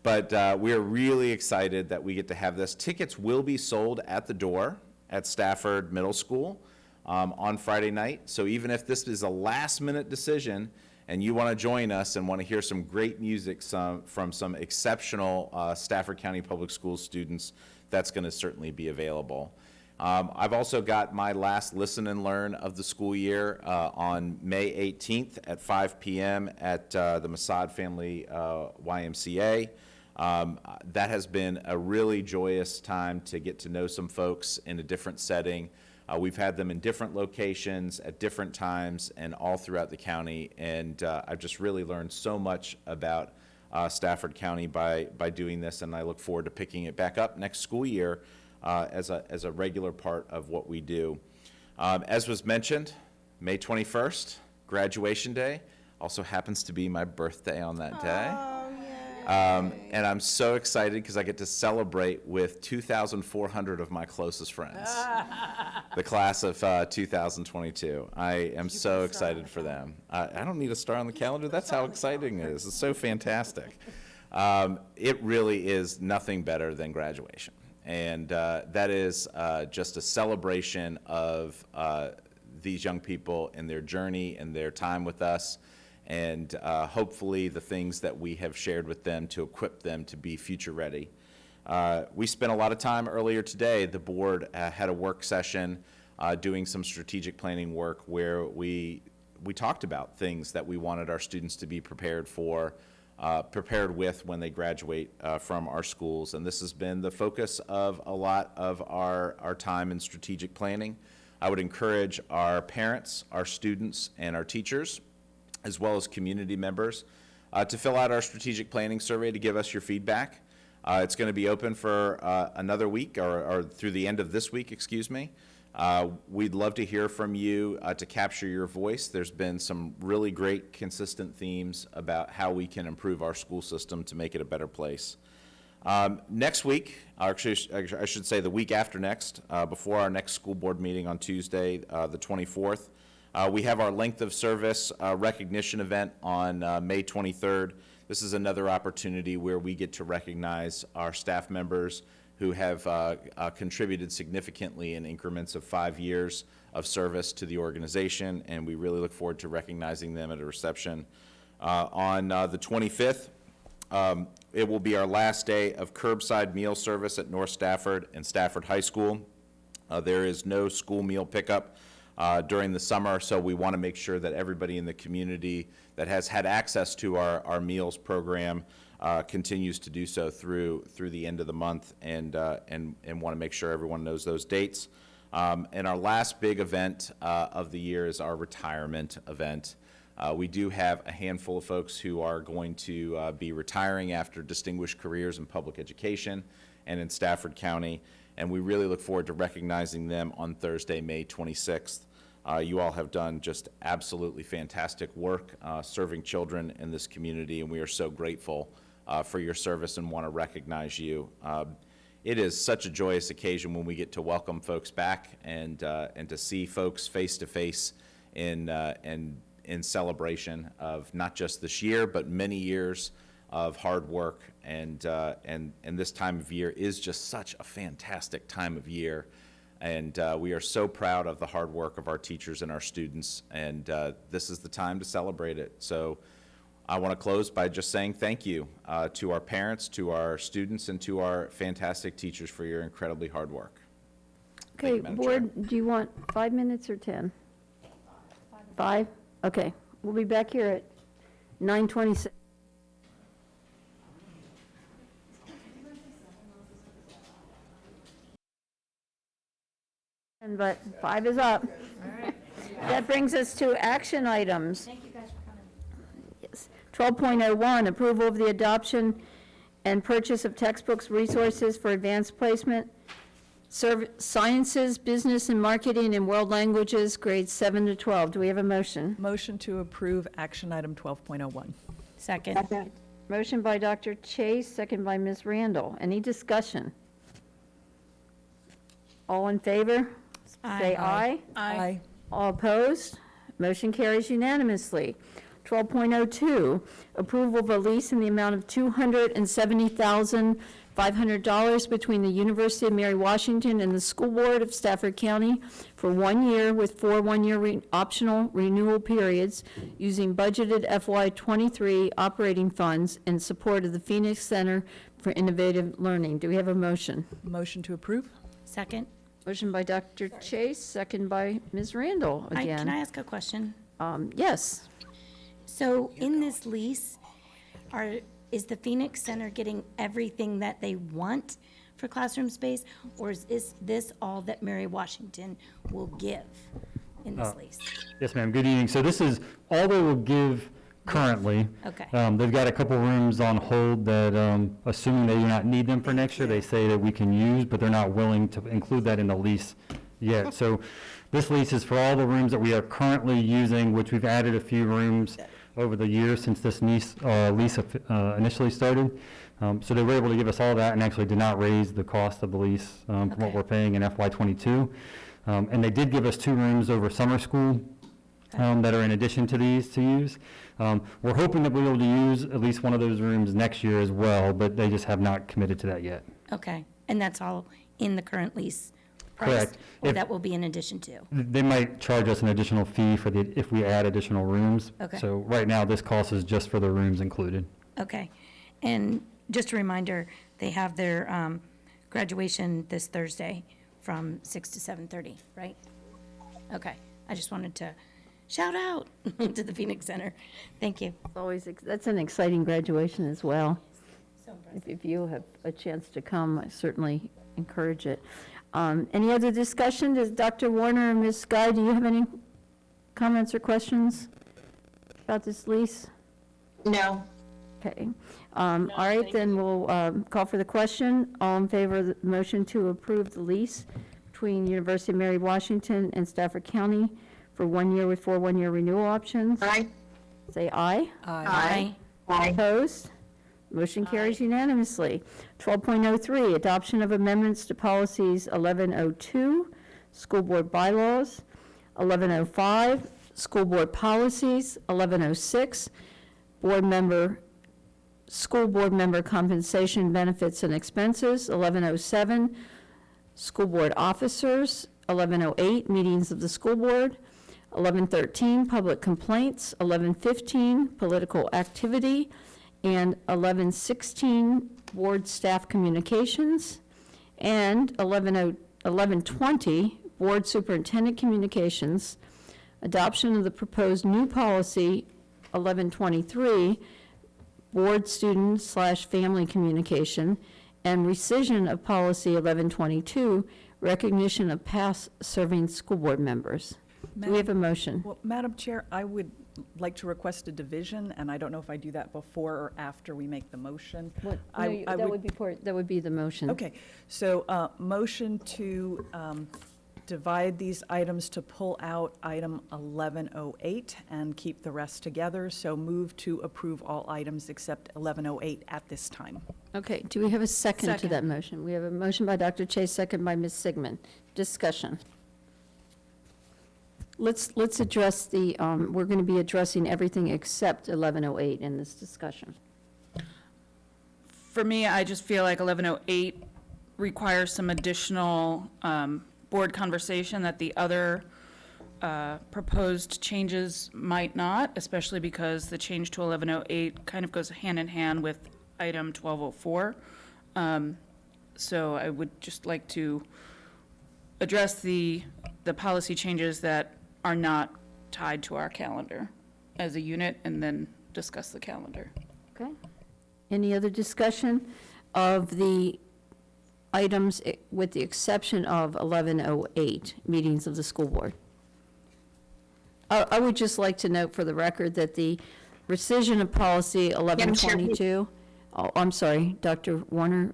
But we are really excited that we get to have this. Tickets will be sold at the door at Stafford Middle School on Friday night. So even if this is a last-minute decision and you want to join us and want to hear some great music from some exceptional Stafford County Public Schools students, that's going to certainly be available. I've also got my last listen and learn of the school year on May 18th at 5 p.m. at the Masad Family YMCA. That has been a really joyous time to get to know some folks in a different setting. We've had them in different locations at different times and all throughout the county, and I've just really learned so much about Stafford County by doing this, and I look forward to picking it back up next school year as a regular part of what we do. As was mentioned, May 21st, graduation day, also happens to be my birthday on that day. And I'm so excited because I get to celebrate with 2,400 of my closest friends, the class of 2022. I am so excited for them. I don't need a star on the calendar. That's how exciting it is. It's so fantastic. It really is nothing better than graduation. And that is just a celebration of these young people and their journey and their time with us, and hopefully the things that we have shared with them to equip them to be future ready. We spent a lot of time earlier today. The board had a work session doing some strategic planning work where we talked about things that we wanted our students to be prepared with when they graduate from our schools. And this has been the focus of a lot of our time in strategic planning. I would encourage our parents, our students, and our teachers, as well as community members, to fill out our strategic planning survey to give us your feedback. It's going to be open for another week, or through the end of this week, excuse me. We'd love to hear from you to capture your voice. There's been some really great consistent themes about how we can improve our school system to make it a better place. Next week, actually I should say the week after next, before our next school board meeting on Tuesday, the 24th, we have our length of service recognition event on May 23rd. This is another opportunity where we get to recognize our staff members who have contributed significantly in increments of 5 years of service to the organization, and we really look forward to recognizing them at a reception. On the 25th, it will be our last day of curbside meal service at North Stafford and Stafford High School. There is no school meal pickup during the summer, so we want to make sure that everybody in the community that has had access to our meals program continues to do so through the end of the month, and want to make sure everyone knows those dates. And our last big event of the year is our retirement event. We do have a handful of folks who are going to be retiring after distinguished careers in public education and in Stafford County, and we really look forward to recognizing them on Thursday, May 26th. You all have done just absolutely fantastic work serving children in this community, and we are so grateful for your service and want to recognize you. It is such a joyous occasion when we get to welcome folks back and to see folks face to face in celebration of not just this year but many years of hard work, and this time of year is just such a fantastic time of year. And we are so proud of the hard work of our teachers and our students, and this is the time to celebrate it. So I want to close by just saying thank you to our parents, to our students, and to our fantastic teachers for your incredibly hard work. Okay, you, Madam Chair. board, do you want 5 minutes or 10? 5? Okay, we'll be back here at 9:26. But 5 is up. That brings us to action items. Thank you guys for coming. Yes. 12.01, approval of the adoption and purchase of textbooks, resources for advanced placement, sciences, business and marketing, and world languages, grades 7 to 12. Do we have a motion? Motion to approve action item 12.01. Second. Motion by Dr. Chase, second by Ms. Randall. Any discussion? All in favor? Say aye. Aye. All opposed? Motion carries unanimously. 12.02, approval of a lease in the amount of $270,500 between the University of Mary Washington and the School Board of Stafford County for 1 year with 4 one-year optional renewal periods using budgeted FY23 operating funds in support of the Phoenix Center for Innovative Learning. Do we have a motion? Motion to approve? Second. Motion by Dr. Chase, second by Ms. Randall Can I again. ask a question? Yes. So in this lease, is the Phoenix Center getting everything that they want for classroom space? Or is this all that Mary Washington will give in this lease? Yes, ma'am. Good evening. So this is all they will give currently. Okay. They've got a couple rooms on hold that, assuming they do not need them for next year, they say that we can use, but they're not willing to include that in the lease yet. So this lease is for all the rooms that we are currently using, which we've added a few rooms over the years since this lease initially started. So they were able to give us all that and actually did not raise the cost of the lease from what we're paying in FY22. And they did give us 2 rooms over summer school that are in addition to these to use. We're hoping that we'll be able to use at least one of those rooms next year as well, but they just have not committed to that yet. Okay, and that's all in the current lease price? Correct. Or If- that will be in addition to? They might charge us an additional fee for if we add additional rooms. Okay. So right now, this cost is just for the rooms included. Okay, and just a reminder, they have their graduation this Thursday from 6 to 7:30, right? Okay, I just wanted to shout out to the Phoenix Center. Thank you. That's an exciting graduation as well. So impressive. If you have a chance to come, I certainly encourage it. Any other discussion? Does Dr. Warner or Ms. Guy, do you have any comments or questions about this lease? No. Okay. All right, then we'll call for the question. All in favor of the motion to approve the lease between University of Mary Washington and Stafford County for 1 year with 4 one-year renewal options? Aye. Say aye. Aye. Opposed? Motion carries unanimously. 12.03, adoption of amendments to policies 1102, school board bylaws, 1105, school board policies, 1106, school board member compensation, benefits, and expenses, 1107, school board officers, 1108, meetings of the school board, 1113, public complaints, 1115, political activity, and 1116, board staff communications, and 1120, board superintendent communications, adoption of the proposed new policy, 1123, board student/family communication, and rescission of policy 1122, recognition of past serving school board members. Do we have a motion? Well, Madam Chair, I would like to request a division, and I don't know if I do that before or after we make the motion. That would be the motion. Okay, so motion to divide these items to pull out item 1108 and keep the rest together. So move to approve all items except 1108 at this time. Okay, do we have a second to Second. that motion? We have a motion by Dr. Chase, second by Ms. Sigmund. Discussion. Let's address we're going to be addressing everything except 1108 in this discussion. For me, I just feel like 1108 requires some additional board conversation that the other proposed changes might not, especially because the change to 1108 kind of goes hand in hand with item 1204. So I would just like to address the policy changes that are not tied to our calendar as a unit, and then discuss the calendar. Okay. Any other discussion of the items with the exception of 1108, meetings of the school board? I would just like to note for the record that the rescission of policy 1122, oh, I'm sorry, Dr. Warner.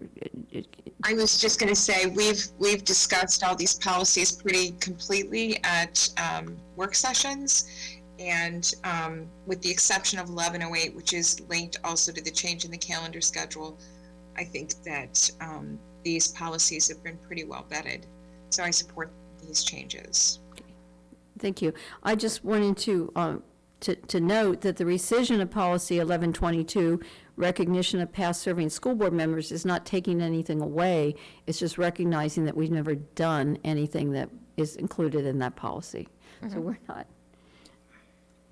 I was just going to say, we've discussed all these policies pretty completely at work sessions, and with the exception of 1108, which is linked also to the change in the calendar schedule, I think that these policies have been pretty well vetted. So I support these changes. Thank you. I just wanted to note that the rescission of policy 1122, recognition of past serving school board members, is not taking anything away. It's just recognizing that we've never done anything that is included in that policy. So we're not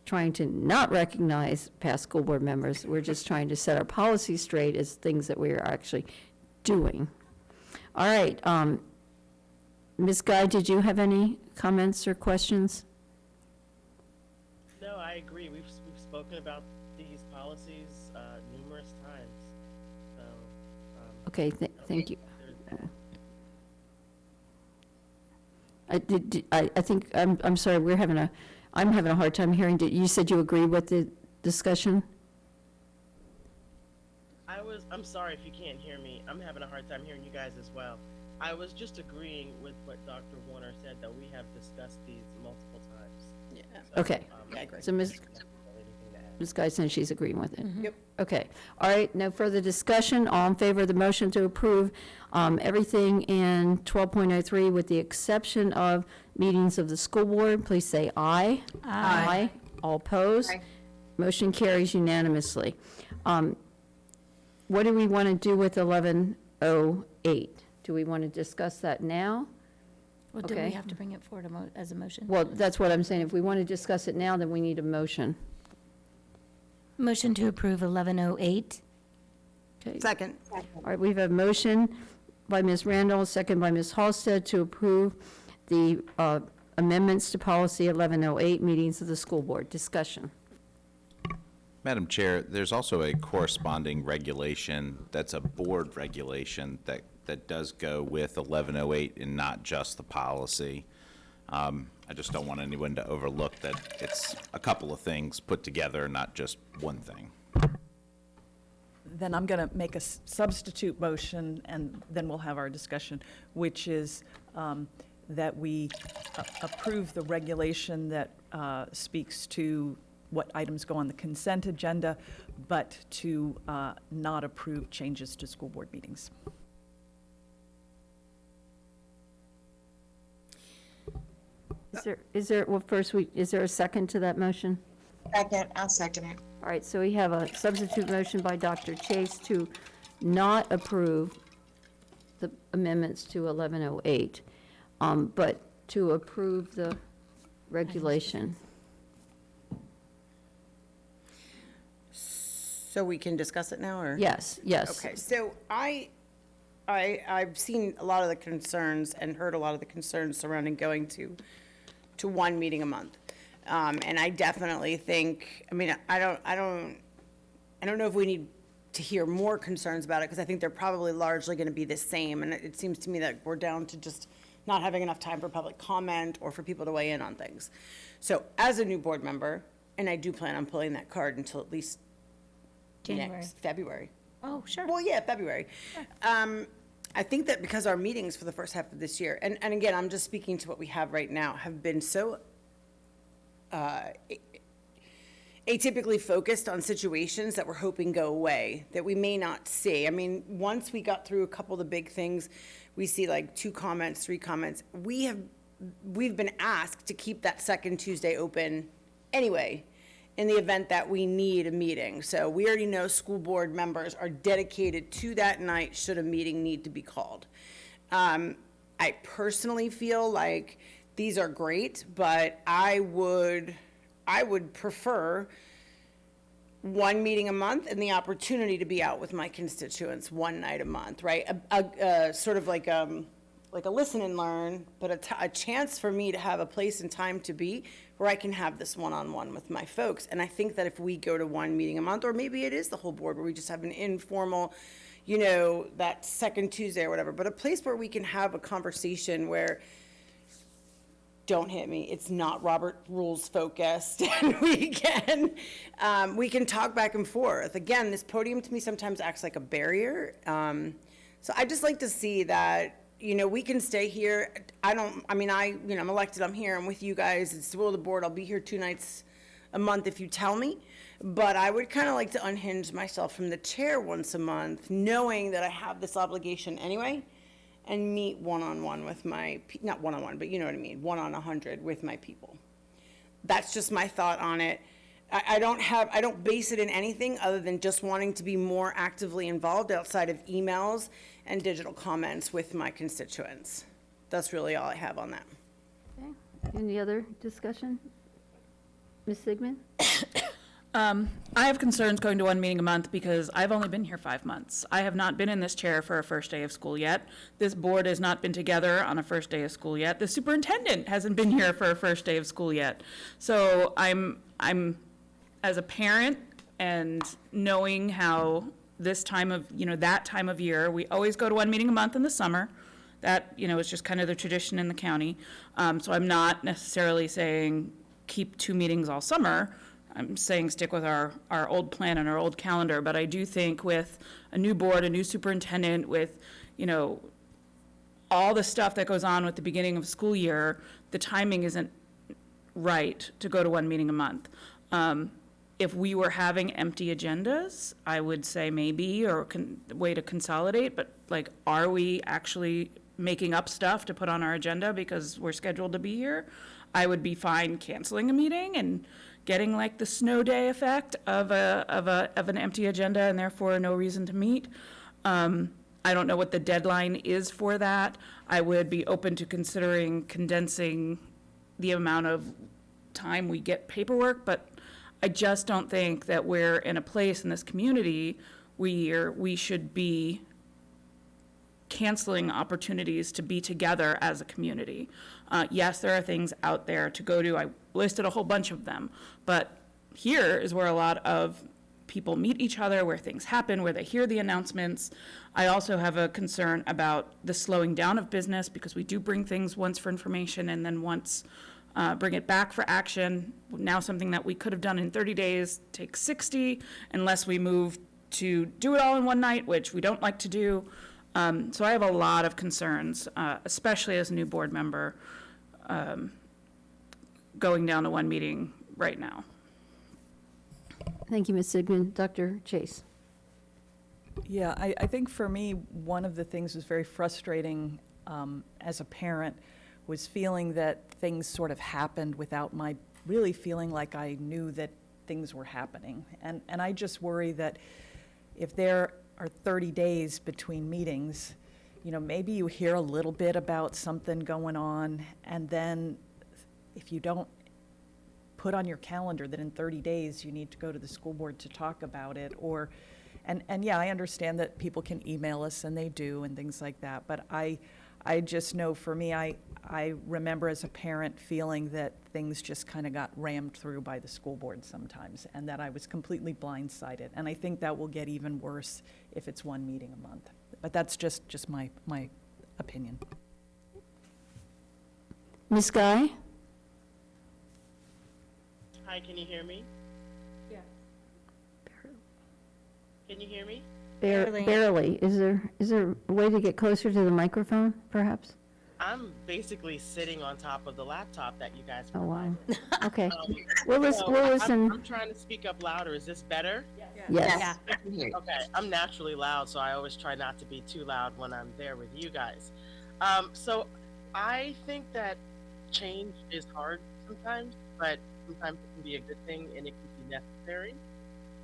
trying to not recognize past school board members. We're just trying to set our policy straight as things that we are actually doing. All right. Ms. Guy, did you have any comments or questions? No, I agree. We've spoken about these policies numerous times. So, Okay, thank you. I think, I'm sorry, I'm having a hard time hearing. You said you agree with the discussion? I'm sorry if you can't hear me. I'm having a hard time hearing you guys as well. I was just agreeing with what Dr. Warner said, that we have discussed these multiple times. Yeah. So, Okay. I agree. So Ms. Guy said she's agreeing with it. Yep. Okay. All right, no further discussion. All in favor of the motion to approve everything in 12.03 with the exception of meetings of the school board, please say aye. Aye. All opposed? Aye. Motion carries unanimously. What do we want to do with 1108? Do we want to discuss that now? Well, do we Okay. have to bring it forward as a motion? Well, that's what I'm saying. If we want to discuss it now, then we need a motion. Motion to approve 1108. Okay. Second. All right, we have a motion by Ms. Randall, a second by Ms. Halsted to approve the amendments to policy 1108, meetings of the school board. Discussion. Madam Chair, there's also a corresponding regulation that's a board regulation that does go with 1108 and not just the policy. I just don't want anyone to overlook that it's a couple of things put together, not just one thing. Then I'm going to make a substitute motion, and then we'll have our discussion, which is that we approve the regulation that speaks to what items go on the consent agenda, but to not approve changes to school board meetings. Is there, well, first, is there a second to that motion? Second, I'll second it. All right, so we have a substitute motion by Dr. Chase to not approve the amendments to 1108, but to approve the regulation. So we can discuss it now, or? Yes, yes. Okay, so I've seen a lot of the concerns and heard a lot of the concerns surrounding going to one meeting a month. And I definitely think, I mean, I don't know if we need to hear more concerns about it, because I think they're probably largely going to be the same. And it seems to me that we're down to just not having enough time for public comment or for people to weigh in on things. So as a new board member, and I do plan on pulling that card until at least January. next February. Oh, sure. Well, yeah, February. I think that because our meetings for the first half of this year, and again, I'm just speaking to what we have right now, have been so atypically focused on situations that we're hoping go away, that we may not see. I mean, once we got through a couple of the big things, we see like 2 comments, 3 comments. We've been asked to keep that second Tuesday open anyway, in the event that we need a meeting. So we already know school board members are dedicated to that night should a meeting need to be called. I personally feel like these are great, but I would prefer one meeting a month and the opportunity to be out with my constituents one night a month, right? Sort of like like a listen and learn, but a chance for me to have a place and time to be where I can have this one-on-one with my folks. And I think that if we go to one meeting a month, or maybe it is the whole board where we just have an informal, you know, that second Tuesday or whatever, but a place where we can have a conversation where, don't hit me, it's not Robert rules focused, and we can talk back and forth. Again, this podium to me sometimes acts like a barrier. So I just like to see that, you know, we can stay here. I'm elected, I'm here, I'm with you guys, it's the will of the board, I'll be here 2 nights a month if you tell me. But I would kind of like to unhinge myself from the chair once a month, knowing that I have this obligation anyway, and meet one-on-one with my, not one-on-one, but you know what I mean, 1-on-100 with my people. That's just my thought on it. I don't base it in anything other than just wanting to be more actively involved outside of emails and digital comments with my constituents. That's really all I have on that. Okay. Any other discussion? Ms. Sigmund? I have concerns going to one meeting a month because I've only been here 5 months. I have not been in this chair for a first day of school yet. This board has not been together on a first day of school yet. The superintendent hasn't been here for a first day of school yet. So I'm as a parent and knowing how this time of, that time of year, we always go to one meeting a month in the summer. That, is just kind of the tradition in the county. So I'm not necessarily saying keep 2 meetings all summer. I'm saying stick with our old plan and our old calendar, but I do think with a new board, a new superintendent, with, all the stuff that goes on with the beginning of school year, the timing isn't right to go to one meeting a month. If we were having empty agendas, I would say maybe, or way to consolidate, but like, are we actually making up stuff to put on our agenda because we're scheduled to be here? I would be fine canceling a meeting and getting like the snow day effect of an empty agenda and therefore no reason to meet. I don't know what the deadline is for that. I would be open to considering condensing the amount of time we get paperwork, but I just don't think that we're in a place in this community where we should be canceling opportunities to be together as a community. Yes, there are things out there to go to. I listed a whole bunch of them, but here is where a lot of people meet each other, where things happen, where they hear the announcements. I also have a concern about the slowing down of business because we do bring things once for information and then once bring it back for action. Now something that we could have done in 30 days takes 60 unless we move to do it all in one night, which we don't like to do. So I have a lot of concerns, especially as a new board member, going down to one meeting right now. Thank you, Ms. Sigmund. Dr. Chase. Yeah, I think for me, one of the things that was very frustrating as a parent was feeling that things sort of happened without my really feeling like I knew that things were happening. And I just worry that if there are 30 days between meetings, maybe you hear a little bit about something going on, and then if you don't put on your calendar that in 30 days you need to go to the school board to talk about it, and yeah, I understand that people can email us, and they do, and things like that, but I just know for me, I remember as a parent feeling that things just kind of got rammed through by the school board sometimes, and that I was completely blindsided. And I think that will get even worse if it's one meeting a month. But that's just my opinion. Ms. Guy? Hi, can you hear me? Yeah. Can you hear me? Barely. Is there a way to get closer to the microphone, perhaps? I'm basically sitting on top of the laptop that you guys Oh, provided. wow. Okay. We'll So listen. I'm trying to speak up louder. Is this better? Yes. Okay, I'm naturally loud, so I always try not to be too loud when I'm there with you guys. So I think that change is hard sometimes, but sometimes it can be a good thing and it can be necessary.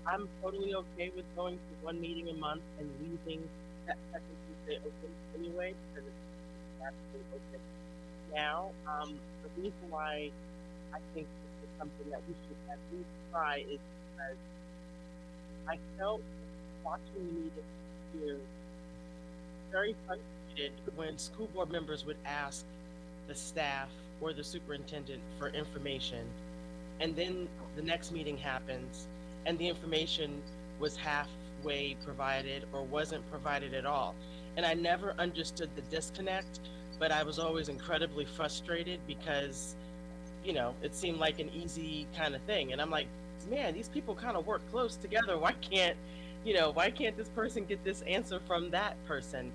I'm totally okay with going to one meeting a month and leaving that second Tuesday open anyway, because it's actually open now. The reason why I think this is something that we should at least try is because I felt watching the meeting here very frustrated when school board members would ask the staff or the superintendent for information, and then the next meeting happens, and the information was halfway provided or wasn't provided at all. And I never understood the disconnect, but I was always incredibly frustrated because, you know, it seemed like an easy kind of thing. And I'm like, man, these people kind of work close together. Why can't this person get this answer from that person?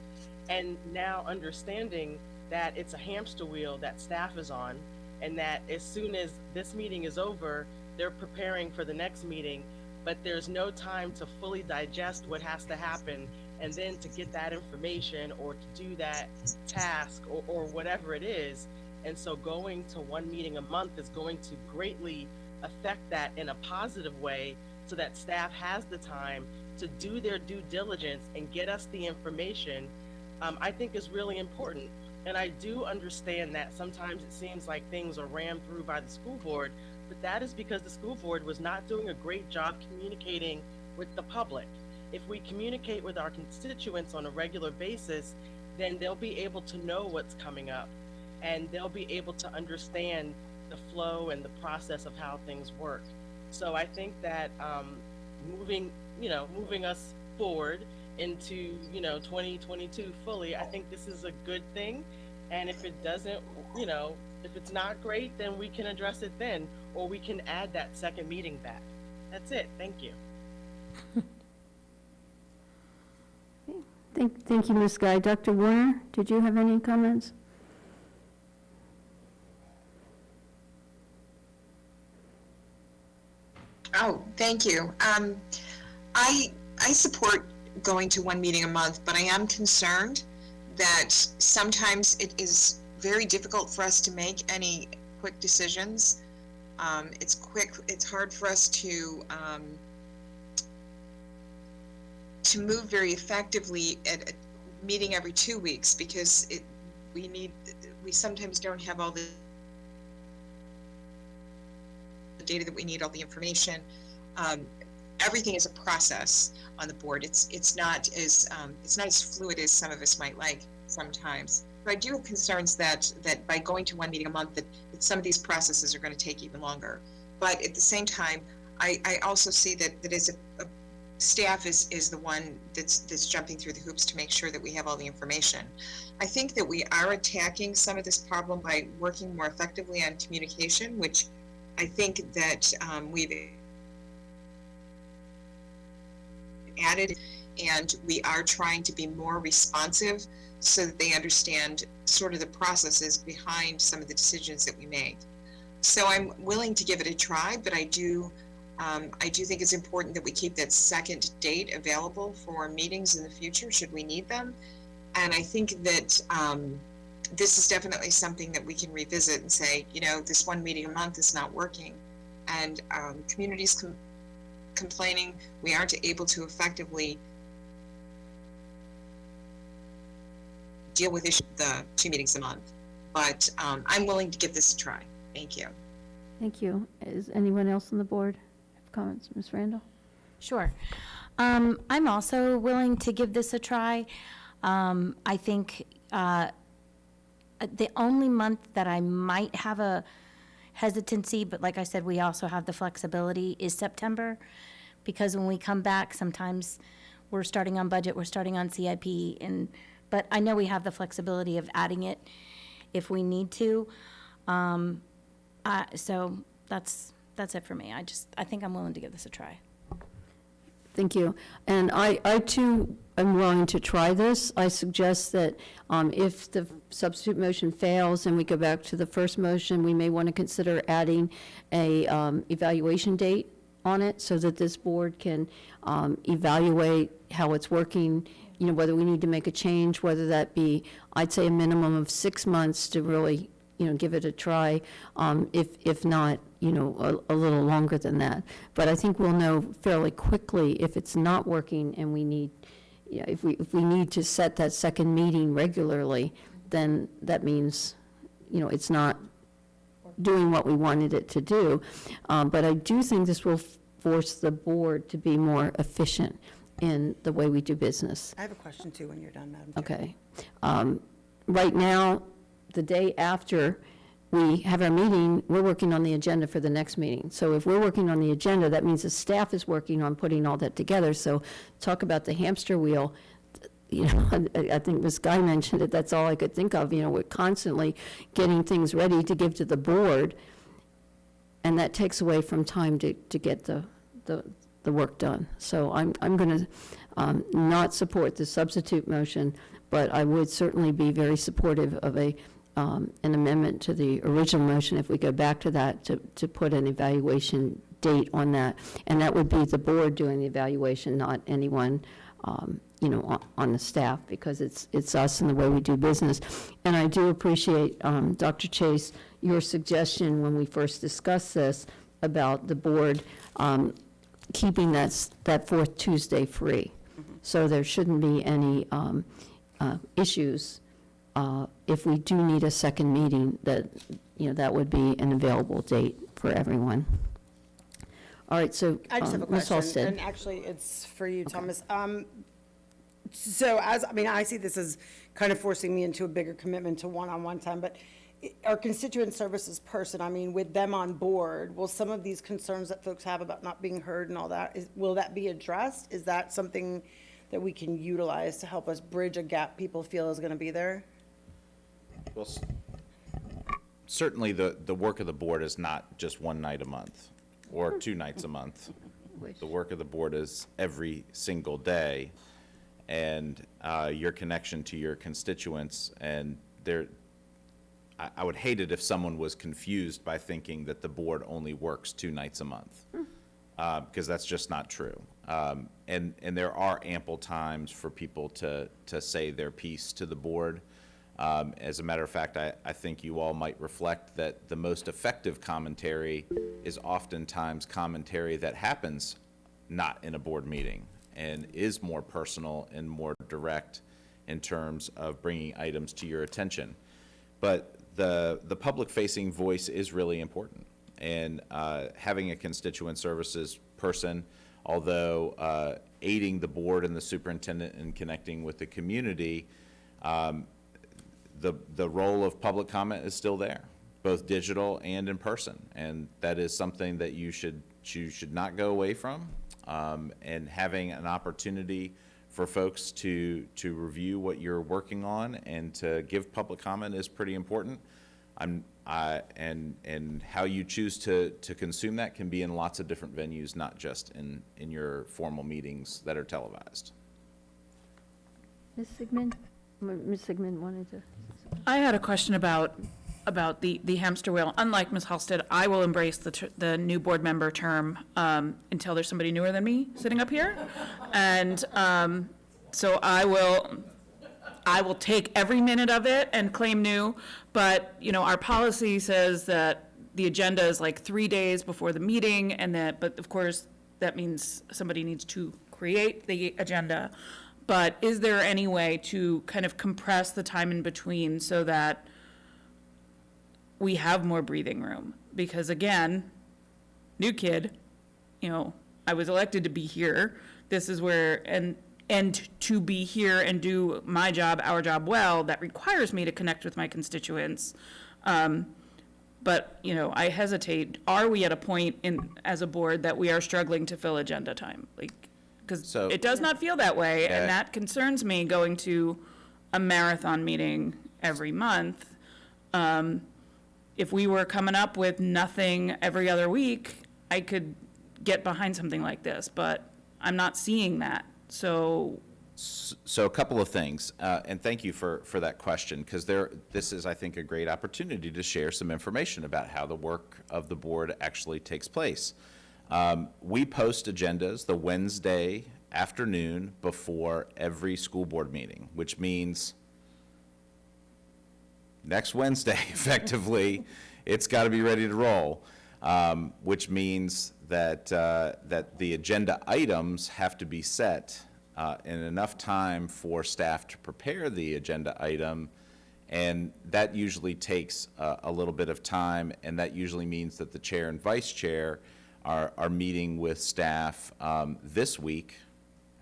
And now understanding that it's a hamster wheel that staff is on, and that as soon as this meeting is over, they're preparing for the next meeting, but there's no time to fully digest what has to happen, and then to get that information or to do that task or whatever it is. And so going to one meeting a month is going to greatly affect that in a positive way, so that staff has the time to do their due diligence and get us the information. I think is really important. And I do understand that sometimes it seems like things are rammed through by the school board, but that is because the school board was not doing a great job communicating with the public. If we communicate with our constituents on a regular basis, then they'll be able to know what's coming up, and they'll be able to understand the flow and the process of how things work. So I think that moving us forward into 2022 fully, I think this is a good thing. And if it doesn't, if it's not great, then we can address it then, or we can add that second meeting back. That's it. Thank you. Thank you, Ms. Guy. Dr. Warner, did you have any comments? Oh, thank you. I support going to one meeting a month, but I am concerned that sometimes it is very difficult for us to make any quick decisions. It's hard for us to move very effectively at a meeting every 2 weeks, because we sometimes don't have all the data that we need, all the information. Everything is a process on the board. It's not as fluid as some of us might like sometimes. But I do have concerns that by going to one meeting a month, that some of these processes are going to take even longer. But at the same time, I also see that as a staff is the one that's jumping through the hoops to make sure that we have all the information. I think that we are attacking some of this problem by working more effectively on communication, which I think that we've added, and we are trying to be more responsive so that they understand sort of the processes behind some of the decisions that we make. So I'm willing to give it a try, but I do think it's important that we keep that second date available for meetings in the future should we need them. And I think that this is definitely something that we can revisit and say, this one meeting a month is not working. And communities complaining we aren't able to effectively deal with the 2 meetings a month. But I'm willing to give this a try. Thank you. Thank you. Is anyone else on the board have comments? Ms. Randall? Sure. I'm also willing to give this a try. I think the only month that I might have a hesitancy, but like I said, we also have the flexibility, is September, because when we come back, sometimes we're starting on budget, we're starting on CIP, but I know we have the flexibility of adding it if we need to. So that's it for me. I think I'm willing to give this a try. Thank you. And I too am willing to try this. I suggest that if the substitute motion fails and we go back to the first motion, we may want to consider adding a evaluation date on it so that this board can evaluate how it's working, whether we need to make a change, whether that be, I'd say, a minimum of 6 months to really give it a try, if not, a little longer than that. But I think we'll know fairly quickly if it's not working and we need, if we need to set that second meeting regularly, then that means, it's not doing what we wanted it to do. But I do think this will force the board to be more efficient in the way we do business. I have a question too when you're done, Madam Chair. Okay. Right now, the day after we have our meeting, we're working on the agenda for the next meeting. So if we're working on the agenda, that means the staff is working on putting all that together. So talk about the hamster wheel. You know, I think Ms. Guy mentioned it, that's all I could think of. You know, we're constantly getting things ready to give to the board, and that takes away from time to get the work done. So I'm going to not support the substitute motion, but I would certainly be very supportive of an amendment to the original motion if we go back to that, to put an evaluation date on that. And that would be the board doing the evaluation, not anyone, you know, on the staff, because it's us and the way we do business. And I do appreciate, Dr. Chase, your suggestion when we first discussed this about the board keeping that fourth Tuesday free. So there shouldn't be any issues if we do need a second meeting, that, you know, that would be an available date for everyone. All right, so I just have a Ms. question, Halsted. and actually it's for you, Thomas. So I see this as kind of forcing me into a bigger commitment to one-on-one time, but our constituent services person, I mean, with them on board, will some of these concerns that folks have about not being heard and all that, will that be addressed? Is that something that we can utilize to help us bridge a gap people feel is going to be there? Well, certainly the work of the board is not just one night a month or 2 nights a month. The work of the board is every single day, and your connection to your constituents, and I would hate it if someone was confused by thinking that the board only works 2 nights a month, because that's just not true. And there are ample times for people to say their piece to the board. As a matter of fact, I think you all might reflect that the most effective commentary is oftentimes commentary that happens not in a board meeting and is more personal and more direct in terms of bringing items to your attention. But the public-facing voice is really important, and having a constituent services person, although aiding the board and the superintendent in connecting with the community, the role of public comment is still there, both digital and in person, and that is something that you should not go away from. And having an opportunity for folks to review what you're working on and to give public comment is pretty important. And how you choose to consume that can be in lots of different venues, not just in your formal meetings that are televised. Ms. Sigmund? Ms. Sigmund wanted to. I had a question about the hamster wheel. Unlike Ms. Halsted, I will embrace the new board member term until there's somebody newer than me sitting up here. And so I will take every minute of it and claim new. But, you know, our policy says that the agenda is like 3 days before the meeting, but of course, that means somebody needs to create the agenda. But is there any way to kind of compress the time in between so that we have more breathing room? Because again, new kid, you know, I was elected to be here. This is where, and to be here and do my job, our job well, that requires me to connect with my constituents. But, you know, I hesitate. Are we at a point as a board that we are struggling to fill agenda time? Because it does not feel that way, and that concerns me, going to a marathon meeting every month. If we were coming up with nothing every other week, I could get behind something like this, but I'm not seeing that. So a couple of things, and thank you for that question, because this is, I think, a great opportunity to share some information about how the work of the board actually takes place. We post agendas the Wednesday afternoon before every school board meeting, which means next Wednesday, effectively, it's got to be ready to roll, which means that the agenda items have to be set in enough time for staff to prepare the agenda item, and that usually takes a little bit of time, and that usually means that the chair and vice chair are meeting with staff this week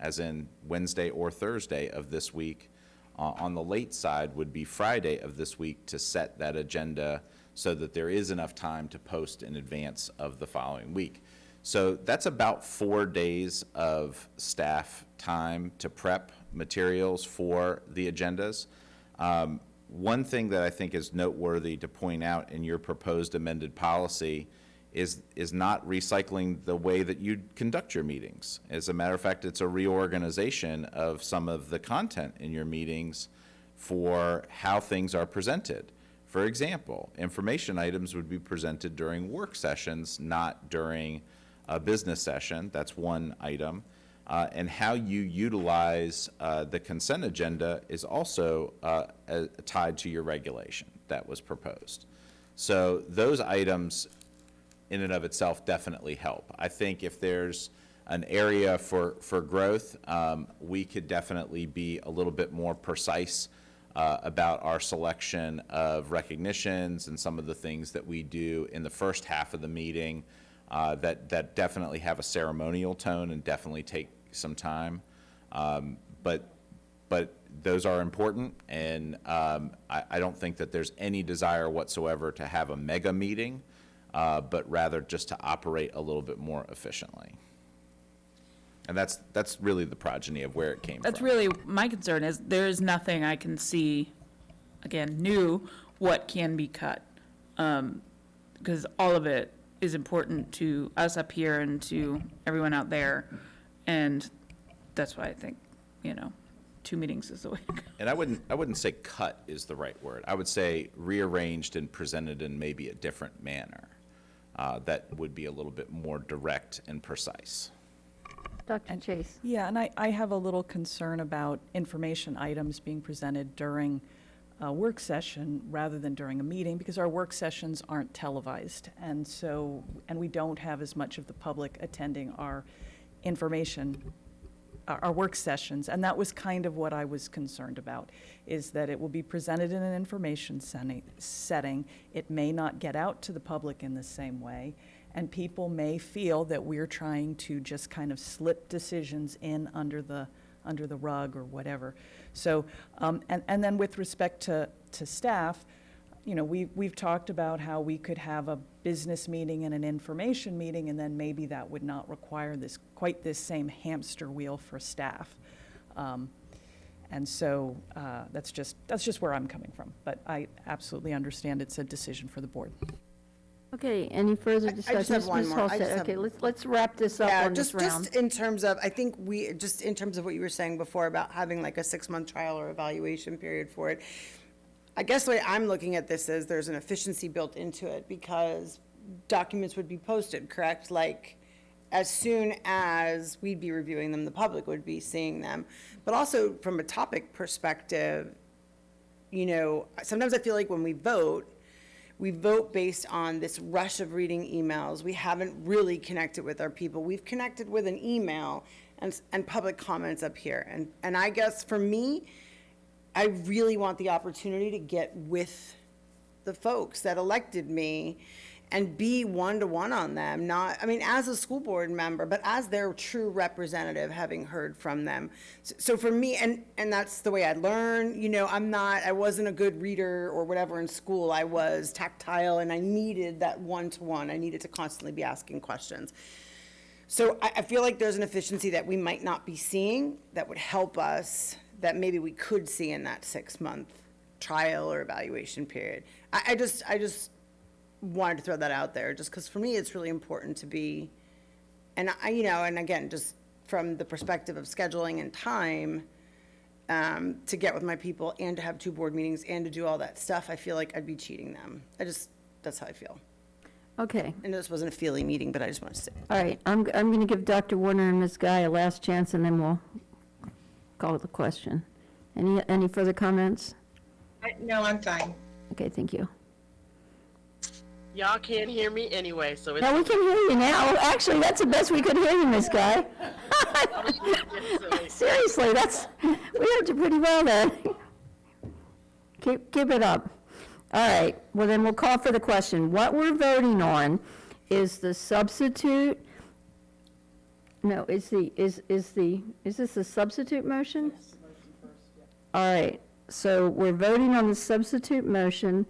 as in Wednesday or Thursday of this week. On the late side would be Friday of this week to set that agenda so that there is enough time to post in advance of the following week. So that's about 4 days of staff time to prep materials for the agendas. One thing that I think is noteworthy to point out in your proposed amended policy is not recycling the way that you conduct your meetings. As a matter of fact, it's a reorganization of some of the content in your meetings for how things are presented. For example, information items would be presented during work sessions, not during a business session. That's one item. And how you utilize the consent agenda is also tied to your regulation that was proposed. So those items in and of itself definitely help. I think if there's an area for growth, we could definitely be a little bit more precise about our selection of recognitions and some of the things that we do in the first half of the meeting that definitely have a ceremonial tone and definitely take some time. But those are important, and I don't think that there's any desire whatsoever to have a mega meeting, but rather just to operate a little bit more efficiently. And that's really the progeny of where it came from. That's really, my concern is there is nothing I can see, again, new, what can be cut. Because all of it is important to us up here and to everyone out there. And that's why I think, 2 meetings is the way to go. And I wouldn't say cut is the right word. I would say rearranged and presented in maybe a different manner. That would be a little bit more direct and precise. Dr. Chase. Yeah, and I have a little concern about information items being presented during a work session rather than during a meeting, because our work sessions aren't televised. And we don't have as much of the public attending our our work sessions. And that was kind of what I was concerned about, is that it will be presented in an information setting. It may not get out to the public in the same way. And people may feel that we're trying to just kind of slip decisions in under the rug or whatever. So, and then with respect to staff, we've talked about how we could have a business meeting and an information meeting, and then maybe that would not require quite this same hamster wheel for staff. And so that's just where I'm coming from. But I absolutely understand it's a decision for the board. Okay, any further discussion? I just have one Ms. more. I just Halstead. have- Okay, let's wrap this up on this round. Just in terms of, I think just in terms of what you were saying before about having like a 6-month trial or evaluation period for it, I guess the way I'm looking at this is there's an efficiency built into it because documents would be posted, correct? Like, as soon as we'd be reviewing them, the public would be seeing them. But also from a topic perspective, sometimes I feel like when we vote based on this rush of reading emails. We haven't really connected with our people. We've connected with an email and public comments up here. And I guess for me, I really want the opportunity to get with the folks that elected me and be one-to-one on them, as a school board member, but as their true representative, having heard from them. So for me, and that's the way I learn, I wasn't a good reader or whatever in school. I was tactile and I needed that one-to-one. I needed to constantly be asking questions. So I feel like there's an efficiency that we might not be seeing that would help us, that maybe we could see in that 6-month trial or evaluation period. I just wanted to throw that out there, just because for me it's really important to be, and again, just from the perspective of scheduling and time, to get with my people and to have 2 board meetings and to do all that stuff, I feel like I'd be cheating them. That's how I feel. Okay. And this wasn't a feeling meeting, but I just want to say. All right, I'm going to give Dr. Warner and Ms. Guy a last chance, and then we'll call the question. Any further comments? No, I'm fine. Okay, thank you. Y'all can't hear me anyway, so it's... Now we can hear you now. Actually, that's the best we could hear you, Ms. Guy. Seriously, we heard you pretty well there. Keep it up. All right, well then we'll call for the question. What we're voting on is the substitute No, is this a substitute motion? All right, so we're voting on the substitute motion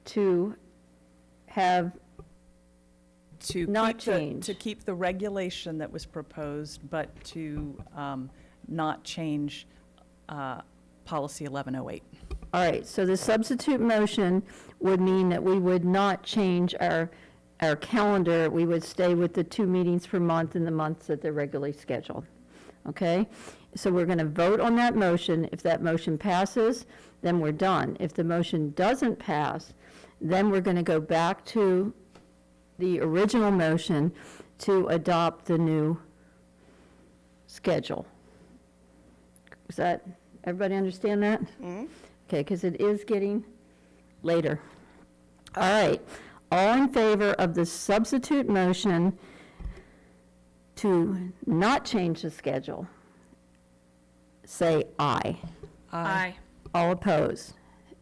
to have To not keep the- change. To keep the regulation that was proposed, but to not change policy 1108. All right, so the substitute motion would mean that we would not change our calendar. We would stay with the 2 meetings per month in the months that they're regularly scheduled. Okay? So we're going to vote on that motion. If that motion passes, then we're done. If the motion doesn't pass, then we're going to go back to the original motion to adopt the new schedule. Is that, everybody understand that? Okay, because it is getting later. All right, all in favor of the substitute motion to not change the schedule, say aye. Aye. All opposed?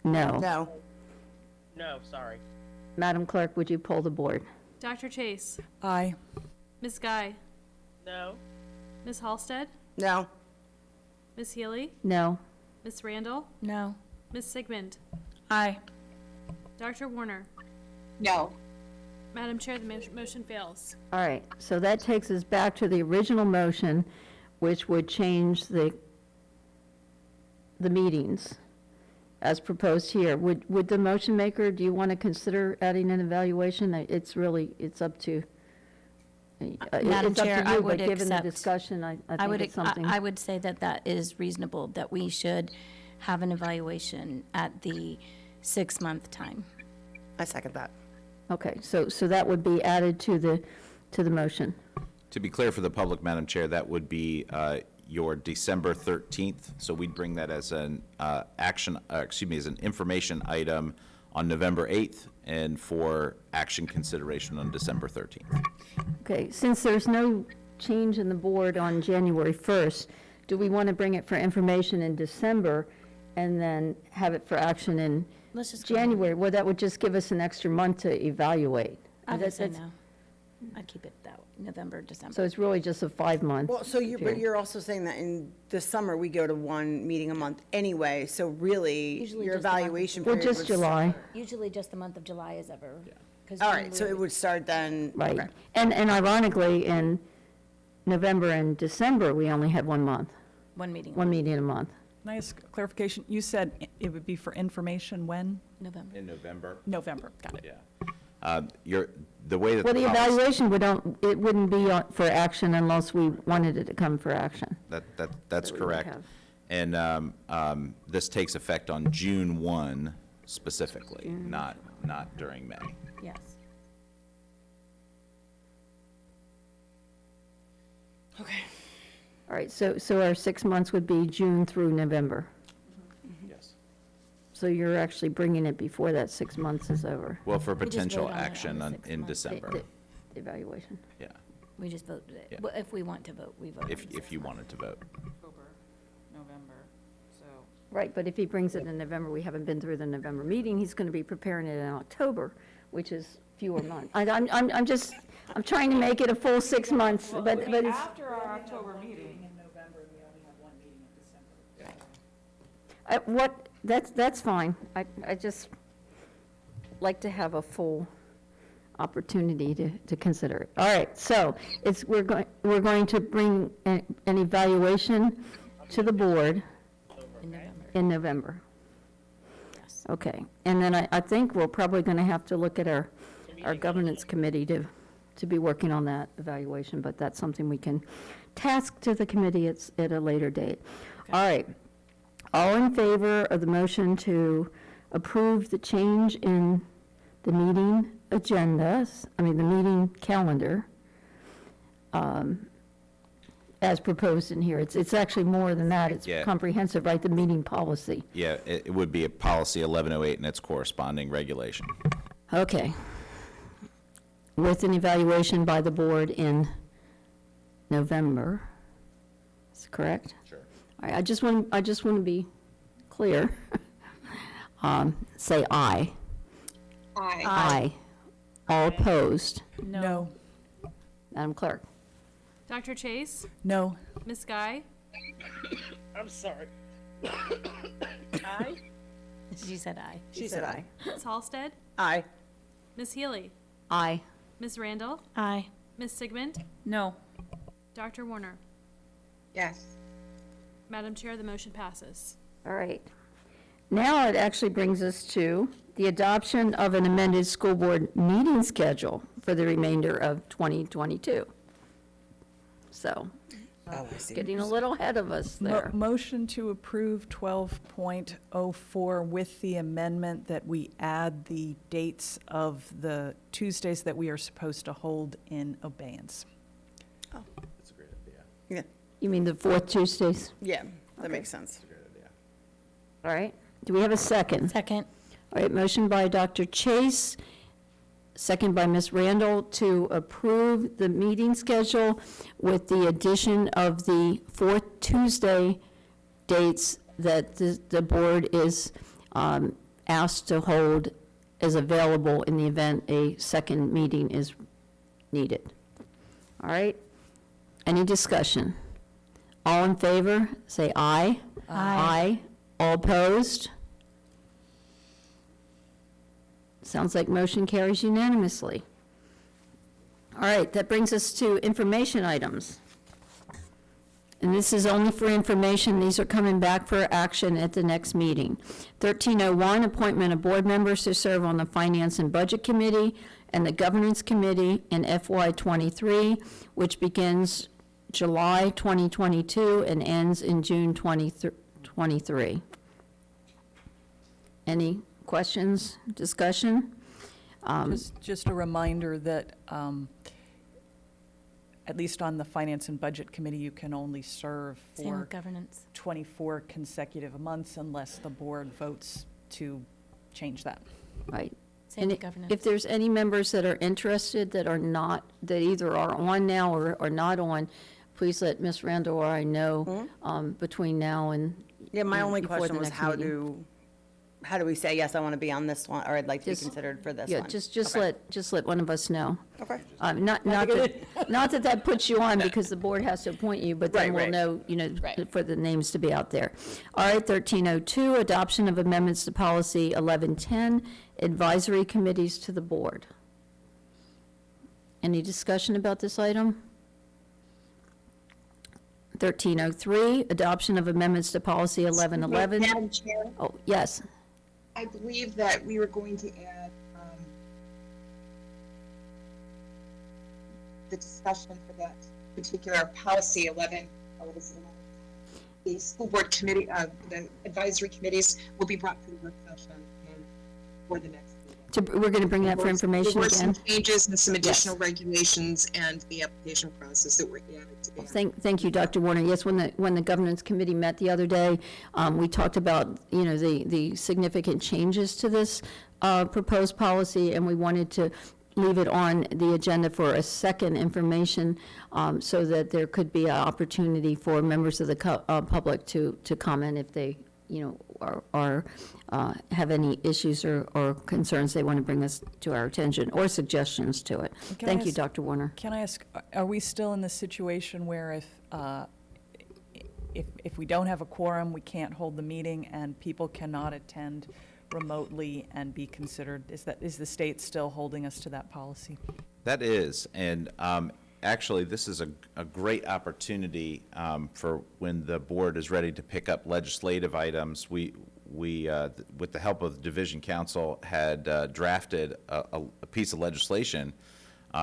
No. No. No, sorry. Madam Clerk, would you poll the board? Dr. Chase, Aye. Ms. Guy, No. Ms. Halsted, No. Ms. Healy, No. Ms. Randall, No. Ms. Sigmund, Aye. Dr. Warner, No. Madam Chair, the motion fails. All right, so that takes us back to the original motion, which would change the meetings as proposed here. Would the motion maker, do you want to consider adding an evaluation? It's really, it's up to, Madam it's up Chair, to I you, would but given the accept- discussion, I I think would, it's something. I would say that that is reasonable, that we should have an evaluation at the 6-month time. I second that. Okay, so that would be added to the motion. To be clear for the public, Madam Chair, that would be your December 13th. So we'd bring that as an as an information item on November 8th and for action consideration on December 13th. Okay, since there's no change in the board on January 1st, do we want to bring it for information in December and then have it for action in Let's just go ahead. January? Well, that would just give us an extra month to evaluate. I would say That's- no. I'd keep it that way, November, December. So it's really just a 5-month. Well, so but you're also saying that in the summer, we go to 1 meeting a month anyway, so really, Usually your just the month of evaluation Well, period just would July. Usually just the month of July is ever. 'cause All June right, so we it would start then. Right. okay. And ironically, in November and December, we only have 1 month, One meeting. 1 meeting a month. Can I ask clarification? You said it would be for information when? November. In November? November, got it. Yeah. The way that Well, the policy- evaluation it wouldn't be for action unless we wanted it to come for action. That's That we would correct. have. And this takes effect on June 1 specifically, Mm-hmm. not during May. Yes. Okay. All right, so our 6 months would be June through November. Yes. So you're actually bringing it before that 6 months is over. Well, for We just potential vote on it on action the in 6 months. December, The evaluation. yeah, We just voted it. Yeah. Well, if we want to vote, we vote. if you wanted to vote. October, November, so. Right, but if he brings it in November, we haven't been through the November meeting, he's going to be preparing it in October, which is fewer months. I'm trying to make it a full 6 months, but it's. After our October meeting. That's fine. I just like to have a full opportunity to consider it. All right, so we're going to bring an evaluation to the board In November. in November. Yes. Okay, and then I think we're probably going to have to look at our governance committee to be working on that evaluation, but that's something we can task to the committee at a later date. All right. All in favor of the motion to approve the change in the meeting agendas, the meeting calendar, as proposed in here? It's actually more than that. It's Yeah. comprehensive, right? The meeting policy. Yeah, it would be a policy 1108 and its corresponding regulation. Okay. With an evaluation by the board in November. Is correct? Sure. All right, I just want to be clear. Say aye. Aye. Aye. All opposed? No. Madam Clerk? Dr. Chase? No. Ms. Guy? I'm sorry. Aye. She said aye. She said aye. Ms. Halsted? Aye. Ms. Healy? Aye. Ms. Randall? Aye. Ms. Sigmund? No. Dr. Warner? Yes. Madam Chair, the motion passes. All right. Now it actually brings us to the adoption of an amended school board meeting schedule for the remainder of 2022. So, getting a little ahead of us there. Motion to approve 12.04 with the amendment that we add the dates of the Tuesdays that we are supposed to hold in abeyance. That's a great idea. Yeah, You mean the fourth Tuesdays? yeah, that makes sense. All right. Do we have a second? Second. All right, motion by Dr. Chase, second by Ms. Randall to approve the meeting schedule with the addition of the fourth Tuesday dates that the board is asked to hold as available in the event a second meeting is needed. All right? Any discussion? All in favor, say aye. Aye. All opposed? Sounds like motion carries unanimously. All right, that brings us to information items. And this is only for information. These are coming back for action at the next meeting. 1301, appointment of board members to serve on the Finance and Budget Committee and the Governance Committee in FY23, which begins July 2022 and ends in June 2023. Any questions, discussion? Just a reminder that, at least on the Finance and Budget Committee, you can only serve Same for with governance. 24 consecutive months unless the board votes to change that. Right. Same And with governance. if there's any members that are interested that are not, that either are on now or not on, please let Ms. Randall or I know between now and. Yeah, my only before question the was next how meeting. do we say, yes, I want to be on this one, or I'd like to be Just- considered for this Yeah, one? just Okay. let one of us know. Okay. Not that puts you on because the board has to appoint you, but then we'll know, for the names to be out there. All right, 1302, adoption of amendments to policy 1110, advisory committees to the board. Any discussion about this item? 1303, adoption of amendments to policy 1111. Madam Chair, Oh, yes. I believe that we were going to add the discussion for that particular policy 11, what is it? The school board committee, the advisory committees will be brought to the work session and for the next. We're going to bring that for information There were again. some changes and some additional regulations and the application process that were added to that. Thank you, Dr. Warner. Yes, when the governance committee met the other day, we talked about, the significant changes to this proposed policy, and we wanted to leave it on the agenda for a second information, so that there could be an opportunity for members of the public to comment if they, are have any issues or concerns they want to bring us to our attention, or suggestions to it. Can I Thank you, ask- Dr. Warner. Can I ask, are we still in the situation where if we don't have a quorum, we can't hold the meeting and people cannot attend remotely and be considered, is the state still holding us to that policy? That is, and actually, this is a great opportunity for when the board is ready to pick up legislative items. We with the help of the Division Council, had drafted a piece of legislation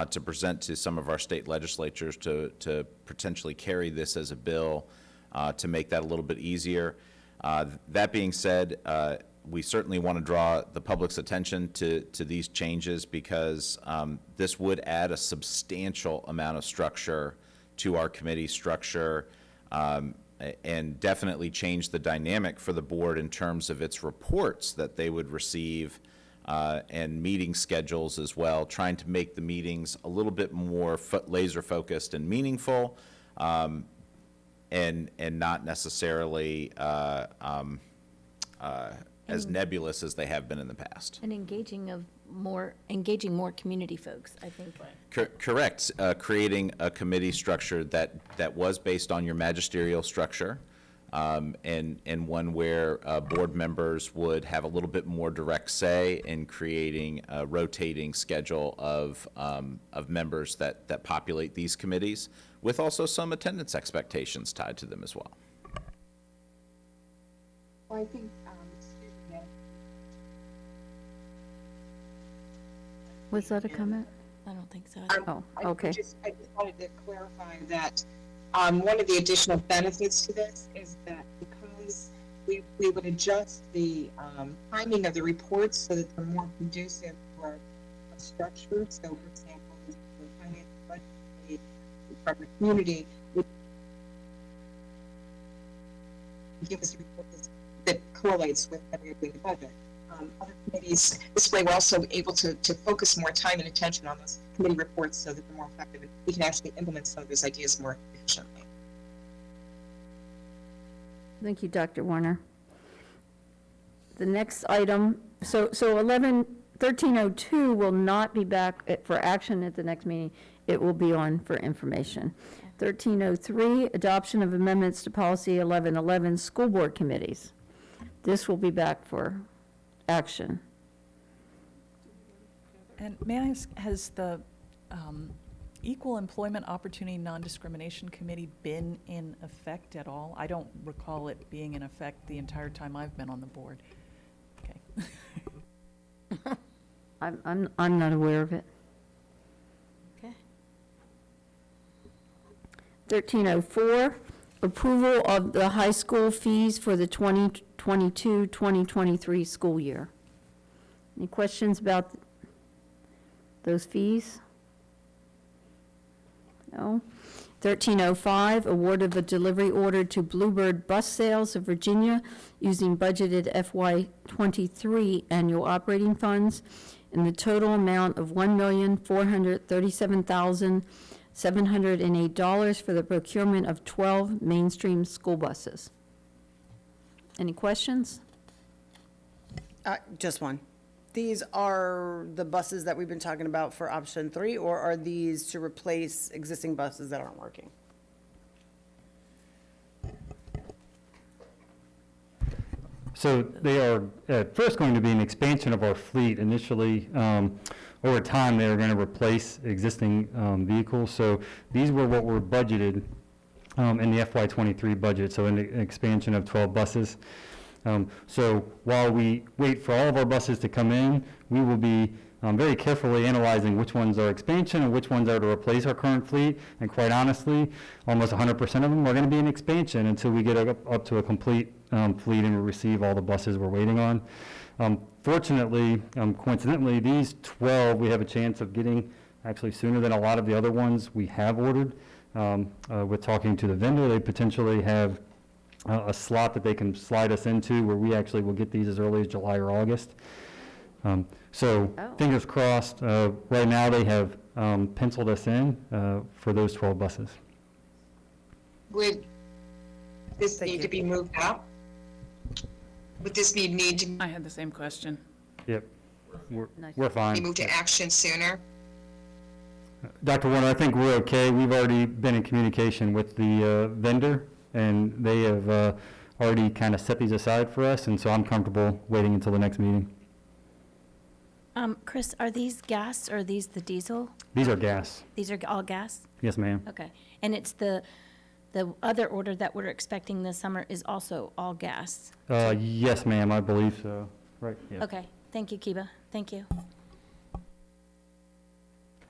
to present to some of our state legislatures to potentially carry this as a bill to make that a little bit easier. That being said, we certainly want to draw the public's attention to these changes because this would add a substantial amount of structure to our committee structure and definitely change the dynamic for the board in terms of its reports that they would receive and meeting schedules as well, trying to make the meetings a little bit more laser focused and meaningful and not necessarily as nebulous as they have been in the past. And engaging of engaging more community folks, I think. Correct. Creating a committee structure that was based on your magisterial structure, and one where board members would have a little bit more direct say in creating a rotating schedule of members that populate these committees, with also some attendance expectations tied to them as well. Well, I think, Was that a comment? I don't think so. Oh, okay. I just wanted to clarify that one of the additional benefits to this is that because we would adjust the timing of the reports so that they're more conducive to our structure. So, for example, the finance budget from the community would give us a report that correlates with every budget. Other committees, this way we're also able to focus more time and attention on those committee reports so that they're more effective and we can actually implement some of those ideas more efficiently. Thank you, Dr. Warner. The next item, so 1302 will not be back for action at the next meeting. It will be on for information. 1303, adoption of amendments to policy 1111, school board committees. This will be back for action. And may I ask, has the Equal Employment Opportunity Non-Discrimination Committee been in effect at all? I don't recall it being in effect the entire time I've been on the board. Okay. I'm not aware of it. Okay. 1304, approval of the high school fees for the 2022-2023 school year. Any questions about those fees? No. 1305, award of a delivery order to Bluebird Bus Sales of Virginia using budgeted FY23 annual operating funds in the total amount of $1,437,708 for the procurement of 12 mainstream school buses. Any questions? Just one. These are the buses that we've been talking about for option 3, or are these to replace existing buses that aren't working? So they are at first going to be an expansion of our fleet. Initially, over time, they are going to replace existing vehicles. So these were what were budgeted in the FY23 budget, so an expansion of 12 buses. So while we wait for all of our buses to come in, we will be very carefully analyzing which ones are expansion and which ones are to replace our current fleet. And quite honestly, almost 100% of them are going to be an expansion until we get up to a complete fleet and we receive all the buses we're waiting on. Fortunately, coincidentally, these 12 we have a chance of getting actually sooner than a lot of the other ones we have ordered. With talking to the vendor, they potentially have a slot that they can slide us into where we actually will get these as early as July or August. Fingers crossed. Right now they have penciled us in for those 12 buses. Would this need to be moved up? Would this need to I had the same question. Yep, we're be fine. moved to action sooner? Dr. Warner, I think we're okay. We've already been in communication with the vendor, and they have already kind of set these aside for us, and so I'm comfortable waiting until the next meeting. Chris, are these gas or are these the diesel? These are gas. These are all gas? Yes, ma'am. Okay. And it's the other order that we're expecting this summer is also all gas? Yes, ma'am, I believe so. Right, yes. Okay. Thank you, Kiba. Thank you.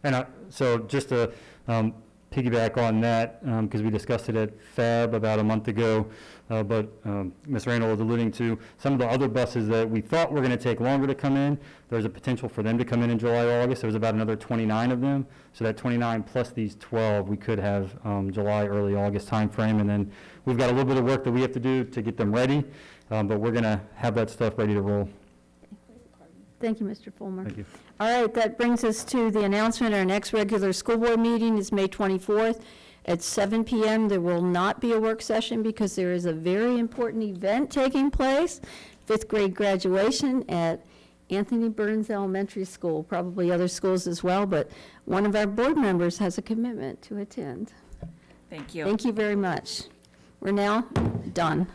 And so just to piggyback on that, because we discussed it at FAB about a month ago, but Ms. Randall was alluding to some of the other buses that we thought were going to take longer to come in. There's a potential for them to come in July or August. There was about another 29 of them. So that 29 plus these 12, we could have July, early August timeframe. And then we've got a little bit of work that we have to do to get them ready, but we're going to have that stuff ready to roll. Thank you, Mr. Fulmer. Thank you. All right, that brings us to the announcement. Our next regular school board meeting is May 24th at 7 p.m. There will not be a work session because there is a very important event taking place, 5th grade graduation at Anthony Burns Elementary School, probably other schools as well, but one of our board members has a commitment to attend. Thank you. Thank you very much. We're now done.